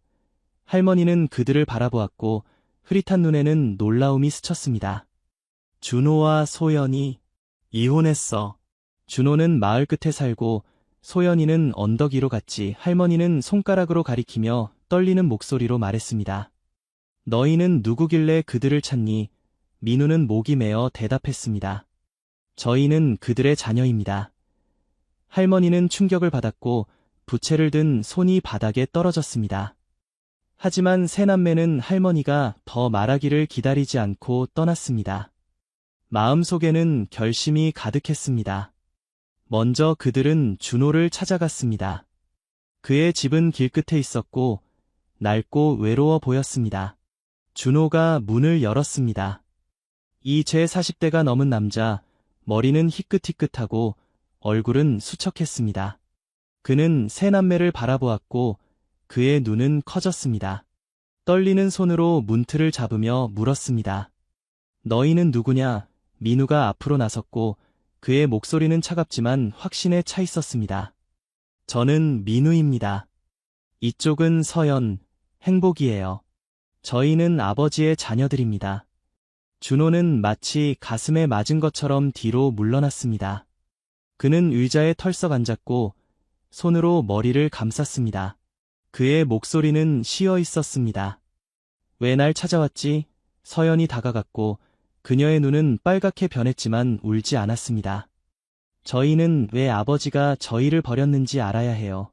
할머니는 그들을 바라보았고 흐릿한 눈에는 놀라움이 스쳤습니다. 준호와 소연이 이혼했어. 준호는 마을 끝에 살고 소연이는 언덕 위로 갔지. 할머니는 손가락으로 가리키며 떨리는 목소리로 말했습니다. 너희는 누구길래 그들을 찾니? 민우는 목이 메어 대답했습니다. 저희는 그들의 자녀입니다. 할머니는 충격을 받았고 부채를 든 손이 바닥에 떨어졌습니다. 하지만 세 남매는 할머니가 더 말하기를 기다리지 않고 떠났습니다. 마음속에는 결심이 가득했습니다. 먼저 그들은 준호를 찾아갔습니다. 그의 집은 길끝에 있었고 낡고 외로워 보였습니다. 준호가 문을 열었습니다. 이 제 40대가 넘은 남자, 머리는 희끗희끗하고 얼굴은 수척했습니다. 그는 세 남매를 바라보았고 그의 눈은 커졌습니다. 떨리는 손으로 문틀을 잡으며 물었습니다. 너희는 누구냐? 민우가 앞으로 나섰고 그의 목소리는 차갑지만 확신에 차 있었습니다. 저는 민우입니다. 이쪽은 서연, 행복이에요. 저희는 아버지의 자녀들입니다. 준호는 마치 가슴에 맞은 것처럼 뒤로 물러났습니다. 그는 의자에 털썩 앉았고 손으로 머리를 감쌌습니다. 그의 목소리는 쉬어 있었습니다. 왜 날 찾아왔지? 서연이 다가갔고 그녀의 눈은 빨갛게 변했지만 울지 않았습니다. 저희는 왜 아버지가 저희를 버렸는지 알아야 해요.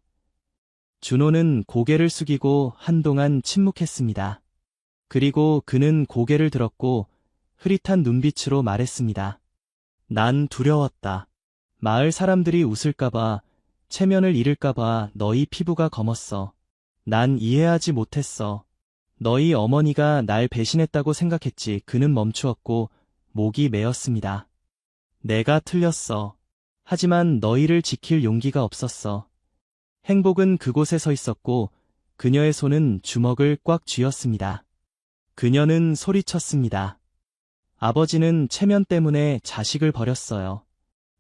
준호는 고개를 숙이고 한동안 침묵했습니다. 그리고 그는 고개를 들었고 흐릿한 눈빛으로 말했습니다. 난 두려웠다. 마을 사람들이 웃을까봐, 체면을 잃을까봐 너희 피부가 검었어. 난 이해하지 못했어. 너희 어머니가 날 배신했다고 생각했지. 그는 멈추었고 목이 메었습니다. 내가 틀렸어. 하지만 너희를 지킬 용기가 없었어. 행복은 그곳에 서 있었고 그녀의 손은 주먹을 꽉 쥐었습니다. 그녀는 소리쳤습니다. 아버지는 체면 때문에 자식을 버렸어요.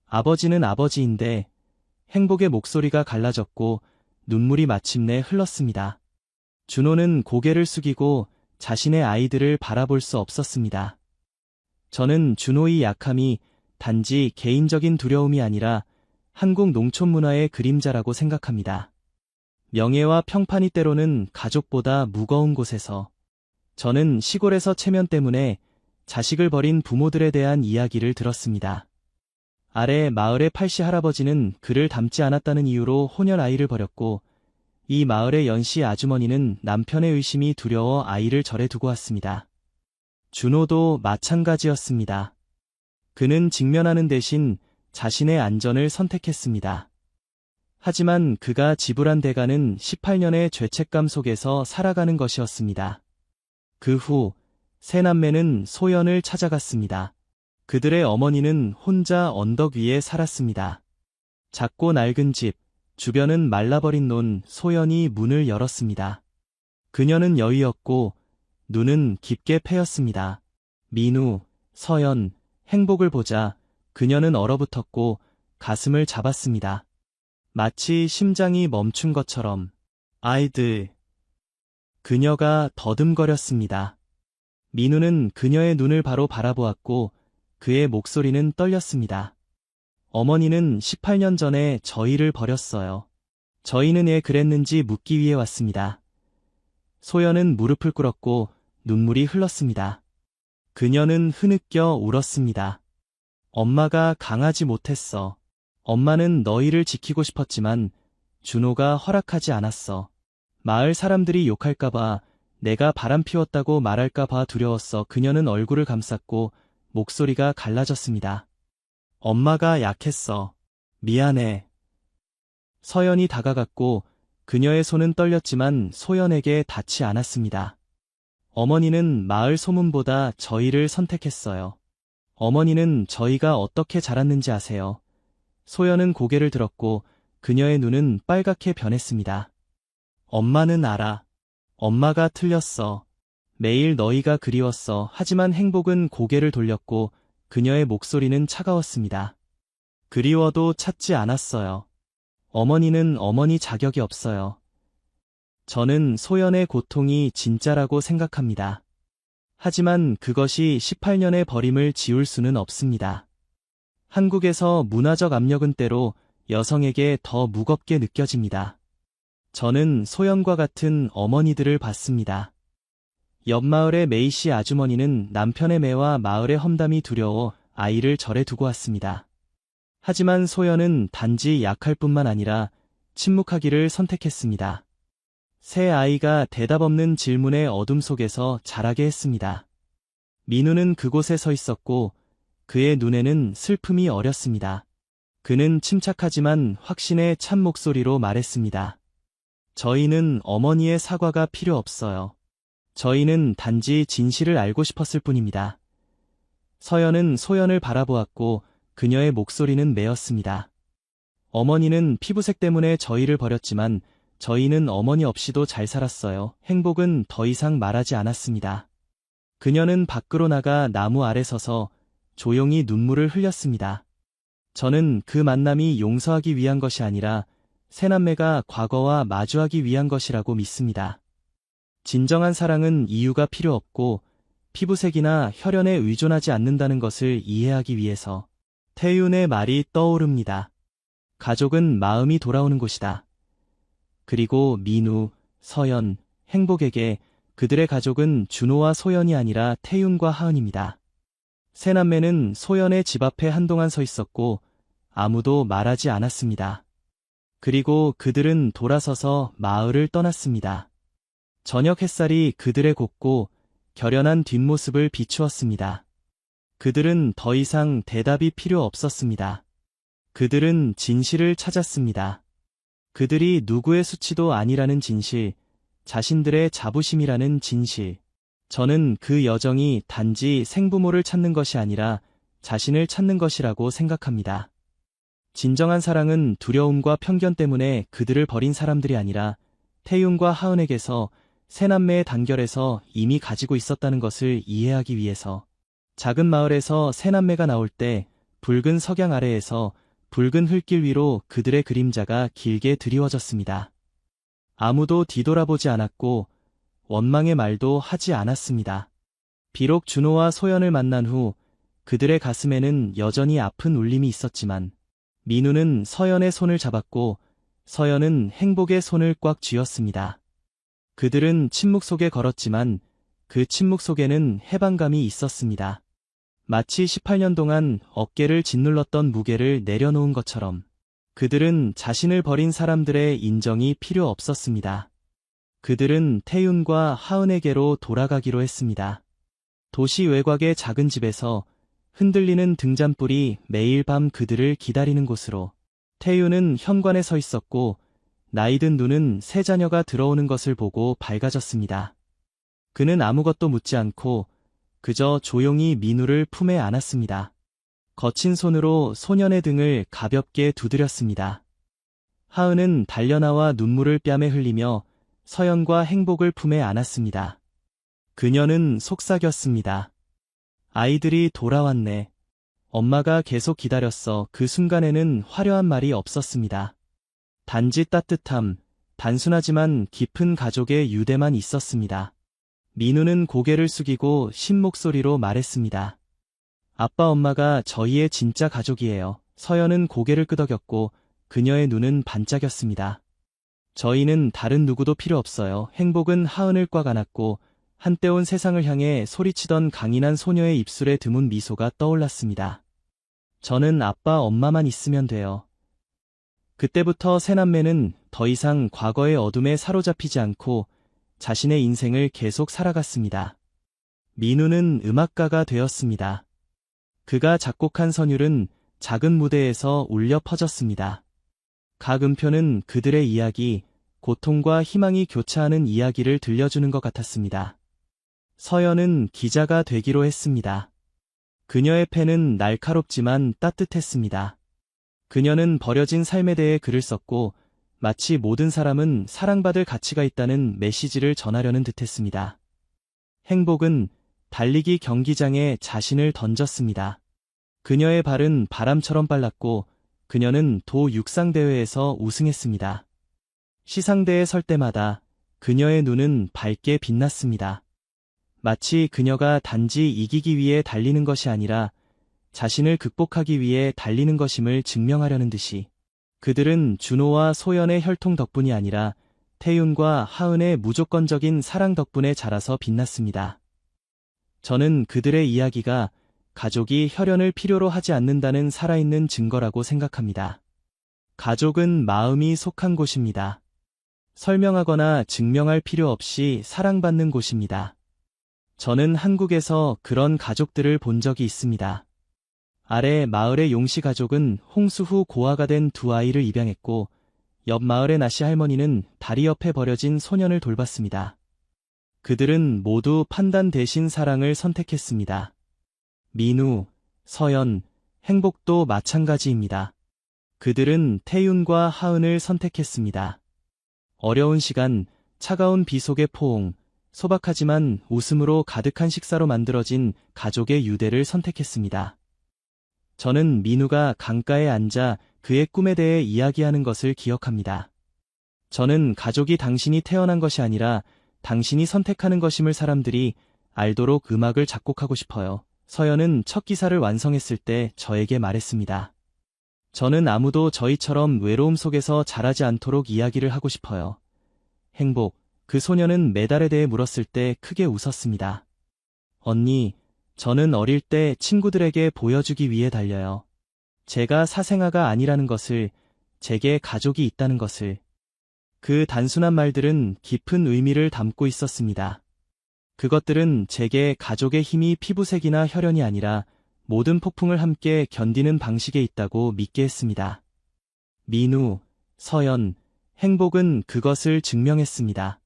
아버지는 아버지인데 행복의 목소리가 갈라졌고 눈물이 마침내 흘렀습니다. 준호는 고개를 숙이고 자신의 아이들을 바라볼 수 없었습니다. 저는 준호의 약함이 단지 개인적인 두려움이 아니라 한국 농촌 문화의 그림자라고 생각합니다. 명예와 평판이 때로는 가족보다 무거운 곳에서. 저는 시골에서 체면 때문에 자식을 버린 부모들에 대한 이야기를 들었습니다. 아래 마을의 팔씨 할아버지는 그를 닮지 않았다는 이유로 혼혈 아이를 버렸고 이 마을의 연씨 아주머니는 남편의 의심이 두려워 아이를 절에 두고 왔습니다. 준호도 마찬가지였습니다. 그는 직면하는 대신 자신의 안전을 선택했습니다. 하지만 그가 지불한 대가는 18년의 죄책감 속에서 살아가는 것이었습니다. 그 후 세 남매는 소연을 찾아갔습니다. 그들의 어머니는 혼자 언덕 위에 살았습니다. 작고 낡은 집, 주변은 말라버린 논. 소연이 문을 열었습니다. 그녀는 여위였고 눈은 깊게 패였습니다. 민우, 서연, 행복을 보자 그녀는 얼어붙었고 가슴을 잡았습니다. 마치 심장이 멈춘 것처럼. 아이들. 그녀가 더듬거렸습니다. 민우는 그녀의 눈을 바로 바라보았고 그의 목소리는 떨렸습니다. 어머니는 18년 전에 저희를 버렸어요. 저희는 왜 그랬는지 묻기 위해 왔습니다. 소연은 무릎을 꿇었고 눈물이 흘렀습니다. 그녀는 흐느껴 울었습니다. 엄마가 강하지 못했어. 엄마는 너희를 지키고 싶었지만 준호가 허락하지 않았어. 마을 사람들이 욕할까봐, 내가 바람 피웠다고 말할까봐 두려웠어. 그녀는 얼굴을 감쌌고 목소리가 갈라졌습니다. 엄마가 약했어. 미안해. 서연이 다가갔고 그녀의 손은 떨렸지만 소연에게 닿지 않았습니다. 어머니는 마을 소문보다 저희를 선택했어요. 어머니는 저희가 어떻게 자랐는지 아세요? 소연은 고개를 들었고 그녀의 눈은 빨갛게 변했습니다. 엄마는 알아. 엄마가 틀렸어. 매일 너희가 그리웠어. 하지만 행복은 고개를 돌렸고 그녀의 목소리는 차가웠습니다. 그리워도 찾지 않았어요. 어머니는 어머니 자격이 없어요. 저는 소연의 고통이 진짜라고 생각합니다. 하지만 그것이 18년의 버림을 지울 수는 없습니다. 한국에서 문화적 압력은 때로 여성에게 더 무겁게 느껴집니다. 저는 소연과 같은 어머니들을 봤습니다. 옆 마을의 메이씨 아주머니는 남편의 매와 마을의 험담이 두려워 아이를 절에 두고 왔습니다. 하지만 소연은 단지 약할 뿐만 아니라 침묵하기를 선택했습니다. 새 아이가 대답 없는 질문의 어둠 속에서 자라게 했습니다. 민우는 그곳에 서 있었고 그의 눈에는 슬픔이 어렸습니다. 그는 침착하지만 확신의 참 목소리로 말했습니다. 저희는 어머니의 사과가 필요 없어요. 저희는 단지 진실을 알고 싶었을 뿐입니다. 서연은 소연을 바라보았고 그녀의 목소리는 메었습니다. 어머니는 피부색 때문에 저희를 버렸지만 저희는 어머니 없이도 잘 살았어요. 행복은 더 이상 말하지 않았습니다. 그녀는 밖으로 나가 나무 아래 서서 조용히 눈물을 흘렸습니다. 저는 그 만남이 용서하기 위한 것이 아니라 새남매가 과거와 마주하기 위한 것이라고 믿습니다. 진정한 사랑은 이유가 필요 없고 피부색이나 혈연에 의존하지 않는다는 것을 이해하기 위해서. 태윤의 말이 떠오릅니다. 가족은 마음이 돌아오는 곳이다. 그리고 민우, 서연, 행복에게 그들의 가족은 준호와 소연이 아니라 태윤과 하은입니다. 새남매는 소연의 집 앞에 한동안 서 있었고 아무도 말하지 않았습니다. 그리고 그들은 돌아서서 마을을 떠났습니다. 저녁 햇살이 그들의 곱고 결연한 뒷모습을 비추었습니다. 그들은 더 이상 대답이 필요 없었습니다. 그들은 진실을 찾았습니다. 그들이 누구의 수치도 아니라는 진실, 자신들의 자부심이라는 진실. 저는 그 여정이 단지 생부모를 찾는 것이 아니라 자신을 찾는 것이라고 생각합니다. 진정한 사랑은 두려움과 편견 때문에 그들을 버린 사람들이 아니라 태윤과 하은에게서 새남매의 단결에서 이미 가지고 있었다는 것을 이해하기 위해서. 작은 마을에서 새남매가 나올 때 붉은 석양 아래에서 붉은 흙길 위로 그들의 그림자가 길게 드리워졌습니다. 아무도 뒤돌아보지 않았고 원망의 말도 하지 않았습니다. 비록 준호와 소연을 만난 후 그들의 가슴에는 여전히 아픈 울림이 있었지만 민우는 서연의 손을 잡았고 서연은 행복의 손을 꽉 쥐었습니다. 그들은 침묵 속에 걸었지만 그 침묵 속에는 해방감이 있었습니다. 마치 18년 동안 어깨를 짓눌렀던 무게를 내려놓은 것처럼. 그들은 자신을 버린 사람들의 인정이 필요 없었습니다. 그들은 태윤과 하은에게로 돌아가기로 했습니다. 도시 외곽의 작은 집에서 흔들리는 등잔불이 매일 밤 그들을 기다리는 곳으로. 태윤은 현관에 서 있었고 나이든 눈은 새 자녀가 들어오는 것을 보고 밝아졌습니다. 그는 아무것도 묻지 않고 그저 조용히 민우를 품에 안았습니다. 거친 손으로 소년의 등을 가볍게 두드렸습니다. 하은은 달려나와 눈물을 뺨에 흘리며 서연과 행복을 품에 안았습니다. 그녀는 속삭였습니다. 아이들이 돌아왔네. 엄마가 계속 기다렸어. 그 순간에는 화려한 말이 없었습니다. 단지 따뜻함, 단순하지만 깊은 가족의 유대만 있었습니다. 민우는 고개를 숙이고 신 목소리로 말했습니다. 아빠 엄마가 저희의 진짜 가족이에요. 서연은 고개를 끄덕였고 그녀의 눈은 반짝였습니다. 저희는 다른 누구도 필요 없어요. 행복은 하은을 꽉 안았고 한때 온 세상을 향해 소리치던 강인한 소녀의 입술에 드문 미소가 떠올랐습니다. 저는 아빠, 엄마만 있으면 돼요. 그때부터 세 남매는 더 이상 과거의 어둠에 사로잡히지 않고 자신의 인생을 계속 살아갔습니다. 민우는 음악가가 되었습니다. 그가 작곡한 선율은 작은 무대에서 울려 퍼졌습니다. 각 음표는 그들의 이야기, 고통과 희망이 교차하는 이야기를 들려주는 것 같았습니다. 서연은 기자가 되기로 했습니다. 그녀의 펜은 날카롭지만 따뜻했습니다. 그녀는 버려진 삶에 대해 글을 썼고 마치 모든 사람은 사랑받을 가치가 있다는 메시지를 전하려는 듯했습니다. 행복은 달리기 경기장에 자신을 던졌습니다. 그녀의 발은 바람처럼 빨랐고 그녀는 도 육상대회에서 우승했습니다. 시상대에 설 때마다 그녀의 눈은 밝게 빛났습니다. 마치 그녀가 단지 이기기 위해 달리는 것이 아니라 자신을 극복하기 위해 달리는 것임을 증명하려는 듯이. 그들은 준호와 소연의 혈통 덕분이 아니라 태윤과 하은의 무조건적인 사랑 덕분에 자라서 빛났습니다. 저는 그들의 이야기가 가족이 혈연을 필요로 하지 않는다는 살아있는 증거라고 생각합니다. 가족은 마음이 속한 곳입니다. 설명하거나 증명할 필요 없이 사랑받는 곳입니다. 저는 한국에서 그런 가족들을 본 적이 있습니다. 아래 마을의 용씨 가족은 홍수 후 고아가 된 두 아이를 입양했고 옆 마을의 나씨 할머니는 다리 옆에 버려진 소년을 돌봤습니다. 그들은 모두 판단 대신 사랑을 선택했습니다. 민우, 서연, 행복도 마찬가지입니다. 그들은 태윤과 하은을 선택했습니다. 어려운 시간, 차가운 비 속의 포옹, 소박하지만 웃음으로 가득한 식사로 만들어진 가족의 유대를 선택했습니다. 저는 민우가 강가에 앉아 그의 꿈에 대해 이야기하는 것을 기억합니다. 저는 가족이 당신이 태어난 것이 아니라 당신이 선택하는 것임을 사람들이 알도록 음악을 작곡하고 싶어요. 서연은 첫 기사를 완성했을 때 저에게 말했습니다. 저는 아무도 저희처럼 외로움 속에서 자라지 않도록 이야기를 하고 싶어요. 행복, 그 소녀는 메달에 대해 물었을 때 크게 웃었습니다. 언니, 저는 어릴 때 친구들에게 보여주기 위해 달려요. 제가 사생아가 아니라는 것을, 제게 가족이 있다는 것을. 그 단순한 말들은 깊은 의미를 담고 있었습니다. 그것들은 제게 가족의 힘이 피부색이나 혈연이 아니라 모든 폭풍을 함께 견디는 방식에 있다고 믿게 했습니다. 민우, 서연, 행복은 그것을 증명했습니다.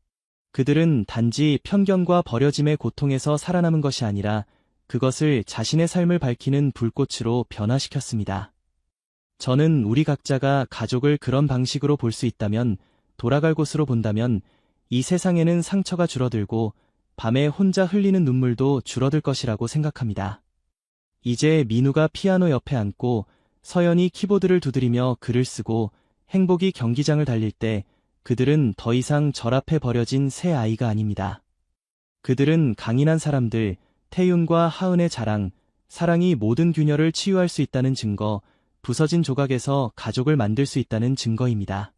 그들은 단지 편견과 버려짐의 고통에서 살아남은 것이 아니라 그것을 자신의 삶을 밝히는 불꽃으로 변화시켰습니다. 저는 우리 각자가 가족을 그런 방식으로 볼 수 있다면, 돌아갈 곳으로 본다면 이 세상에는 상처가 줄어들고 밤에 혼자 흘리는 눈물도 줄어들 것이라고 생각합니다. 이제 민우가 피아노 옆에 앉고 서연이 키보드를 두드리며 글을 쓰고 행복이 경기장을 달릴 때 그들은 더 이상 절 앞에 버려진 새 아이가 아닙니다. 그들은 강인한 사람들, 태윤과 하은의 자랑, 사랑이 모든 균열을 치유할 수 있다는 증거, 부서진 조각에서 가족을 만들 수 있다는 증거입니다.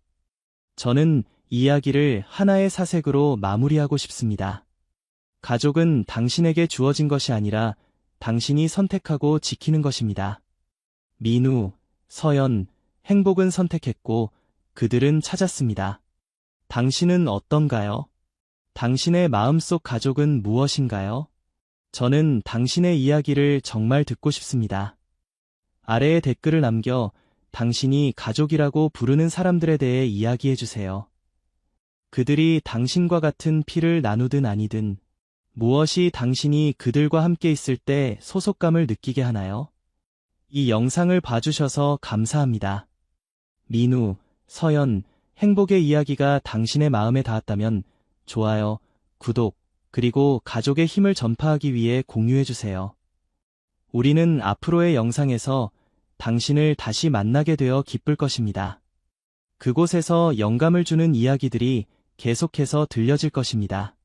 저는 이 이야기를 하나의 사색으로 마무리하고 싶습니다. 가족은 당신에게 주어진 것이 아니라 당신이 선택하고 지키는 것입니다. 민우, 서연, 행복은 선택했고 그들은 찾았습니다. 당신은 어떤가요? 당신의 마음속 가족은 무엇인가요? 저는 당신의 이야기를 정말 듣고 싶습니다. 아래에 댓글을 남겨 당신이 가족이라고 부르는 사람들에 대해 이야기해주세요. 그들이 당신과 같은 피를 나누든 아니든 무엇이 당신이 그들과 함께 있을 때 소속감을 느끼게 하나요? 이 영상을 봐주셔서 감사합니다. 민우, 서연, 행복의 이야기가 당신의 마음에 닿았다면 좋아요, 구독, 그리고 가족의 힘을 전파하기 위해 공유해주세요. 우리는 앞으로의 영상에서 당신을 다시 만나게 되어 기쁠 것입니다. 그곳에서 영감을 주는 이야기들이 계속해서 들려질 것입니다.